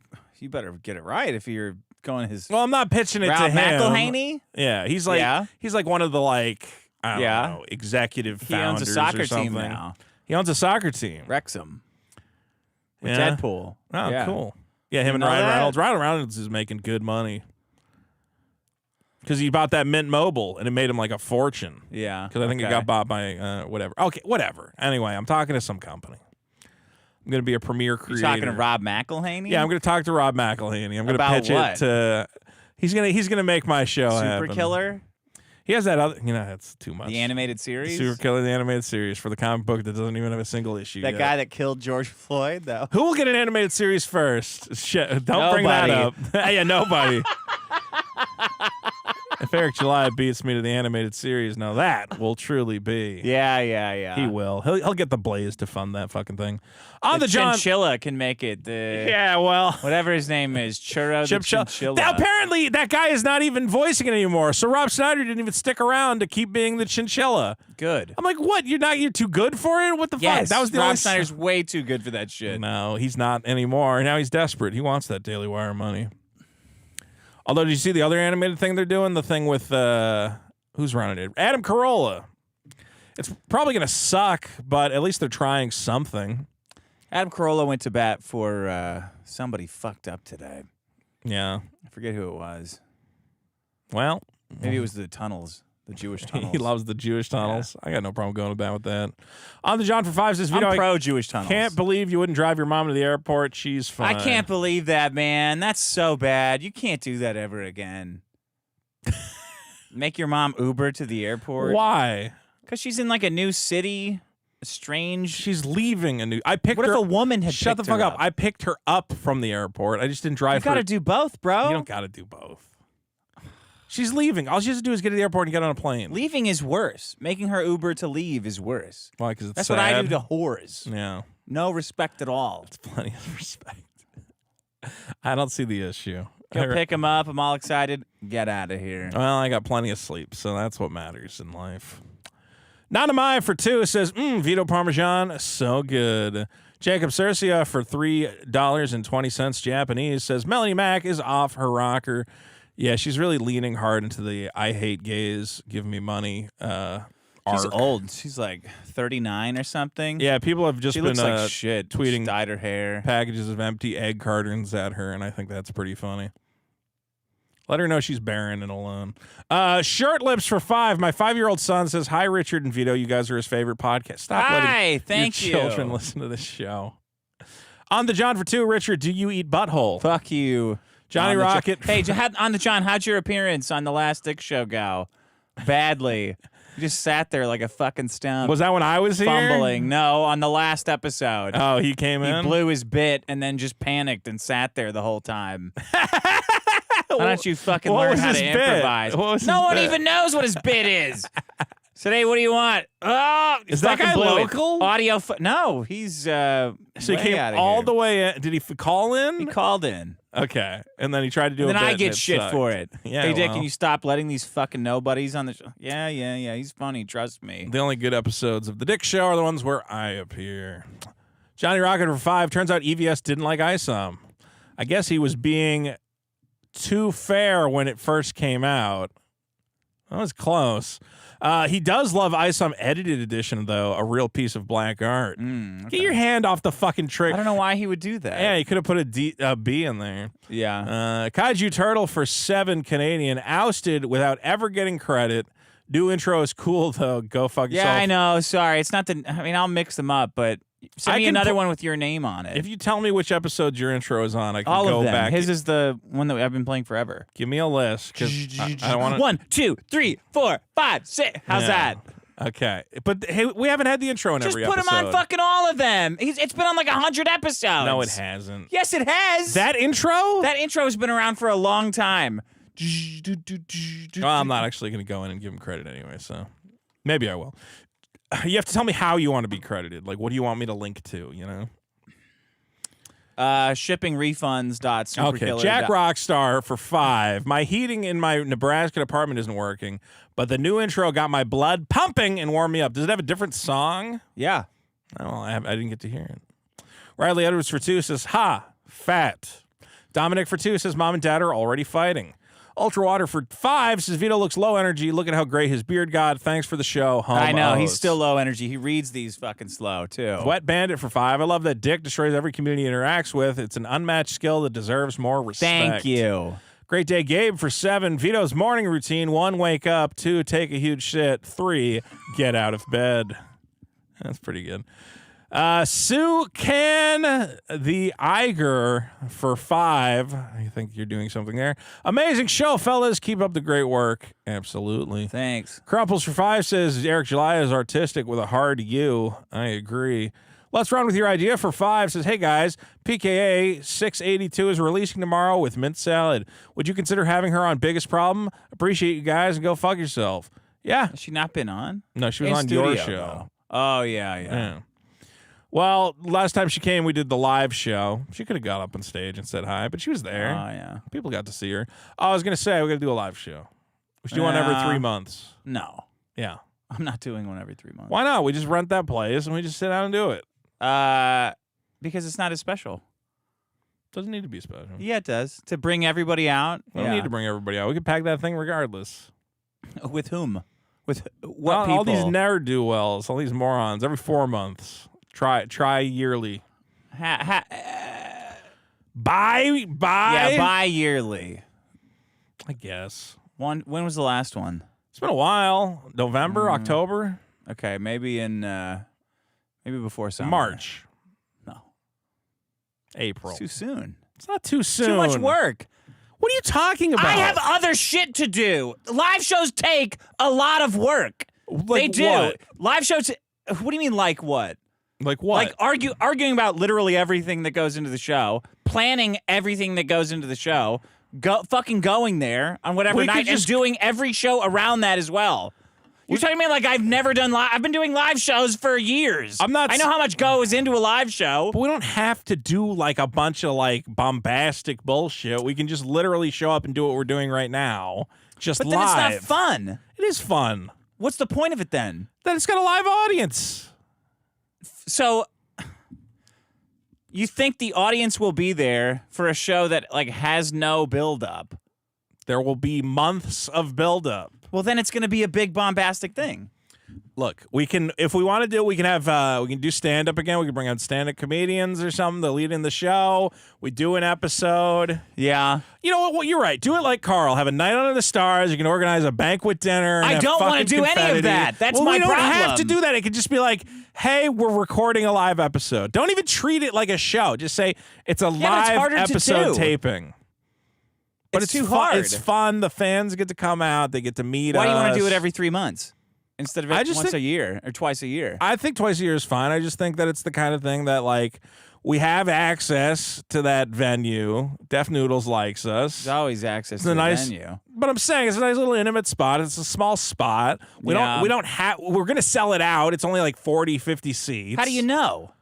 better get it right if you're going his. Well, I'm not pitching it Rob to him. McElhaney? Yeah. He's like one of the like, I don't know, executive He owns founders a soccer or something. team now. He owns a soccer team. Wrexham. With Yeah. Deadpool. Oh, yeah. cool. Yeah, him and know Ryan that? Reynolds. Ryan Reynolds is making good money. Because he bought that Mint Mobile, and it made him like a fortune. Yeah. Because I think it got bought by whatever. Okay, whatever. Anyway, I'm talking to some company. I'm going to be a premier creator. You're talking to Rob McElhaney? Yeah, I'm going to talk to Rob McElhaney. I'm going to About pitch what? it to. He's gonna make my show Super happen. Killer? He has that other. That's too much. The animated series? Super Killer, the animated series for the comic book that doesn't even have a single issue. That yet. guy that killed George Floyd, though. Who will get an animated series first? Shit, don't bring that up. Yeah, nobody. If Eric July beats me to the animated series, now that will truly be. Yeah. He will. He'll get the Blaze to fund that fucking thing. The Chinchilla can make it. Yeah, well. Whatever his name is. Churro the Chinchilla. Apparently, that guy is not even voicing it anymore. So Rob Schneider didn't even stick around to keep being the Chinchilla. Good. I'm like, what? You're too good for it? What the fuck? That was the Rob only Schneider's way too good for that shit. No, he's not anymore. Now he's desperate. He wants that Daily Wire money. Although, did you see the other animated thing they're doing? The thing with, who's running it? Adam Carolla. It's probably going to suck, but at least they're trying something. Adam Carolla went to bat for somebody fucked up today. Yeah. I forget who it was. Well. Maybe it was the tunnels. The Jewish tunnels. He loves the Jewish tunnels. Yeah. I got no problem going to bat with that. On the John for Five says, Vito, I'm pro-Jewish tunnels. Can't believe you wouldn't drive your mom to the airport. She's fine. I can't believe that, man. That's so bad. You can't do that ever again. Make your mom Uber to the airport. Why? Because she's in like a new city. Strange. She's leaving a new. I picked what her. What if a woman had Shut the picked fuck her up. I picked her up from the airport. I just didn't drive You her. got to do both, bro. You don't got to do both. She's leaving. All she has to do is get to the airport and get on a plane. Leaving is worse. Making her Uber to leave is worse. Why? Because it's That's sad. what I do to whores. Yeah. No respect at all. It's plenty of respect. I don't see the issue. Go pick him up. I'm all excited. Get out of here. Well, I got plenty of sleep, so that's what matters in life. Nanamai for 2 says, Vito Parmesan, so good. Jacob Cercia for $3.20 Japanese says, Melanie Mack is off her rocker. Yeah, she's really leaning hard into the I hate gays, give me money She's arc. old. She's like 39 or something. Yeah, people have just She been looks like shit. tweeting She dyed her hair. packages of empty egg cartons at her, and I think that's pretty funny. Let her know she's barren and alone. Short Lips for 5. My 5-year-old son says, hi, Richard and Vito. You guys are his favorite podcast. Stop letting thank your you. children listen to this show. On the John for 2, Richard, do you eat butthole? Fuck you. Johnny Rocket. Hey, on the John, how'd your appearance on the last Dick Show go? Badly. You just sat there like a fucking stump. Was that when I was here? Fumbling. No, on the last episode. Oh, he came in? He blew his bit and then just panicked and sat there the whole time. Why don't you fucking What learn was how his to bit? improvise? What was No his one bit? even knows what his bit is. Said, hey, what do you want? Oh, is that guy local? Audio. No, he's so he came all the way in. Did he call in? He called in. Okay, and then he tried to do. And then a bit I get shit sucked. for it. Yeah, hey, Dick, well. can you stop letting these fucking nobodies on the show? Yeah. He's funny. Trust me. The only good episodes of the Dick Show are the ones where I appear. Johnny Rocket for 5. Turns out EVS didn't like ISOM. I guess he was being too fair when it first came out. That was close. He does love ISOM edited edition, though, a real piece of black art. Okay. Get your hand off the fucking trick. I don't know why he would do that. Yeah, he could have put a B in there. Yeah. Kaiju Turtle for 7 Canadian, ousted without ever getting credit. New intro is cool, though. Go fuck yourself. Yeah, I know. Sorry. It's not the. I mean, I'll mix them up, but send me another one with your name on it. If you tell me which episode your intro is on, I can all go of them. back. His is the one that I've been playing forever. Give me a list, because I don't want to. 1, 2, 3, 4, 5, 6. How's that? Okay, but hey, we haven't had the intro in Just every put episode. him on fucking all of them. It's been on like 100 episodes. No, it hasn't. Yes, it has. That intro? That intro has been around for a long time. Well, I'm not actually going to go in and give him credit anyway, so maybe I will. You have to tell me how you want to be credited. Like, what do you want me to link to, you know? Shipping refunds. Okay, Jack Rockstar for 5. My heating in my Nebraska apartment isn't working, but the new intro got my blood pumping and warmed me up. Does it have a different song? Yeah. Oh, I didn't get to hear it. Riley Edwards for 2 says, ha, fat. Dominic for 2 says, mom and dad are already fighting. Ultra Water for 5 says, Vito looks low energy. Look at how gray his beard got. Thanks for the show. Home I know. O's. He's still low energy. He reads these fucking slow, too. Wet Bandit for 5. I love that Dick destroys every community he interacts with. It's an unmatched skill that deserves more respect. Thank you. Great Day Gabe for 7. Vito's morning routine. 1, wake up. 2, take a huge shit. 3, get out of bed. That's pretty good. Sue Can the Iger for 5. I think you're doing something there. Amazing show, fellas. Keep up the great work. Absolutely. Thanks. Crumples for 5 says Eric July is artistic with a hard U. I agree. Let's run with your idea for 5 says, hey guys, PKA 682 is releasing tomorrow with mint salad. Would you consider having her on Biggest Problem? Appreciate you guys and go fuck yourself. Yeah. Has she not been on? No, she was In on studio, your show. though. Oh, yeah. Well, last time she came, we did the live show. She could have got up on stage and said hi, but she was there. Oh, yeah. People got to see her. Oh, I was going to say, we're going to do a live show. We should do one every 3 months. No. Yeah. I'm not doing one every 3 months. Why not? We just rent that place and we just sit down and do it. Because it's not as special. Doesn't need to be special. Yeah, it does. To bring everybody out. We don't need to bring everybody out. We can pack that thing regardless. With whom? With what people? All these ne'er-do-wells, all these morons, every 4 months. Try yearly. Buy. Yeah, bi-yearly. I guess. When was the last one? It's been a while. November, October? Okay, maybe before summer. March. No. April. It's too soon. It's not too soon. Too much work. What are you talking about? I have other shit to do. Live shows take a lot of work. Like they do. what? Live shows. What do you mean, like what? Like what? Like arguing about literally everything that goes into the show, planning everything that goes into the show, fucking going there on whatever night, and doing every show around that as well. You're talking about like I've never done live. I've been doing live shows for years. I know how much goes into a live show. But we don't have to do like a bunch of like bombastic bullshit. We can just literally show up and do what we're doing right now. Just but live. Then it's not fun. It is fun. What's the point of it then? That it's got a live audience. So you think the audience will be there for a show that like has no build-up? There will be months of build-up. Well, then it's going to be a big bombastic thing. Look, we can, if we want to do, we can have, we can do stand-up again. We can bring on stand-up comedians or something to lead in the show. We do an episode. Yeah. You know what? Well, you're right. Do it like Carl. Have a night under the stars. You can organize a banquet dinner. And I don't want to do any of that. That's my problem. We don't have to do that. It could just be like, hey, we're recording a live episode. Don't even treat it like a show. Just say it's a live episode taping. But it's too hard. It's fun. The fans get to come out. They get to meet us. Why do you want to do it every 3 months instead of once a year or twice a year? I think twice a year is fine. I just think that it's the kind of thing that, like, we have access to that venue. Def Noodles likes us. There's always access to the venue. but I'm saying it's a nice little intimate spot. It's a small spot. We're going to sell it out. It's only like 40, 50 seats. How do you know?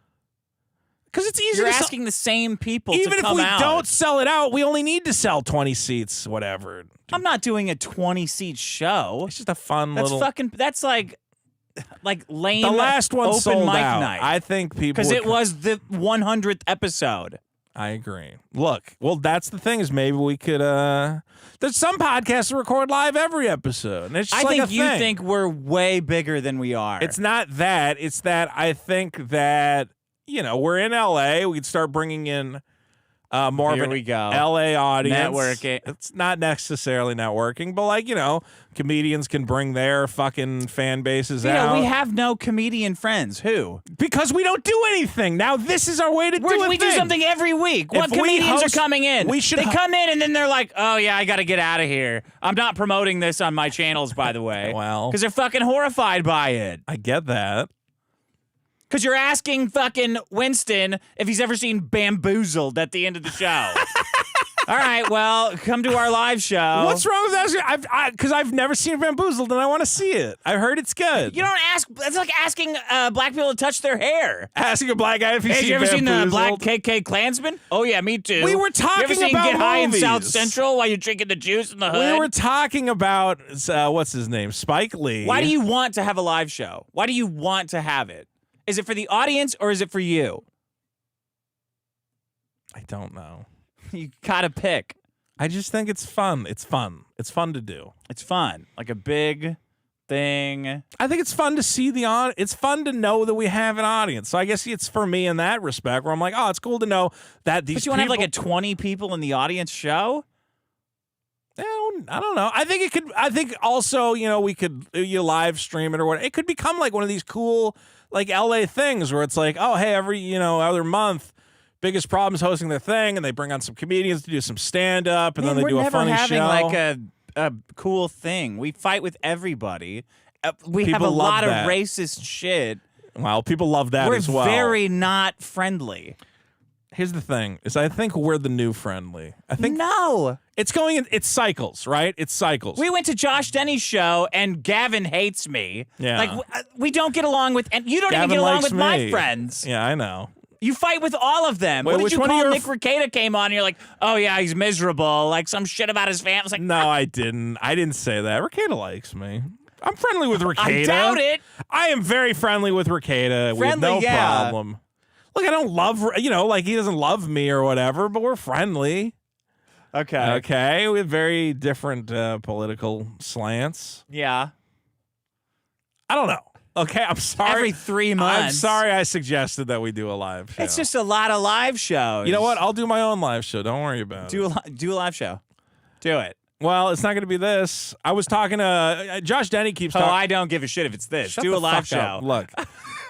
Because it's easy. You're asking the same people to come out. Even if we don't sell it out, we only need to sell 20 seats, whatever. I'm not doing a 20-seat show. It's just a fun little. That's like lame. The last one open sold mic out. night. I think people because it was the 100th episode. I agree. Look, well, that's the thing is maybe we could. There's some podcasts that record live every episode. And it's just you think we're way bigger than we are. It's not that. It's that I think that. We're in LA. We could start bringing in more of an LA audience. Networking. It's not necessarily networking, but comedians can bring their fucking fan bases out. We have no comedian friends. Who? Because we don't do anything. Now this is our way to do it. We do something every week. What comedians are coming in? They come in and then they're like, oh yeah, I got to get out of here. I'm not promoting this on my channels, by the way. Well. Because they're fucking horrified by it. I get that. Because you're asking fucking Winston if he's ever seen Bamboozled at the end of the show. All right, well, come to our live show. What's wrong with that? Because I've never seen Bamboozled and I want to see it. I've heard it's good. You don't ask. It's like asking black people to touch their hair. Asking a black guy if he's seen Bamboozled. Have you ever seen the Black KK Klansman? Oh, yeah, me too. We were talking you ever seen about Get High movies. in South Central while you're drinking the juice in the hood? We were talking about, what's his name? Spike Lee. Why do you want to have a live show? Why do you want to have it? Is it for the audience or is it for you? I don't know. You gotta pick. I just think it's fun. It's fun. It's fun to do. It's fun. Like a big thing. I think it's fun to see it's fun to know that we have an audience. So I guess it's for me in that respect where I'm like, oh, it's cool to know that these people. But you want to have like a 20 people in the audience show? I don't know. I think it could. I think also, we could live stream it or whatever. It could become like one of these cool like LA things where it's like, oh, hey, every other month, Biggest Problem's hosting their thing, and they bring on some comedians to do some stand up, and then they do a funny show. We're never having like a cool thing. We fight with everybody. We have a lot of racist shit. Well, people love that as well. We're very not friendly. Here's the thing: I think we're the new friendly. I think no. It's cycles, right? It's cycles. We went to Josh Denny's show, and Gavin hates me. Yeah, like we don't get along with, and you don't even get along with my friends. Yeah, I know. You fight with all of them. Wait, what did you call Nick Rekieta came on, and you're like, oh yeah, he's miserable, like some shit about his family. I was like, no, I didn't. I didn't say that. Rekieta likes me. I'm friendly with Rekieta. I doubt it. I am very friendly with Rekieta. We have no problem. Look, I don't love, like he doesn't love me or whatever, but we're friendly. Okay. Okay. We have very different political slants. Yeah. I don't know. Okay, I'm sorry. Every 3 months. I'm sorry I suggested that we do a live show. It's just a lot of live shows. You know what? I'll do my own live show. Don't worry about it. Do a live show. Do it. Well, it's not going to be this. I was talking to Josh Denny keeps talking. Oh, I don't give a shit if it's this. Shut do the a live fuck show. Up. Look.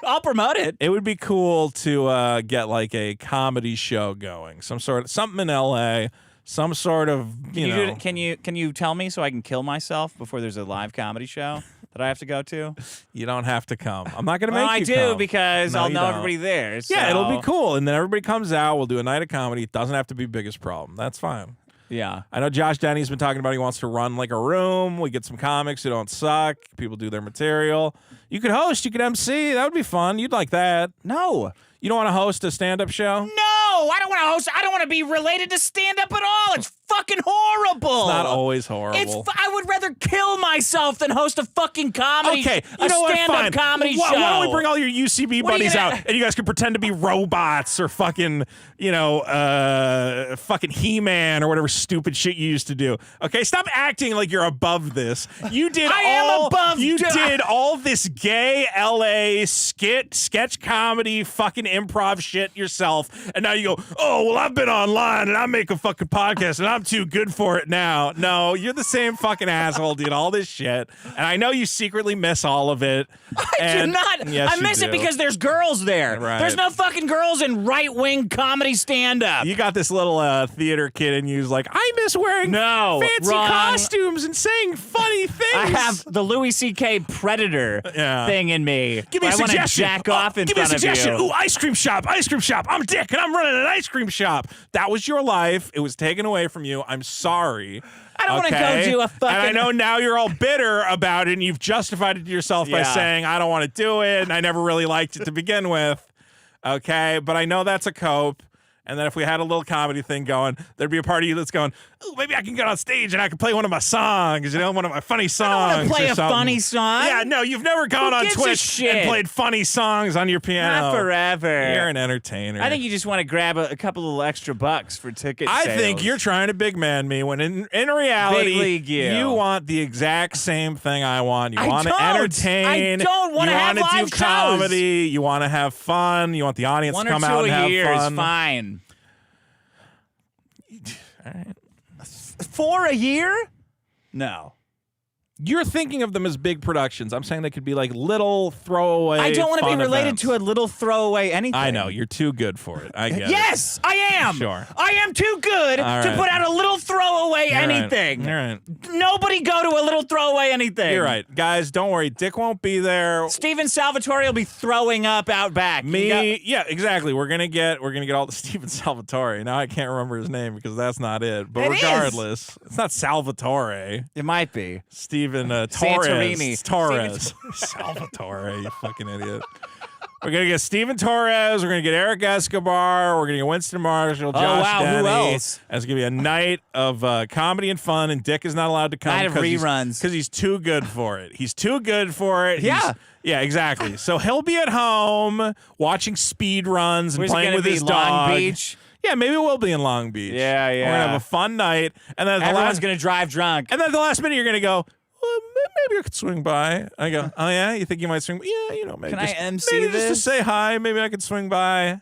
I'll promote it. It would be cool to get like a comedy show going. Something in LA, some sort of, Can you tell me so I can kill myself before there's a live comedy show that I have to go to? You don't have to come. I'm not going to make you I do come. because I'll know everybody there. So. Yeah, it'll be cool. And then everybody comes out. We'll do a night of comedy. It doesn't have to be Biggest Problem. That's fine. Yeah. I know Josh Denny's been talking about he wants to run like a room. We get some comics who don't suck. People do their material. You could host. You could MC. That would be fun. You'd like that. No. You don't want to host a stand-up show? No, I don't want to host. I don't want to be related to stand-up at all. It's fucking horrible. It's not always horrible. I would rather kill myself than host a fucking comedy. Okay, you know what? Stand-up comedy show. Why don't we bring all your UCB buddies out and you guys can pretend to be robots or fucking, fucking He-Man or whatever stupid shit you used to do. Okay, stop acting like you're above this. You did did all this gay LA sketch comedy fucking improv shit yourself, and now you go, oh, well, I've been online and I make a fucking podcast and I'm too good for it now. No, you're the same fucking asshole, dude. All this shit, and I know you secretly miss all of it. I do not. Yes, I miss it because there's girls there. Right. There's no fucking girls in right-wing comedy stand-up. You got this little theater kid in you's like, I miss wearing fancy costumes and saying funny things. I have the Louis C.K. Predator thing in me. Give me a I want to suggestion. jack off in Give me a front of suggestion. you. Ooh, ice cream shop. I'm Dick, and I'm running an ice cream shop. That was your life. It was taken away from you. I'm sorry. I don't want to go do a fucking... And I know now you're all bitter about it, and you've justified it to yourself by saying, I don't want to do it, and I never really liked it to begin with. Okay? But I know that's a cope. And then if we had a little comedy thing going, there'd be a part of you that's going, ooh, maybe I can get on stage and I can play one of my songs, one of my funny songs. I don't want to play a funny song. Yeah, no, you've never gone on Twitch and played funny songs on your piano. Not forever. You're an entertainer. I think you just want to grab a couple of extra bucks for ticket sales. I think you're trying to big man me when in reality, Big league you want the exact same thing I want. You I want to don't. entertain. I don't want to have You want to live do comedy. shows. You want to have fun. You want the audience One to come or two out and a have year fun. is fine. All right. 4 a year? No. You're thinking of them as big productions. I'm saying they could be like little throwaway. I don't want to be fun related events. to a little throwaway anything. I know. You're too good for it. I get it. Yes, I am. Sure. I am too good All to right. put out a little throwaway You're right. anything. You're right. Nobody go to a little throwaway anything. You're right. Guys, don't worry. Dick won't be there. Steven Salvatore will be throwing up out back. Yeah, exactly. We're gonna get all the Steven Salvatore. Now I can't remember his name because that's not it. But It is. regardless, it's not Salvatore. It might be. Steven Torres. Santorini. It's Torres. Salvatore, you fucking idiot. We're gonna get Steven Torres. We're gonna get Eric Escobar. We're gonna get Winston Marshall. Josh wow, who Denny. else? It's gonna be a night of comedy and fun. And Dick is not allowed to come. Night of reruns. Because he's too good for it. He's too good for it. Yeah. Yeah, exactly. So he'll be at home watching speed runs and Where's it playing gonna with be? his Long dog. Beach? Yeah, maybe we'll be in Long Beach. Yeah, We're gonna have a fun night, and then Everyone's going to drive drunk. and then at the last minute you're gonna go, well, maybe I could swing by. I go, oh yeah, you think you might swing by? Yeah, maybe. Can I just, MC maybe just to this? say hi. Maybe I could swing by.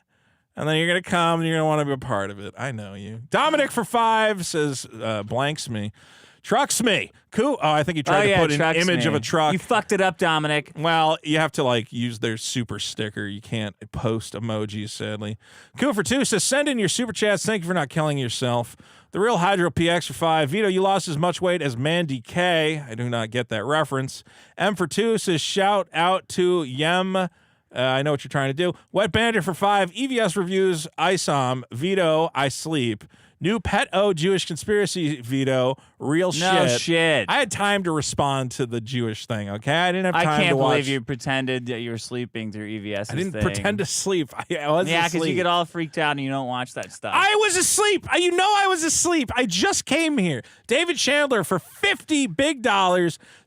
And then you're gonna come and you're gonna want to be a part of it. I know you. Dominic for 5 says blanks me. Trucks me. Cool. Oh, I think he tried to put an image of a truck. You fucked it up, Dominic. Well, you have to use their super sticker. You can't post emojis, sadly. Cool for 2 says send in your super chats. Thank you for not killing yourself. The Real Hydro PX for 5. Vito, you lost as much weight as Mandy K. I do not get that reference. M for 2 says shout out to Yem. I know what you're trying to do. Wet Bandit for 5. EVS reviews. ISOM. Vito, I sleep. New Pet-O Jewish conspiracy, Vito. Real shit. No shit. I had time to respond to the Jewish thing, okay? I didn't have time to watch. I can't believe you pretended that you were sleeping through EVS. I didn't pretend to sleep. I was Yeah, asleep. because you get all freaked out and you don't watch that stuff. I was asleep. I was asleep. I just came here. David Chandler for $50 big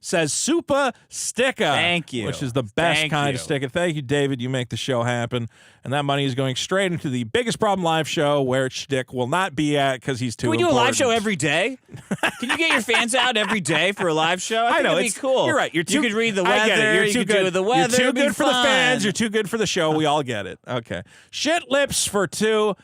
says Supa Sticka. Thank you. Which is the best Thank kind you. of sticka. Thank you, David. You make the show happen. And that money is going straight into the Biggest Problem live show where Shtick will not be at because he's too Can we do a live important. show every day? Can you get your fans out every day for a live show? I think know it'd be cool. You're right. You could read the weather. I get it. You're you too could good. do the weather. You're too It'd be good for the fun. fans. You're too good for the show. We all get it. Okay. Shit lips for 2.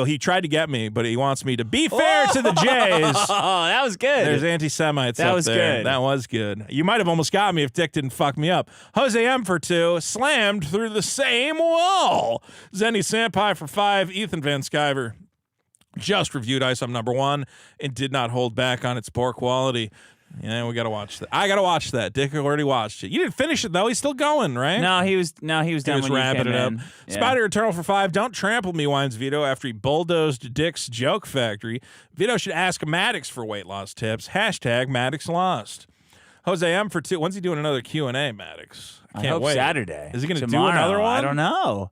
He tried to get me, but he wants me to be fair to the Jays. Oh, that was good. There's anti-Semites That up was there. good. That was good. You might have almost got me if Dick didn't fuck me up. Jose M for 2. Slammed through the same wall. Zenny Sampai for 5. Ethan Van Skyver just reviewed ISOM number 1 and did not hold back on its poor quality. Yeah, we got to watch that. I got to watch that. Dick already watched it. You didn't finish it, though. He's still going, right? No, he was done He was when you wrapping came it up. in. Yeah. Spider Eternal for 5. Don't trample me, whines Vito after he bulldozed Dick's joke factory. Vito should ask Maddox for weight loss tips. Hashtag Maddox lost. Jose M for 2. When's he doing another Q&A, Maddox? I can't hope wait. Saturday. Is he going to do Tomorrow. another one? I don't know.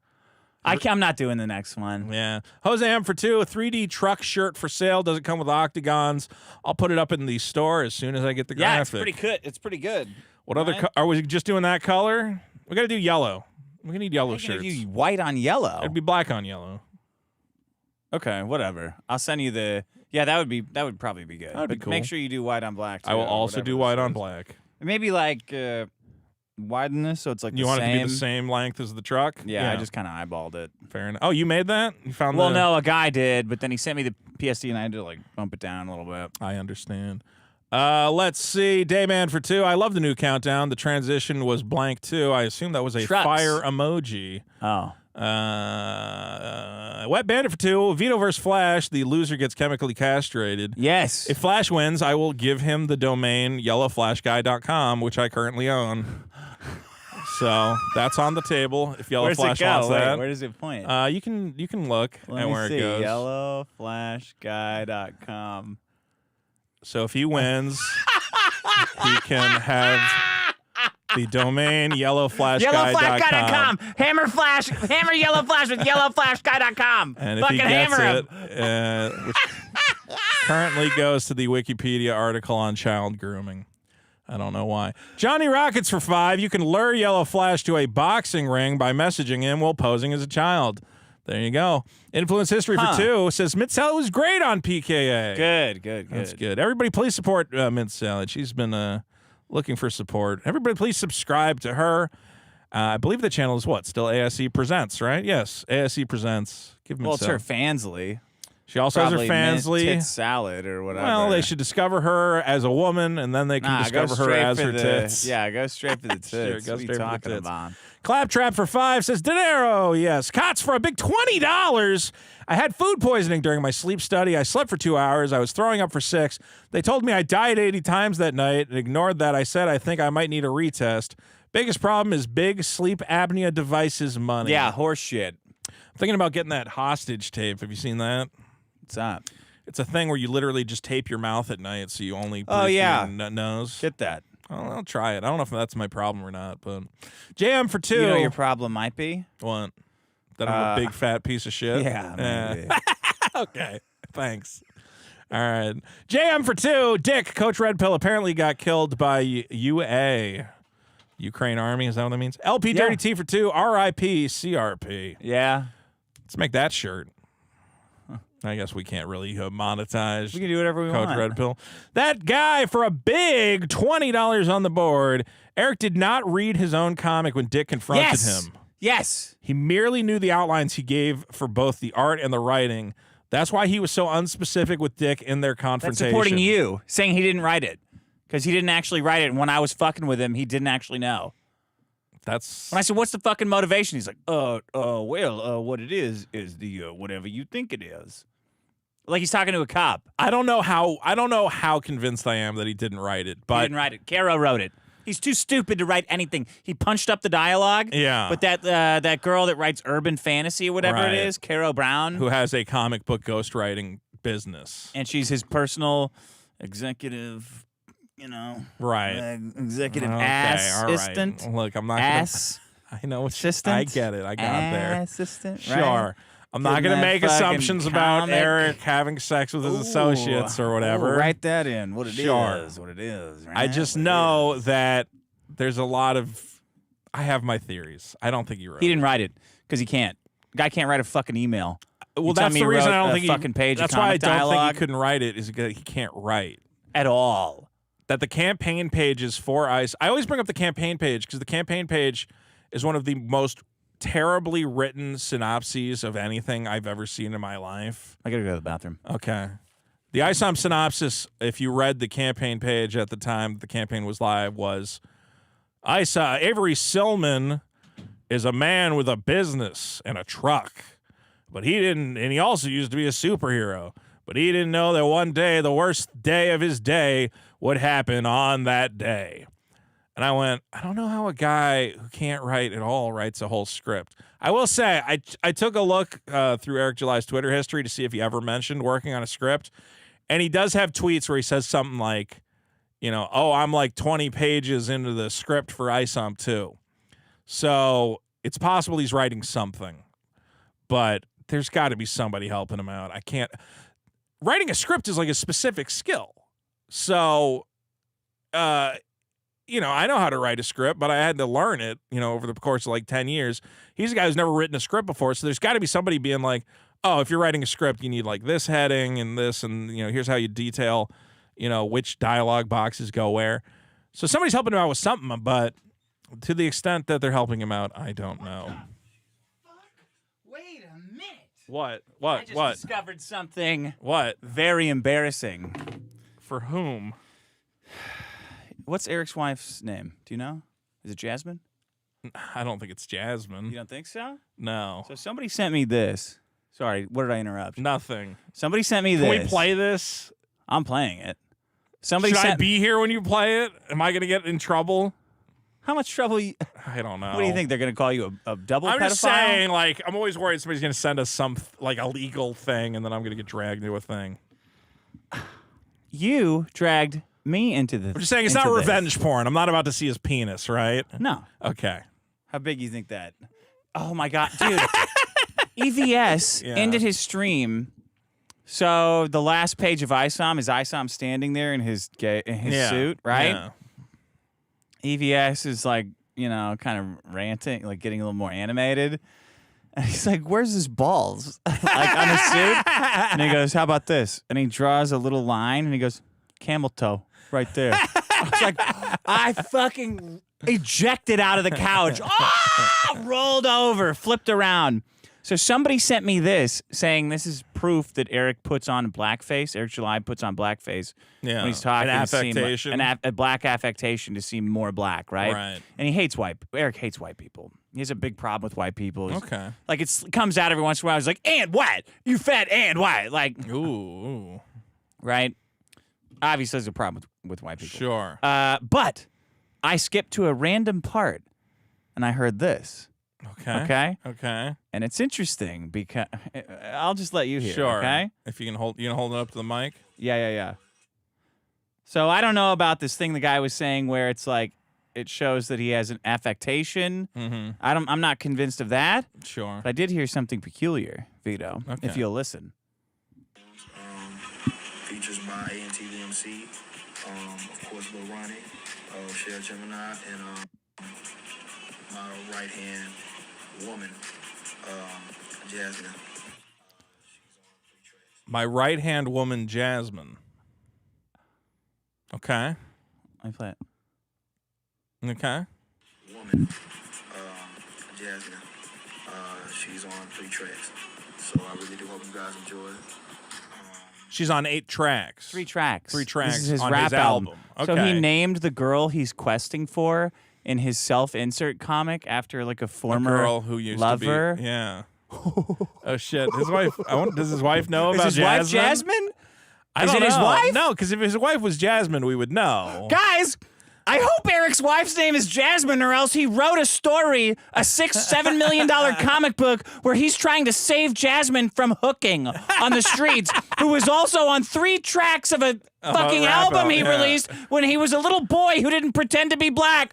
I'm not doing the next one. Yeah. Jose M for 2. A 3D truck shirt for sale. Doesn't come with octagons. I'll put it up in the store as soon as I get the Yeah, graphic. it's pretty good. It's pretty good. What other are we just doing that color? We got to do yellow. We're going to need yellow shirts. You white on yellow. It'd be black on yellow. Okay, whatever. I'll send you the. Yeah, that would probably be good. That'd be But cool. Make sure you do white on black. Too, I will or also whatever do this white on is. black. Maybe like widen this so it's like You the want same. it to be the same length as the truck? Yeah, I just kind of eyeballed it. Fair enough. Oh, you made that? You found Well, the... no, a guy did, but then he sent me the PSD and I had to like bump it down a little bit. I understand. Let's see. Dayman for 2. I love the new countdown. The transition was blank too. I assume that was a Trucks. fire emoji. Oh. Wet Bandit for 2. Vito versus Flash. The loser gets chemically castrated. Yes. If Flash wins, I will give him the domain yellowflashguy.com, which I currently own. So that's on the table. If Yellow Where's Flash it go? wants Wait, that, where does it point? you can look at where it goes. Yellowflashguy.com. So if he wins, he can have the domain yellowflashguy.com. Yellowflashguy.com. Hammer Yellow Flash with yellowflashguy.com. And if Fucking he gets hammer him. it, which currently goes to the Wikipedia article on child grooming. I don't know why. Johnny Rockets for 5. You can lure Yellow Flash to a boxing ring by messaging him while posing as a child. There you go. Influence History for 2 says Mint Salad was great on PKA. Good. That's good. Everybody, please support Mint Salad. She's been looking for support. Everybody, please subscribe to her. I believe the channel is what? Still ASE Presents, right? Yes, ASE Presents. Give Mint Well, it's Salad. her Fansly. She also has her Fansly. Tit salad or whatever. Well, they should discover her as a woman, and then they can discover her as her tits. Yeah, go straight for the tits. Sure, go what are straight you for the talking tits. about? Claptrap for 5 says, Dinero, yes. Cots for a big $20. I had food poisoning during my sleep study. I slept for 2 hours. I was throwing up for 6. They told me I died 80 times that night and ignored that. I said I think I might need a retest. Biggest problem is big sleep apnea devices money. Yeah, horse shit. I'm thinking about getting that hostage tape. Have you seen that? What's up? It's a thing where you literally just tape your mouth at night so you only breathe through your nose. Get that. I'll try it. I don't know if that's my problem or not, but JM for 2. You know what your problem might be? What? That I'm a big fat piece of shit? Yeah, maybe. Okay. Thanks. All right. JM for 2. Dick, Coach Red Pill, apparently got killed by UA. Ukraine Army, is that what that means? LP Dirty T for 2. RIP CRP. Yeah. Let's make that shirt. I guess we can't really monetize. We can do whatever we Coach want. Red Pill. That guy for a big $20 on the board. Eric did not read his own comic when Dick confronted him. Yes. He merely knew the outlines he gave for both the art and the writing. That's why he was so unspecific with Dick in their That's confrontation. supporting you, saying he didn't write it. Because he didn't actually write it, and when I was fucking with him, he didn't actually know. That's When I said, what's the fucking motivation? He's like, what it is the whatever you think it is. Like he's talking to a cop. I don't know how convinced I am that he didn't write it, but He didn't write it. Caro wrote it. He's too stupid to write anything. He punched up the dialogue. Yeah. But that girl that writes urban fantasy or whatever Right. it is, Caro Brown, who has a comic book ghostwriting business. and she's his personal executive, Right. executive Okay, all right. assistant. Look, I'm not Ass. gonna, I know what assistant. I get it. I got there. Assistant. Sure. Right? I'm not Getting going to that make fucking assumptions about comic. Eric having sex with his associates or whatever. Ooh, write that in. What it is. Sure. What it is. Right? I just What it know is. that there's a lot of. I have my theories. I don't think he wrote He it. didn't write it because he can't. Guy can't write a fucking email. Well, You tell that's me the he reason wrote I don't a think he fucking page of That's why I comic don't think dialogue? he couldn't write it. Is because he can't write. At all. That the campaign pages for ICE. I always bring up the campaign page because the campaign page is one of the most terribly written synopses of anything I've ever seen in my life. I gotta go to the bathroom. Okay. The ISOM synopsis, if you read the campaign page at the time the campaign was live, was Avery Silman is a man with a business and a truck. But he didn't, and he also used to be a superhero. But he didn't know that one day, the worst day of his day, would happen on that day. And I went, I don't know how a guy who can't write at all writes a whole script. I will say, I took a look through Eric July's Twitter history to see if he ever mentioned working on a script. And he does have tweets where he says something like, I'm like 20 pages into the script for ISOM 2. So it's possible he's writing something. But there's got to be somebody helping him out. I can't. Writing a script is like a specific skill. So, I know how to write a script, but I had to learn it, over the course of like 10 years. He's a guy who's never written a script before. So there's got to be somebody being like, oh, if you're writing a script, you need like this heading and this, and, here's how you detail, which dialogue boxes go where. So somebody's helping him out with something, but to the extent that they're helping him out, I don't know. Wait a minute. What? I just discovered something What? very embarrassing. For whom? What's Eric's wife's name? Do you know? Is it Jasmine? I don't think it's Jasmine. You don't think so? No. So somebody sent me this. Sorry, what did I interrupt? Nothing. Somebody sent me this. Can we play this? I'm playing it. Somebody Should I be here when you play it? Am I going to get in trouble? How much trouble? I don't know. What do you think? They're going to call you a double pedophile? I'm just saying, like, I'm always worried somebody's going to send us some, like, illegal thing, and then I'm going to get dragged into a thing. You dragged me into the. I'm just saying it's not revenge porn. I'm not about to see his penis, right? No. Okay. How big you think that? Oh my God, dude! EVS ended his stream. So the last page of ISOM is ISOM standing there in his suit, right? Yeah. EVS is like, you know, kind of ranting, like getting a little more animated. And he's like, "Where's his balls?" Like on his suit. And he goes, "How about this?" And he draws a little line, and he goes, "Camel toe, right there." I was like, I fucking ejected out of the couch, rolled over, flipped around. So somebody sent me this saying this is proof that Eric puts on blackface. Eric July puts on blackface when he's talking. An affectation. A black affectation to seem more black, right? Right. And he hates Eric hates white people. He has a big problem with white people. Okay. Like it comes out every once in a while. He's like, and white, you fat and white. Like, ooh. Right? Obviously there's a problem with white people. Sure. But I skipped to a random part and I heard this. Okay. And it's interesting because I'll just let you hear. Sure. Okay. If you can hold it up to the mic. Yeah. So I don't know about this thing the guy was saying where it's like it shows that he has an affectation. Mm-hmm. I'm not convinced of that. Sure. But I did hear something peculiar, Vito. Okay. If you'll listen. Features by ANTVMC, of course, Lil Ronnie, Share Gemini, and my right hand woman, Jasmine. My right hand woman, Jasmine. Okay. Let me play it. Okay. Woman, Jasmine. She's on 3 tracks, so I really do hope you guys enjoy it. She's on 8 tracks. 3 tracks. 3 tracks This is his on rap his album. Okay. So he named the girl he's questing for in his self-insert comic after like a former girl who used lover. to be. Yeah. Oh shit! His wife. Does his wife know about Is his Jasmine? wife Jasmine? Is it his wife? No, because if his wife was Jasmine, we would know. Guys, I hope Eric's wife's name is Jasmine, or else he wrote a story, a $6-7 million comic book where he's trying to save Jasmine from hooking on the streets, who was also on 3 tracks of a fucking rap album he album, yeah. released when he was a little boy who didn't pretend to be black.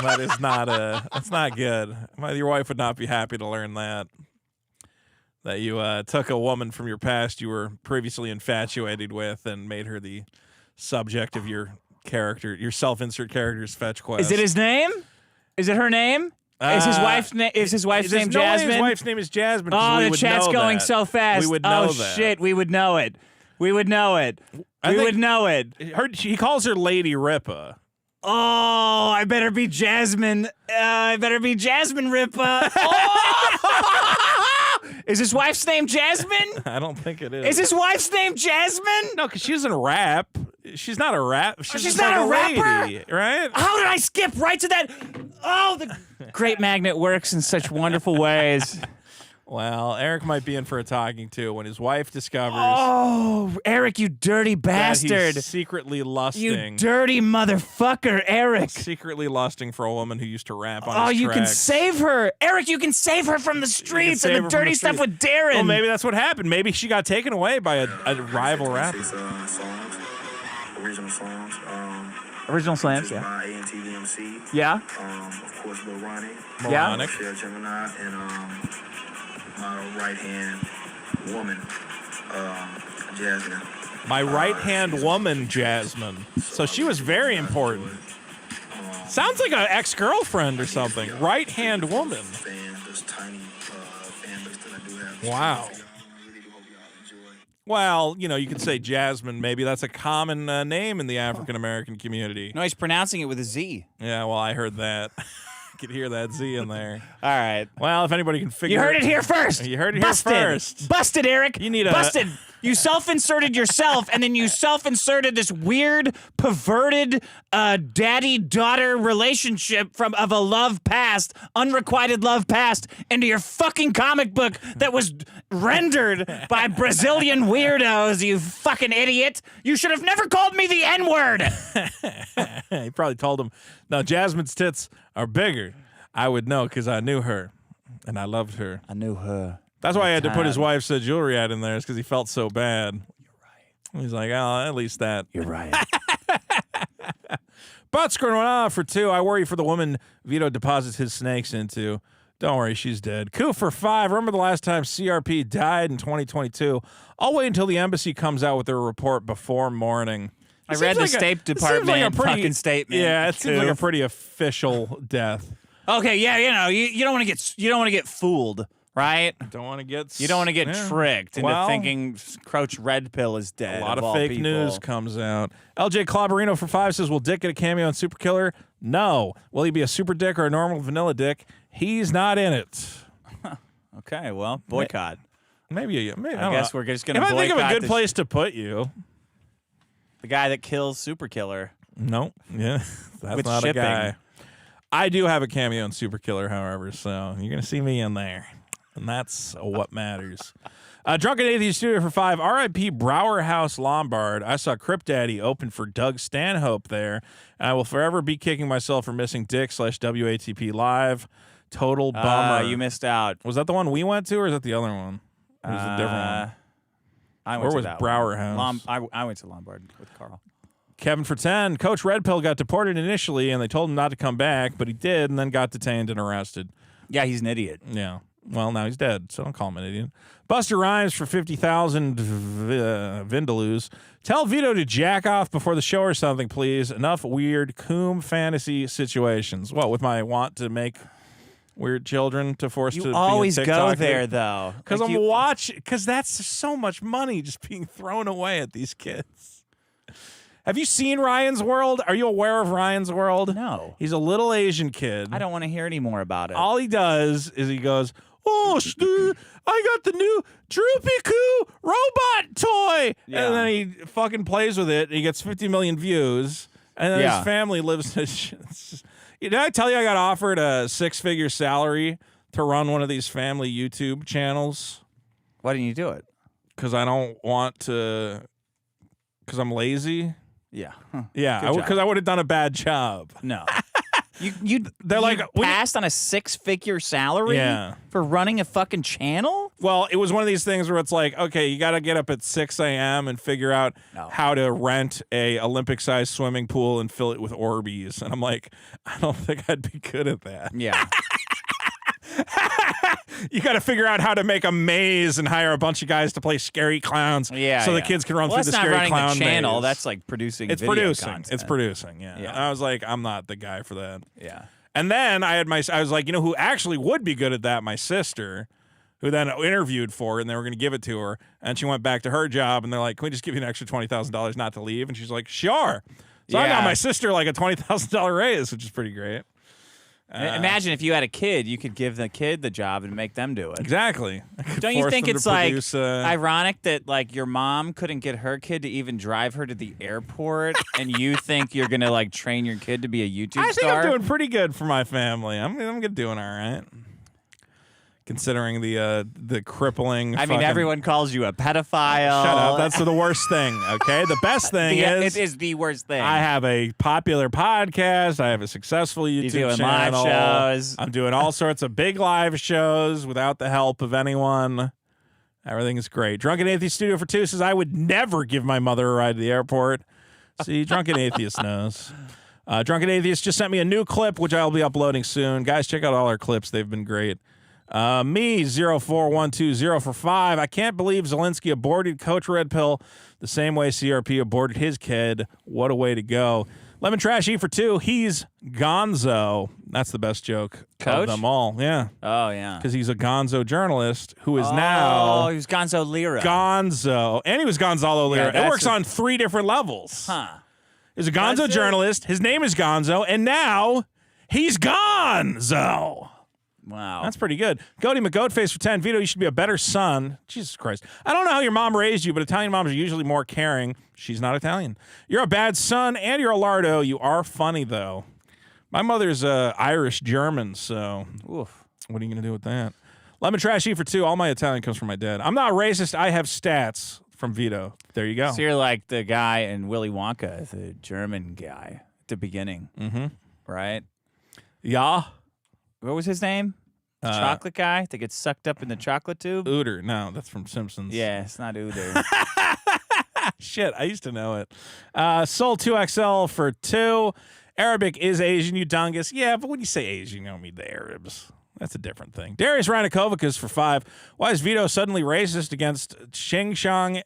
That's not good. Your wife would not be happy to learn that you took a woman from your past you were previously infatuated with and made her the subject of your self-insert character's fetch quest. Is it his name? Is it her name? Is his wife's name? Is his wife's name Jasmine? His wife's name is Jasmine. Oh, we the would chat's know going that. so fast. We would know that. Shit, we would know it. We would know it. We would know it. He calls her Lady Ripa. Oh, I better be Jasmine. I better be Jasmine Ripa. Oh! Is his wife's name Jasmine? I don't think it is. Is his wife's name Jasmine? No, because she doesn't rap. She's not a rap. She's just not like a rapper? lady, right? How did I skip right to that? Oh, the great magnet works in such wonderful ways. Well, Eric might be in for a talking to when his wife discovers. Oh, Eric, you dirty that bastard. he's secretly lusting. You dirty motherfucker, Eric. Secretly lusting for a woman who used to rap on his Oh, you can tracks. save her. Eric, you can save her from the streets and the dirty stuff with Darren. Well, maybe that's what happened. Maybe she got taken away by a rival rapper. Original songs. Original slams, yeah. By ANTVMC. Yeah? Of course, Lil Ronnie. Moronic. Share Gemini, and my right hand woman, Jasmine. My right-hand woman, Jasmine. So she was very important. Sounds like an ex-girlfriend or something. Right-hand woman. This tiny fan base that I do have. Wow. I really do hope y'all enjoy. Well, you could say Jasmine. Maybe that's a common name in the African-American community. No, he's pronouncing it with a Z. Yeah, well, I heard that. could hear that Z in there. All right. Well, if anybody can figure You heard it here first. You heard it Busted. here first. Busted, Eric. You need a- Busted. You self-inserted yourself, and then you self-inserted this weird, perverted daddy-daughter relationship of a love past, unrequited love past, into your fucking comic book that was rendered by Brazilian weirdos, you fucking idiot. You should have never called me the N-word. He probably told him, no, Jasmine's tits are bigger. I would know because I knew her, and I loved her. I knew her. That's why I had to put his wife's jewelry ad in there, is because he felt so bad. You're right. He's like, oh, at least that. You're right. Butt's going on for 2. I worry for the woman Vito deposits his snakes into. Don't worry, she's dead. Coup for 5. Remember the last time CRP died in 2022? I'll wait until the embassy comes out with their report before morning. I read the State Department fucking statement. Yeah, it seems like a pretty official death. Okay, yeah, you don't want to get fooled. Right? Don't want to get... You don't want to get tricked into thinking Crouch Red Pill is dead. A lot of fake news comes out. LJ Clabarino for 5 says, will Dick get a cameo in Super Killer? No. Will he be a super dick or a normal vanilla dick? He's not in it. Okay, well, boycott. Maybe I guess we're just going to boycott. If I think of a good place to put you. The guy that kills Super Killer. Nope. Yeah, that's With not shipping. a guy. I do have a cameo in Super Killer, however, so you're going to see me in there. And that's what matters. Drunken Atheist Studio for 5. R.I.P. Brower House Lombard. I saw Crip Daddy open for Doug Stanhope there. And I will forever be kicking myself for missing Dick/WATP Live. Total bummer. You missed out. Was that the one we went to, or is that the other one? Or was it a different one? Where was Brower House? I went to Lombard with Carl. Kevin for 10. Coach Red Pill got deported initially, and they told him not to come back, but he did, and then got detained and arrested. Yeah, he's an idiot. Yeah. Well, now he's dead, so don't call him an idiot. Buster Rhymes for 50,000 Vindaloos. Tell Vito to jack off before the show or something, please. Enough weird coom fantasy situations. What, with my want to make weird children to force to be You always a go TikTok there, though. Because I'm watching, because that's so much money just being thrown away at these kids. Have you seen Ryan's World? Are you aware of Ryan's World? No. He's a little Asian kid. I don't want to hear any more about it. All he does is he goes, oh, Stu, I got the new Droopy Coo robot toy. Yeah. And then he fucking plays with it. And he gets 50 million views. And then his family lives in Did I tell you I got offered a 6-figure salary to run one of these family YouTube channels? Why didn't you do it? Because I don't want to, because I'm lazy. Yeah. Yeah, because I would have done a bad job. No. They're like, passed on a 6-figure salary for running a fucking channel? Well, it was one of these things where it's like, okay, you got to get up at 6 a.m. and figure out how to rent a Olympic-sized swimming pool and fill it with Orbeez. And I'm like, I don't think I'd be good at that. Yeah. You got to figure out how to make a maze and hire a bunch of guys to play scary clowns so the kids can run through the scary clown maze. That's not running the channel. That's like producing video content. It's producing, yeah. And I was like, I'm not the guy for that. Yeah. And then I was like, you know who actually would be good at that? My sister, who then interviewed for it, and they were going to give it to her. And she went back to her job, and they're like, can we just give you an extra $20,000 not to leave? And she's like, sure. So I got my sister like a $20,000 raise, which is pretty great. Imagine if you had a kid, you could give the kid the job and make them do it. Exactly. Don't you think it's like ironic that like your mom couldn't get her kid to even drive her to the airport, and you think you're gonna like train your kid to be a YouTube star? I think I'm doing pretty good for my family. I'm doing all right. Considering the crippling. I mean, everyone calls you a pedophile. Shut up. That's the worst thing, okay? The best thing it is the worst thing. I have a popular podcast. I have a successful YouTube You're doing channel. live shows. I'm doing all sorts of big live shows without the help of anyone. Everything is great. Drunken Atheist Studio for 2 says, I would never give my mother a ride to the airport. See, Drunken Atheist knows. Drunken Atheist just sent me a new clip, which I'll be uploading soon. Guys, check out all our clips. They've been great. Me, 04120 for 5. I can't believe Zelensky aborted Coach Red Pill the same way CRP aborted his kid. What a way to go. Lemon Trash E for 2. He's gonzo. That's the best joke of them all. Yeah. Oh, yeah. Because he's a gonzo journalist who is now... Oh, he was Gonzo Lira. Gonzo. And he was Gonzalo Lira. It works on 3 different levels. Huh. He's a gonzo journalist. His name is Gonzo. And now... He's gone, Zo. Wow. That's pretty good. Cody McGoatface for 10. Vito, you should be a better son. Jesus Christ. I don't know how your mom raised you, but Italian moms are usually more caring. She's not Italian. You're a bad son, and you're a lardo. You are funny, though. My mother's Irish-German, so Oof. What are you going to do with that? Lemon Trash E for 2. All my Italian comes from my dad. I'm not racist. I have stats from Vito. There you go. So you're like the guy in Willy Wonka, the German guy at the beginning. Mm-hmm. Right? Yeah. What was his name? The chocolate guy that gets sucked up in the chocolate tube? Uder. No, that's from Simpsons. Yeah, it's not Uder. Shit, I used to know it. Soul 2XL for 2. Arabic is Asian, you dungus. Yeah, but when you say Asian, you don't mean the Arabs. That's a different thing. Darius Ranakovicus for 5. Why is Vito suddenly racist against Xinjiang?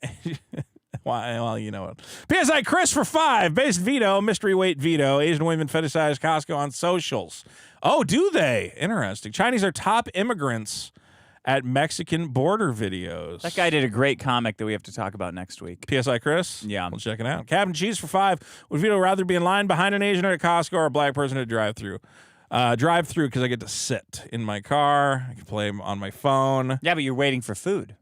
Why? Well, you know what. PSI Chris for 5. Based Vito, mystery weight Vito. Asian women fetishize Costco on socials. Oh, do they? Interesting. Chinese are top immigrants at Mexican border videos. That guy did a great comic that we have to talk about next week. PSI Chris? Yeah. We'll check it out. Captain Cheese for 5. Would Vito rather be in line behind an Asian at Costco or a black person at a drive-thru? Drive-thru because I get to sit in my car. I can play on my phone. Yeah, but you're waiting for food.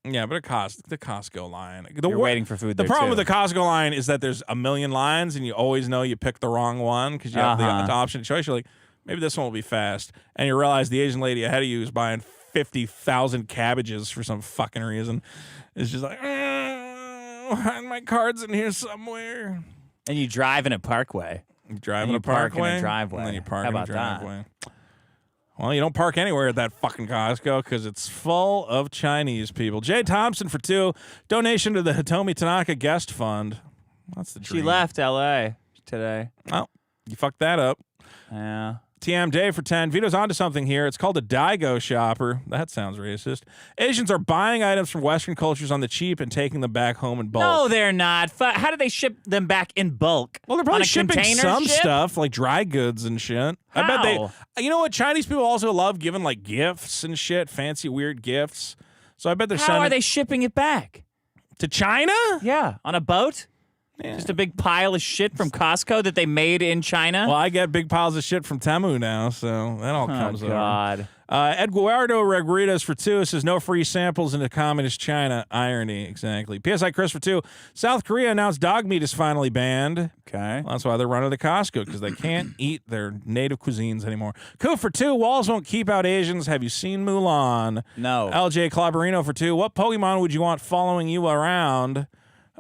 Yeah, but the Costco line. You're waiting for food The there, problem too. with the Costco line is that there's a million lines, and you always know you picked the wrong one because you have the option of choice. You're like, maybe this one will be fast. And you realize the Asian lady ahead of you is buying 50,000 cabbages for some fucking reason. It's just like, my card's in here somewhere. And you drive in a parkway. You drive And in you a park in a parkway, driveway. and then you park How in a about that? driveway. Well, you don't park anywhere at that fucking Costco because it's full of Chinese people. Jay Thompson for 2. Donation to the Hitomi Tanaka Guest Fund. That's the dream. She left L.A. today. Oh, you fucked that up. Yeah. TM Dave for 10. Vito's onto something here. It's called a Daigo shopper. That sounds racist. Asians are buying items from Western cultures on the cheap and taking them back home in bulk. No, they're not. How do they ship them back in bulk? Well, they're probably on a shipping container some ship? stuff, like dry goods and shit. I bet How? they. You know what? Chinese people also love giving like gifts and shit, fancy, weird gifts. So I bet they're How sending are they shipping it back? to China. Yeah, on a boat? Yeah. Just a big pile of shit from Costco that they made in China? Well, I get big piles of shit from Temu now, so that all comes over. God. Eduardo Regritas for 2 says no free samples into communist China. Irony, exactly. PSI Chris for 2. South Korea announced dog meat is finally banned. Okay. Well, that's why they're running to Costco, because they can't eat their native cuisines anymore. Coup for 2. Walls won't keep out Asians. Have you seen Mulan? No. LJ Clabarino for 2. What Pokemon would you want following you around?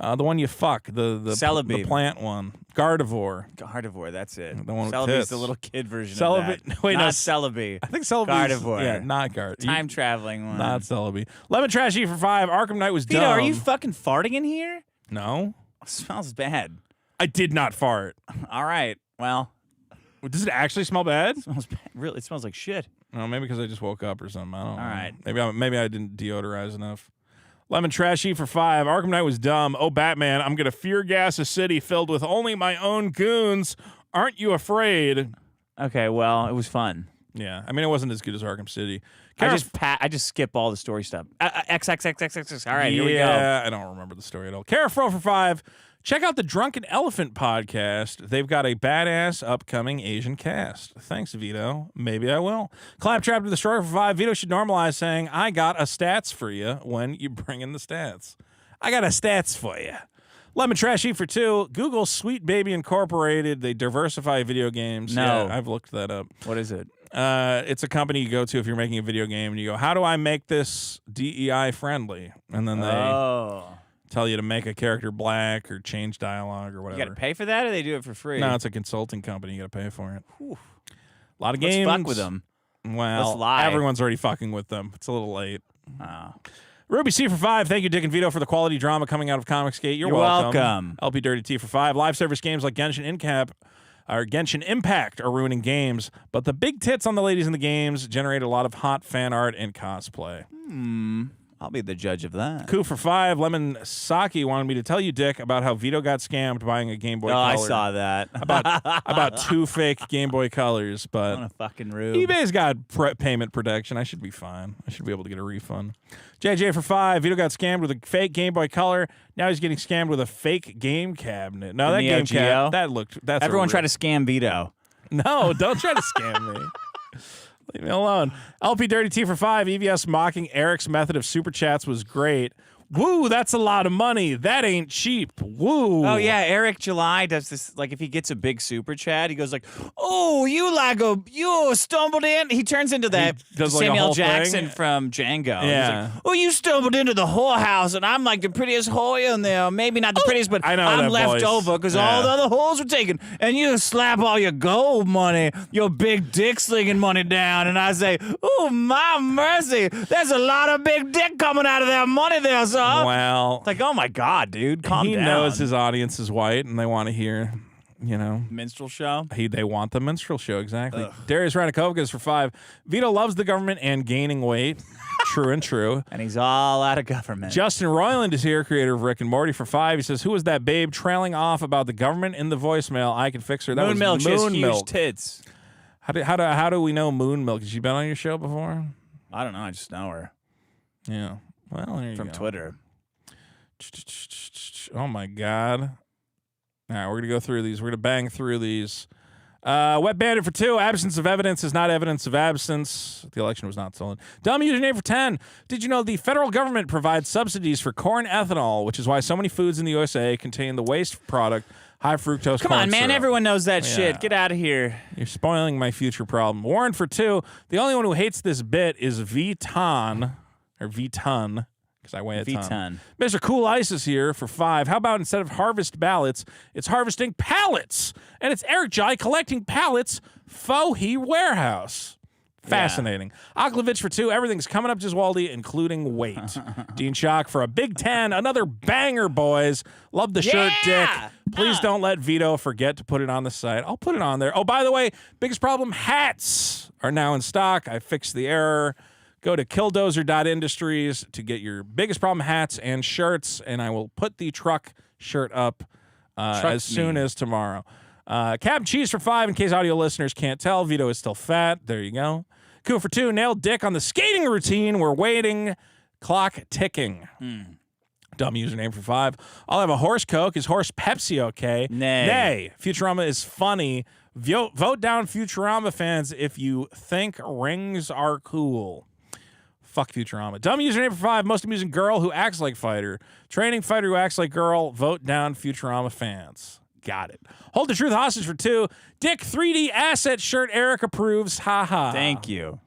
The one you fuck, the Celebi. plant one. Gardevoir. Gardevoir, that's it. The one with Celebi's tits. the little kid version Celebi- of that. wait, no, not Celebi. I think Celebi. Gardevoir. Yeah, not Gard. Time traveling one. Not Celebi. Lemon Trash E for 5. Arkham Knight was Vito, dumb. are you fucking farting in here? No. It smells bad. I did not fart. All right. Well, Does it actually smell bad? it smells bad. Really, it smells like shit. No, maybe because I just woke up or something. I don't know. All right. Maybe I didn't deodorize enough. Lemon Trash E for 5. Arkham Knight was dumb. Oh, Batman, I'm going to fear gas a city filled with only my own goons. Aren't you afraid? Okay, well, it was fun. Yeah. I mean, it wasn't as good as Arkham City. I just skip all the story stuff. XXXXX. All right, here we go. Yeah, I don't remember the story at all. Carafro for 5. Check out the Drunken Elephant podcast. They've got a badass upcoming Asian cast. Thanks, Vito. Maybe I will. Claptrap to the Destroyer for 5. Vito should normalize saying, I got a stats for you when you bring in the stats. I got a stats for you. Lemon Trash E for 2. Google Sweet Baby Incorporated. They diversify video games. No. Yeah, I've looked that up. What is it? It's a company you go to if you're making a video game, and you go, how do I make this DEI friendly? And then they tell you to make a character black or change dialogue or You whatever. got to pay for that, or they do it for free? No, it's a consulting company. You got to pay for it. Whew. A lot of Let's games. fuck with them. Well, Let's lie. everyone's already fucking with them. It's a little late. Oh. Ruby C for 5. Thank you, Dick and Vito, for the quality drama coming out of Comicsgate. You're welcome. LP Dirty T for 5. Live service games like Genshin Impact are ruining games, but the big tits on the ladies in the games generate a lot of hot fan art and cosplay. I'll be the judge of that. Coup for 5. Lemon Saki wanted me to tell you, Dick, about how Vito got scammed buying a Game Boy Color. I saw that. about 2 fake Game Boy Colors, On a but fucking rube. eBay's got payment protection. I should be fine. I should be able to get a refund. JJ for 5. Vito got scammed with a fake Game Boy Color. Now he's getting scammed with a fake game cabinet. No, The that Neo game Geo? cabinet, that's Everyone a tried to scam Vito. No, don't try to scam me. Leave me alone. LP Dirty T for 5. EVS mocking Eric's method of super chats was great. Woo, that's a lot of money. That ain't cheap. Woo. Oh, yeah. Eric July does this. Like, if he gets a big super chat, he goes like, oh, you stumbled in. He turns into that does like a Samuel whole Jackson thing. from Django. Yeah. He's like, oh, you stumbled into the whorehouse, and I'm like the prettiest whore in there. Maybe not the prettiest, but I know I'm that left voice. over because all the other whores were taken. And you slap all your gold money, your big dick slinging money down. And I say, oh, my mercy. There's a lot of big dick coming out of that money there, sir. Well. It's like, oh my God, dude, calm down. He knows his audience is white, and they want to hear, minstrel show. They want the minstrel show, exactly. Darius Ranakovka is for 5. Vito loves the government and gaining weight. True and true. And he's all out of government. Justin Roiland is here, creator of Rick and Morty, for 5. He says, who was that babe trailing off about the government in the voicemail? I can fix her. That Moon was Milk. She has Moon huge Milk. tits. How do we know Moon Milk? Has she been on your show before? I don't know. I just know her. Yeah. Well, there you From go. Twitter. Oh, my God. All right, we're going to go through these. We're going to bang through these. Wet Bandit for 2. Absence of evidence is not evidence of absence. The election was not stolen. Dumb username for 10. Did you know the federal government provides subsidies for corn ethanol, which is why so many foods in the USA contain the waste product, high fructose Come corn on, man. syrup. Everyone knows that Yeah. shit. Get out of here. You're spoiling my future problem. Warren for 2. The only one who hates this bit is Viton, because I weigh a ton. Mr. Cool Ice is here for 5. How about instead of harvest ballots, it's harvesting pallets? And it's Eric Jai collecting pallets, Fohi Warehouse. Fascinating. Aklovich for 2. Everything's coming up, Giswaldi, including weight. Dean Shock for a big 10. Another banger, boys. Love the shirt, Dick. Please don't let Vito forget to put it on the site. I'll put it on there. Oh, by the way, biggest problem, hats are now in stock. I fixed the error. Go to killdozer.industries to get your biggest problem hats and shirts, and I will put the truck shirt up as soon as tomorrow. Cab Cheese for 5, in case audio listeners can't tell. Vito is still fat. There you go. Cool for 2. Nailed Dick on the skating routine. We're waiting. Clock ticking. Dumb username for 5. I'll have a horse Coke. Is horse Pepsi okay? Nay. Futurama is funny. Vote down Futurama fans if you think rings are cool. Fuck Futurama. Dumb username for 5. Most amusing girl who acts like fighter. Training fighter who acts like girl. Vote down Futurama fans. Got it. Hold the truth hostage for 2. Dick 3D asset shirt Eric approves. Ha ha. Thank you.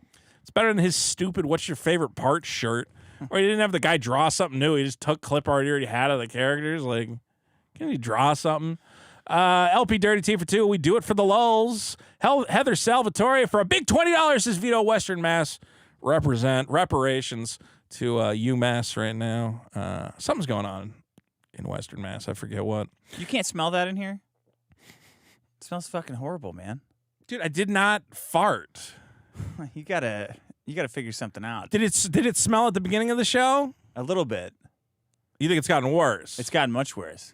It's better than his stupid what's your favorite part shirt. Or he didn't have the guy draw something new. He just took clip art he already had of the characters. Like, can he draw something? LP Dirty T for 2. We do it for the lulz. Heather Salvatore for a big $20 says Vito Western Mass. Reparations to UMass right now. Something's going on in Western Mass. I forget what. You can't smell that in here? It smells fucking horrible, man. Dude, I did not fart. You gotta figure something out. Did it smell at the beginning of the show? A little bit. You think it's gotten worse? It's gotten much worse.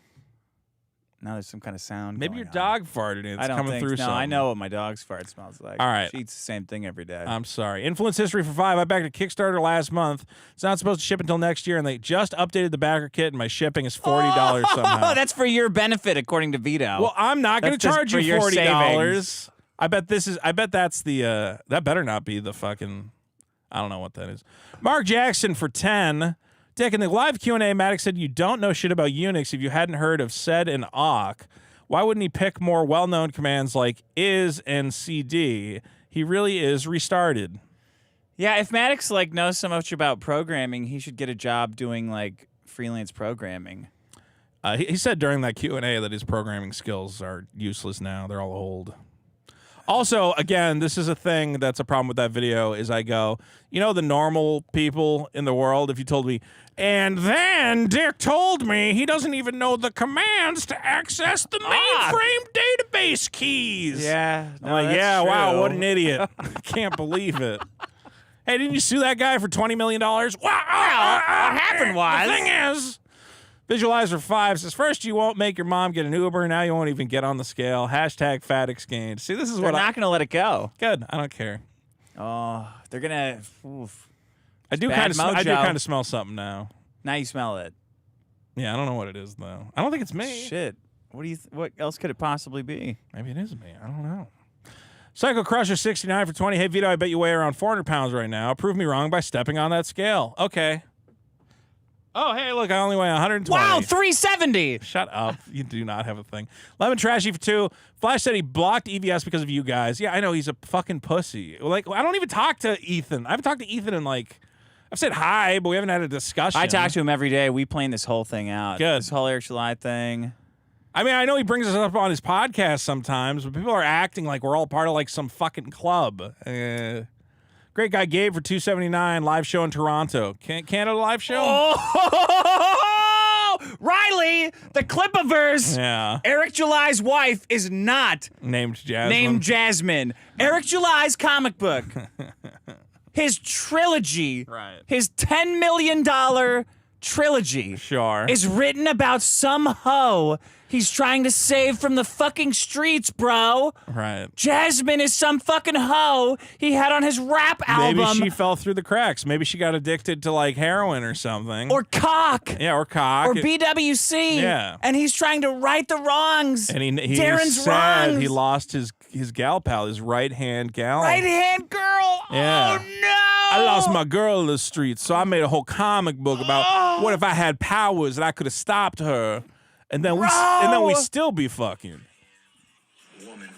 Now there's some kind of sound. Maybe your going dog farted and it's I don't coming think, through no, something. I know what my dog's fart smells like. All right. She eats the same thing every day. I'm sorry. Influence history for 5. I backed a Kickstarter last month. It's not supposed to ship until next year, and they just updated the backer kit, and my shipping is $40 somehow. Oh, that's for your benefit, according to Vito. Well, I'm not going to That's charge just you for your $40. savings. I bet that's the that better not be the fucking, I don't know what that is. Mark Jackson for 10. Dick, in the live Q&A, Maddox said you don't know shit about Unix if you hadn't heard of sed and awk. Why wouldn't he pick more well-known commands like is and cd? He really is restarted. Yeah, if Maddox knows so much about programming, he should get a job doing freelance programming. He said during that Q&A that his programming skills are useless now. They're all old. Also, again, this is a thing that's a problem with that video is I go, the normal people in the world, if you told me, and then Dick told me he doesn't even know the commands to access the mainframe database keys. Yeah. I'm like, yeah, wow, what an idiot. I can't believe it. Hey, didn't you sue that guy for $20 million? Well, what happened was... The thing is... Visualizer 5 says, first you won't make your mom get an Uber, now you won't even get on the scale. Hashtag fat exchange. See, this is They're not going to let it go. Good. I don't care. Oh, they're going to... I do kind of smell something now. Now you smell it. Yeah, I don't know what it is, though. I don't think it's me. Shit. What else could it possibly be? Maybe it is me. I don't know. Psycho Crusher 69 for 20. Hey, Vito, I bet you weigh around 400 pounds right now. Prove me wrong by stepping on that scale. Okay. Oh, hey, look, I only weigh 120. Wow, 370. Shut up. You do not have a thing. Lemon Trashy for 2. Flash said he blocked EVS because of you guys. Yeah, I know. He's a fucking pussy. Like, I don't even talk to Ethan. I haven't talked to Ethan in, like, I've said hi, but we haven't had a discussion. I talk to him every day. We plan this whole thing out. Good. This whole Eric July thing. I mean, I know he brings us up on his podcast sometimes, but people are acting like we're all part of, like, some fucking club. Great guy Gabe for $2.79. Live show in Toronto. Canada live show? Oh, Riley, the Clip-a-verse. Yeah. Eric July's wife is not Named Jasmine. named Jasmine. Eric July's comic book. His trilogy. Right. His $10 million trilogy. Sure. Is written about some hoe he's trying to save from the fucking streets, bro. Right. Jasmine is some fucking hoe he had on his rap album. Maybe she fell through the cracks. Maybe she got addicted to, like, heroin or something. Or cock. Yeah, or cock. Or BWC. Yeah. And he's trying to right the wrongs. And he Darren's said wrongs. he lost his gal pal, his right-hand gal. Right-hand girl. Yeah. Oh, no. I lost my girl in the streets, so I made a whole comic book about what if I had powers and I could have stopped her, and then we still be fucking. Woman.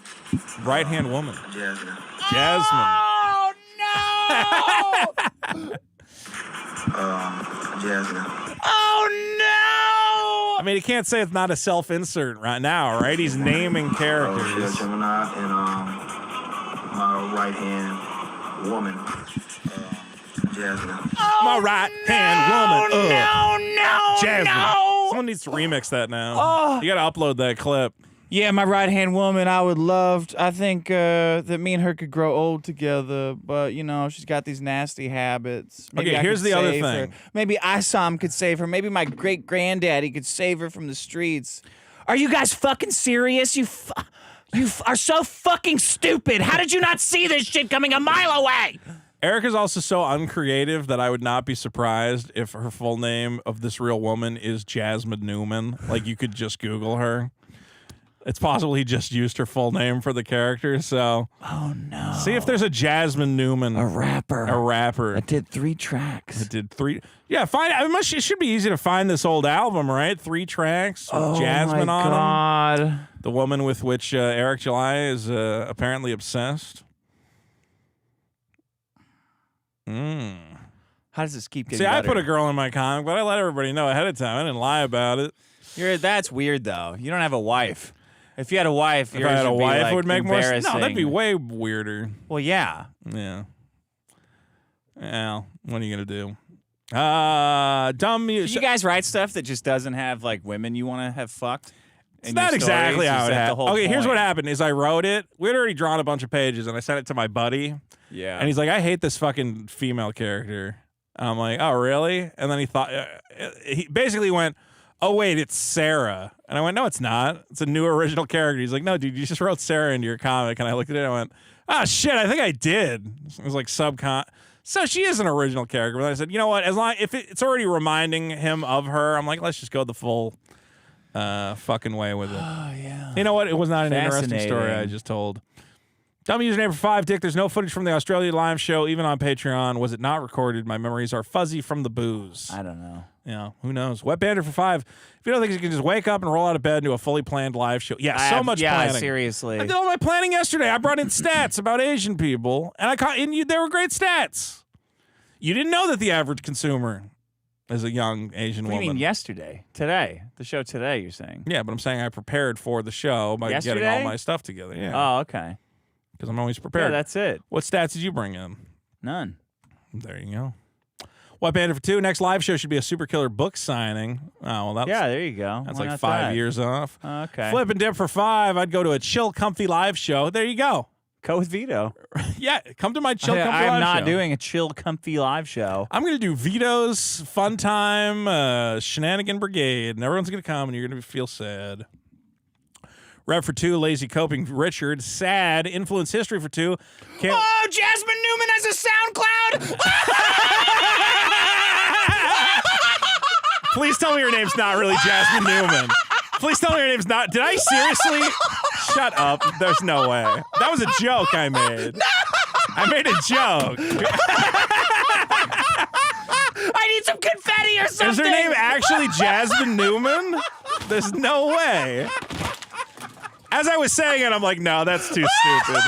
Right-hand woman. Jasmine. Jasmine. Oh, no. Jasmine. Oh, no. I mean, he can't say it's not a self-insert right now, right? He's naming She's characters. Gemini and my right hand woman. Jasmine. My right-hand woman. No, Jasmine. no. Someone needs to remix that now. You got to upload that clip. Yeah, my right-hand woman, I think that me and her could grow old together, but, you know, she's got these nasty habits. Maybe Okay, I here's could the other save thing. her. Maybe Isom could save her. Maybe my great-granddaddy could save her from the streets. Are you guys fucking serious? You are so fucking stupid. How did you not see this shit coming a mile away? Eric is also so uncreative that I would not be surprised if her full name of this real woman is Jasmine Newman. Like, you could just Google her. It's possible he just used her full name for the character, so. Oh, no. See if there's a Jasmine Newman. A rapper. A rapper. That did 3 tracks. It did 3. Yeah, it should be easy to find this old album, right? 3 tracks with Jasmine on them. God. The woman with which Eric July is apparently obsessed. How does this keep getting See, better? I put a girl in my comic, but I let everybody know ahead of time. I didn't lie about it. That's weird, though. You don't have a wife. If you had a wife, If I had a wife, like it would make more sense. embarrassing. No, that'd be way weirder. Well, yeah. Yeah. Well, what are you going to do? Dumb Do music. you guys write stuff that just doesn't have, like, women you want to have fucked? It's not exactly how it happened. Okay, here's what happened. happened is I wrote it. We had already drawn a bunch of pages, and I sent it to my buddy. Yeah. And he's like, I hate this fucking female character. And I'm like, oh, really? And then he basically went, oh, wait, it's Sarah. And I went, no, it's not. It's a new original character. He's like, no, dude, you just wrote Sarah into your comic. And I looked at it and I went, oh, shit, I think I did. It was like So she is an original character. But I said, you know what? If it's already reminding him of her, I'm like, let's just go the full fucking way with it. Oh, yeah. You know what? It was not an interesting story Fascinating. I just told. Dumb username for 5, Dick. There's no footage from the Australia live show, even on Patreon. Was it not recorded? My memories are fuzzy from the booze. I don't know. Yeah, who knows? Wet Bandit for 5. If you don't think you can just wake up and roll out of bed and do a fully planned live show. Yeah, much planning. Yeah, seriously. I did all my planning yesterday. I brought in stats about Asian people, and they were great stats. You didn't know that the average consumer is a young Asian What do woman. you mean yesterday? Today? The show today, you're saying? Yeah, but I'm saying I prepared for the show by getting all Yesterday? my stuff together. Yeah, Oh, okay. because I'm always Yeah, prepared. that's it. What stats did you bring in? None. There you go. Wet Bandit for 2. Next live show should be a Super Killer book signing. Oh, well, that's, Yeah, there you go. that's Why like not 5 that? years off. Okay. Flip and dip for 5. I'd go to a chill, comfy live show. There you go. Go with Vito. Yeah, come to my chill, comfy I'm live not show. doing a chill, comfy live show. I'm going to do Vito's Fun Time Shenanigan Brigade, and everyone's going to come, and you're going to feel sad. Rev for 2, Lazy Coping Richard, Sad, Influence History for 2. Oh, Jasmine Newman has a SoundCloud. Please tell me your name's not really Jasmine Newman. Please tell me your name's not. Did I seriously Shut up. There's no way. That was a joke I made. I made a joke. I need some confetti or something. Is her name actually Jasmine Newman? There's no way. As I was saying it, I'm like, no, that's too stupid.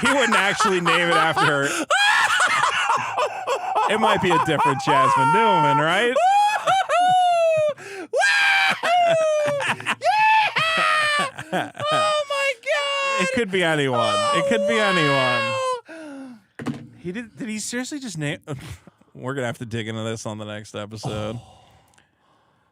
He wouldn't actually name it after her. It might be a different Jasmine Newman, right? Oh my God! It could be anyone. It could be anyone. Did he seriously just name? We're gonna have to dig into this on the next episode.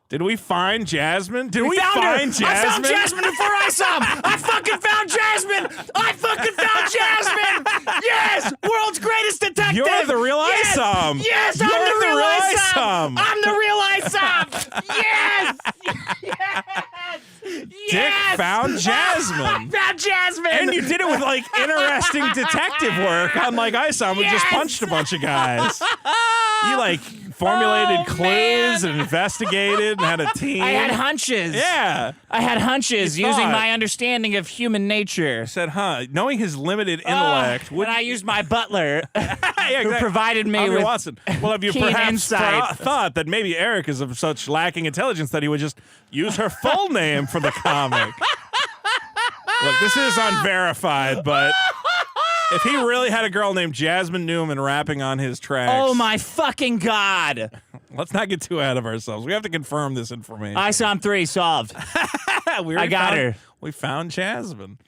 Did we find Jasmine? Did we find Jasmine? I found Jasmine before I saw him. I fucking found Jasmine. I fucking found Jasmine. Yes, world's greatest detective. You're the real yes. Isom. Yes, I'm the real Isom. I'm the real Isom. Yes. Yes. Dick found Jasmine. I found Jasmine. And you did it with like interesting detective work, unlike Isom, who just punched a bunch of guys. You like formulated clues and investigated and had a team. I had hunches. Yeah. I had hunches using my understanding of human nature. I said, knowing his limited intellect. And I used my butler, yeah, exactly. who provided me with Watson. Well, have you keen perhaps insight. thought that maybe Eric is of such lacking intelligence that he would just use her full name for the comic? Look, this is unverified, but if he really had a girl named Jasmine Newman rapping on his tracks. Oh my fucking God. Let's not get too ahead of ourselves. We have to confirm this information. Isom 3 solved. I got her. We found Jasmine.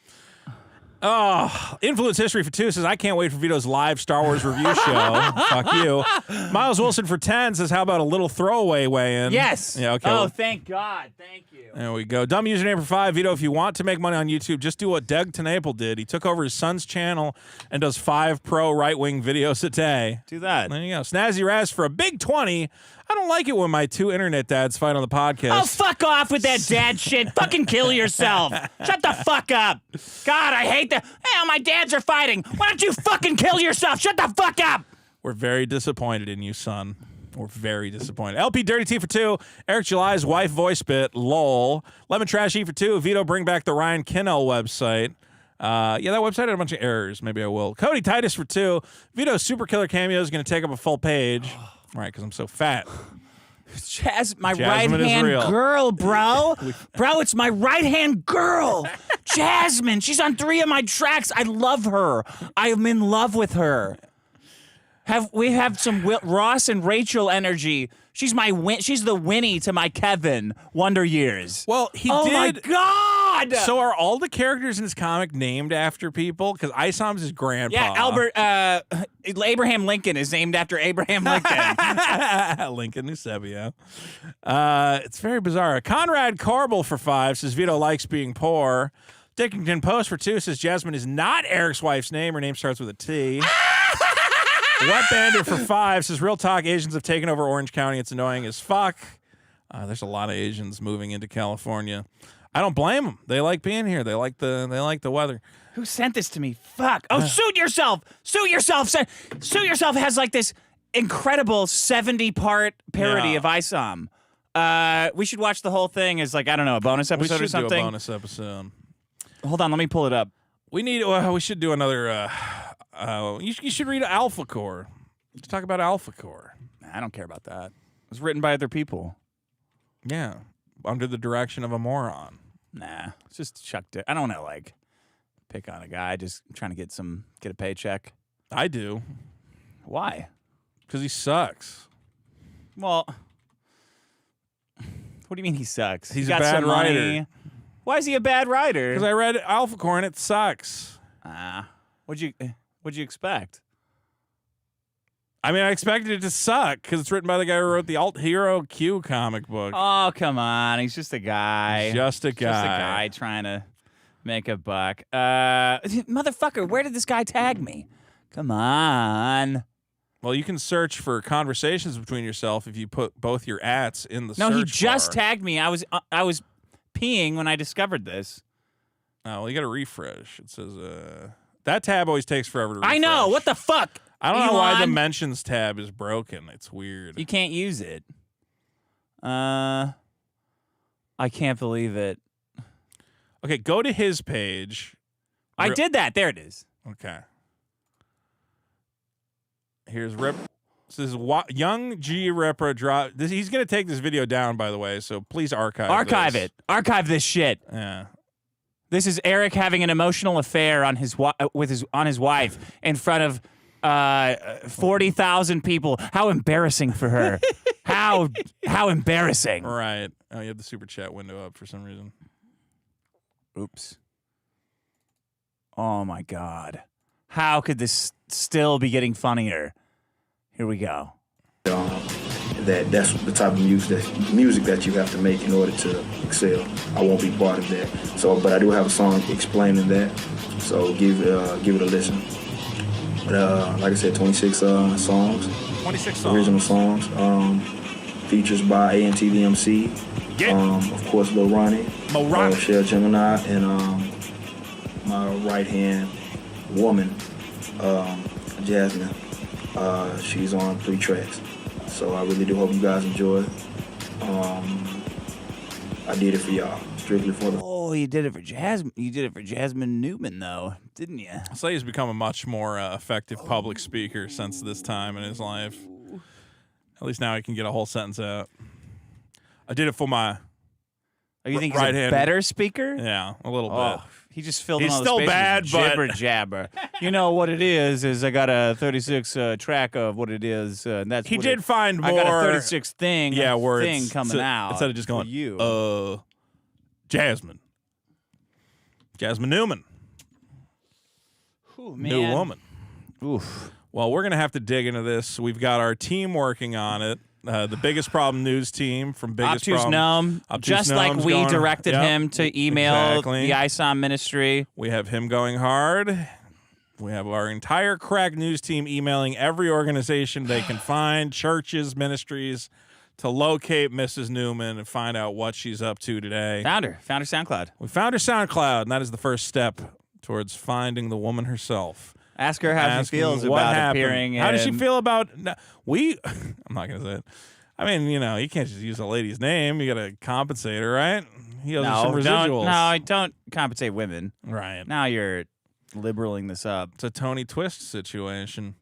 Oh, Influence History for 2 says, I can't wait for Vito's live Star Wars review show. Fuck you. Miles Wilson for 10 says, how about a little throwaway weigh-in? Yes. Yeah, okay. Oh, thank God. Thank you. There we go. Dumb username for 5. Vito, if you want to make money on YouTube, just do what Doug Tenaple did. He took over his son's channel and does 5 pro right-wing videos a day. Do that. There you go. Snazzy Raz for a big 20. I don't like it when my 2 internet dads fight on the podcast. Oh, fuck off with that dad shit. Fucking kill yourself. Shut the fuck up. God, I hate that. Hey, my dads are fighting. Why don't you fucking kill yourself? Shut the fuck up. We're very disappointed in you, son. We're very disappointed. LP Dirty T for 2. Eric July's wife voice bit. Lol. Lemon Trash E for 2. Vito, bring back the Ryan Kinnell website. Yeah, that website had a bunch of errors. Maybe I will. Cody Titus for 2. Vito's Super Killer cameo is going to take up a full page. Right, because I'm so fat. My Jasmine right-hand is real. girl, bro. Bro, it's my right-hand girl. Jasmine. She's on 3 of my tracks. I love her. I am in love with her. We have some Ross and Rachel energy. She's the Winnie to my Kevin Wonder Years. Well, he did. Oh my God! So are all the characters in this comic named after people? Because Isom's his grandpa. Yeah, Abraham Lincoln is named after Abraham Lincoln. Lincoln Eusebio. It's very bizarre. Conrad Corbel for 5 says Vito likes being poor. Dickington Post for 2 says Jasmine is not Eric's wife's name. Her name starts with a T. Wet Bander for 5 says, real talk, Asians have taken over Orange County. It's annoying as fuck. There's a lot of Asians moving into California. I don't blame them. They like being here. They like the weather. Who sent this to me? Fuck. Oh, Suit Yourself. Suit Yourself. Suit Yourself has like this incredible 70-part parody of Isom. We should watch the whole thing as like, I don't know, a bonus episode or something. We should do a bonus episode. Hold on, let me pull it up. We should do another... you should read Alpha Core. Let's talk about Alpha Core. I don't care about that. It was written by other people. Yeah, under the direction of a moron. Nah, it's just Chuck Dick. I don't want to like pick on a guy just trying to get a paycheck. I do. Why? Because he sucks. Well, what do you mean he sucks? He's got a bad some money. writer. Why is he a bad writer? Because I read Alpha Core and it sucks. What'd you expect? I mean, I expected it to suck because it's written by the guy who wrote the Alt Hero Q comic book. Oh, come on. He's just a guy. Just a guy trying to make a buck. Motherfucker, where did this guy tag me? Come on. Well, you can search for conversations between yourself if you put both your ats in the search No, he just bar. tagged me. I was peeing when I discovered this. Oh, well, you got to refresh. It says, that tab always takes forever to refresh. I know. What the fuck? I don't know why the mentions tab is broken. It's weird. You can't use it. I can't believe it. Okay, go to his page. I did that. There it is. Okay. Here's Rip. This is Young G Ripper drop. He's going to take this video down, by the way, so please archive it. Archive this shit. Yeah. This is Eric having an emotional affair on his wife in front of 40,000 people. How embarrassing for her. How embarrassing. Right. Oh, you have the super chat window up for some reason. Oops. Oh, my God. How could this still be getting funnier? Here we go. That's the type of music that you have to make in order to excel. I won't be part of that. So, but I do have a song explaining that. So give it a listen. But like I said, 26 songs. 26 songs. Original songs. Features by ANTVMC. Of course, Lil Ronnie. Shell Gemini, and my right hand woman, Jasmine. She's on 3 tracks. So I really do hope you guys enjoy. I did it for y'all, strictly for the. Oh, you did it for Jasmine. You did it for Jasmine Newman, though, didn't you? Slay's become a much more effective public speaker since this time in his life. At least now he can get a whole sentence out. I did it for my. Oh, you think he's a better speaker? Yeah, a little bit. He just filled in He's all the still spaces bad, with but jibber jabber. You know what it is I got a 36 track of what it is, and that's he what did find more. I got a 36 thing. Yeah, where thing coming out instead of just going you. Jasmine Newman, Ooh, new woman. Oof. Well, we're gonna have to dig into this. We've got our team working on it. The Biggest Problem News team from Biggest Obtuse Problem. Gnome, just like Gnome's we going, directed him to email exactly. the ISOM ministry. We have him going hard. We have our entire crack news team emailing every organization they can find, churches, ministries, to locate Mrs. Newman and find out what she's up to today. Found her SoundCloud. We found her SoundCloud, and that is the first step towards finding the woman herself. Ask her how she feels about appearing. How does she feel about I'm not gonna say it. I mean, you can't just use a lady's name. You gotta compensate her, right? He owes her some residuals. Don't compensate women. Right. Now you're liberaling this up. It's a Tony Twist situation.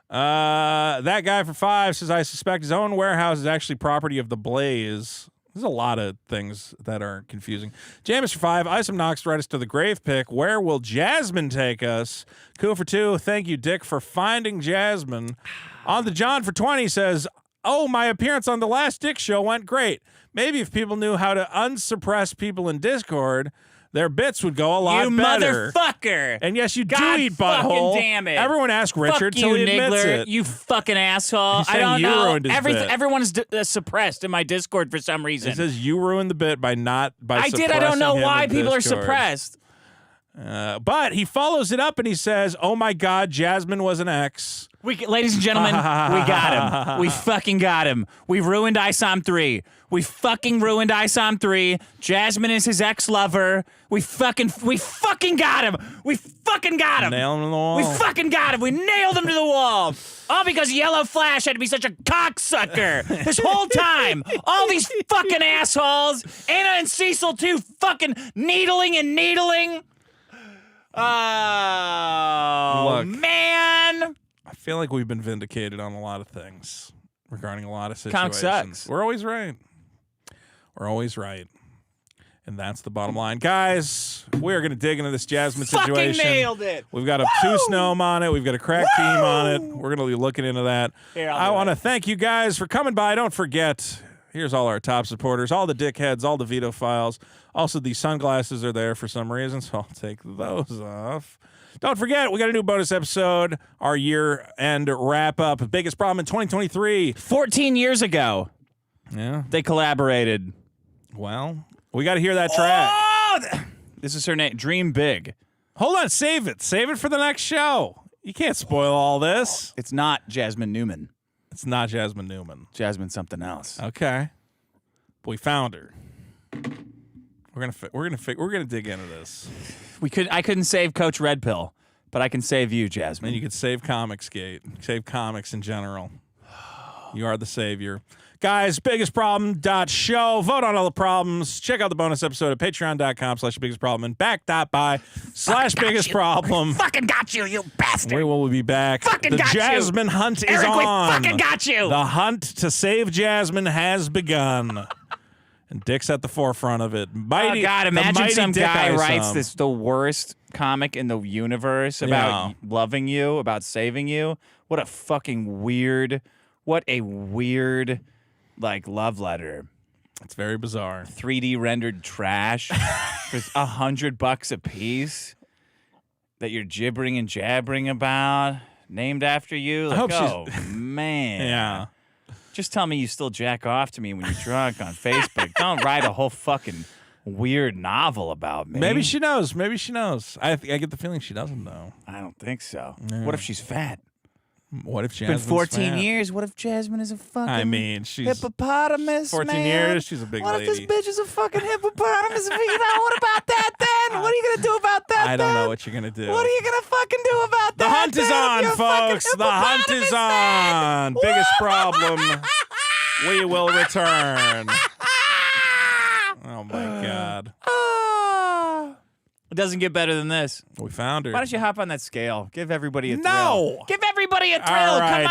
That guy for 5 says, I suspect his own warehouse is actually property of the Blaze. There's a lot of things that are confusing. James for 5, Isom Knox right us to the grave pick. Where will Jasmine take us? Cool for 2, thank you, Dick, for finding Jasmine. On the John for 20 says, oh, my appearance on the last Dick show went great. Maybe if people knew how to unsuppress people in Discord, their bits would go a lot better. You motherfucker! And yes, you God do eat butthole. Damn it! Everyone ask Richard till he admits Niggler, it. You fucking asshole! He's I don't saying you know. ruined his bit. Everyone's suppressed in my Discord for some reason. It says you ruined the bit by not by. I did. I don't know why people are suppressed. But he follows it up and he says, "Oh my God, Jasmine was an ex." Ladies and gentlemen, we got him. We fucking got him. We ruined ISOM 3. We fucking ruined ISOM 3. Jasmine is his ex-lover. We fucking got him. We fucking got him. Nailed him to the wall. We fucking got him. We nailed him to the wall. All because Yellow Flash had to be such a cocksucker this whole time. All these fucking assholes. Anna and Cecil too fucking needling. Oh, look, man. I feel like we've been vindicated on a lot of things regarding a lot of Comic situations. sucks. We're always right. And that's the bottom line. Guys, we're going to dig into this Jasmine situation. Fucking nailed it. We've got a Obtuse Gnome on it. We've got a crack team on it. We're going to be looking into that. Here, I want to thank you guys for coming by. Don't forget, here's all our top supporters, all the dickheads, all the Vito files. Also, the sunglasses are there for some reason, so I'll take those off. Don't forget, we got a new bonus episode, our year-end wrap-up. Biggest problem in 2023. 14 years ago, they collaborated. Well, we got to hear that track. Oh! This is her name, Dream Big. Hold on, save it. Save it for the next show. You can't spoil all this. It's not Jasmine Newman. It's not Jasmine Newman. Jasmine something else. Okay. We found her. We're gonna dig into this. I couldn't save Coach Red Pill, but I can save you, Jasmine. And you could save Comicsgate. Save comics in general. You are the savior. Guys, biggestproblem.show. Vote on all the problems. Check out the bonus episode at patreon.com/biggestproblem and back.by/biggestproblem. Fucking got you, you bastard. We will be back. Fucking the got Jasmine you. hunt is Eric, on. we fucking got you. The hunt to save Jasmine has begun. And Dick's at the forefront of it. Mighty, oh, God, imagine mighty some Dick guy Isom. writes this, the worst comic in the universe about loving you, about saving you. What a fucking weird, like, love letter. It's very bizarre. 3D rendered trash for $100 a piece that you're gibbering and jabbering about, named after you. Like, I hope man. Yeah. Just tell me you still jack off to me when you're drunk on Facebook. Don't write a whole fucking weird novel about me. Maybe she knows. Maybe she knows. I get the feeling she doesn't know. I don't think so. Yeah. What if she's fat? What if It's Jasmine's been 14 fat? years. What if Jasmine is a fucking she's hippopotamus, 14 man? years, she's a big what lady. What if this bitch is a fucking hippopotamus? What about that then? What are you going to do about that I don't know what you're going to do. What are you going to fucking do about The that hunt is on, folks. The hunt is on. Biggest problem. We will return. Oh, my God. It doesn't get better than this. We found her. Why don't you hop on that scale? Give everybody a thrill. No. Give everybody a thrill. All right. Come on.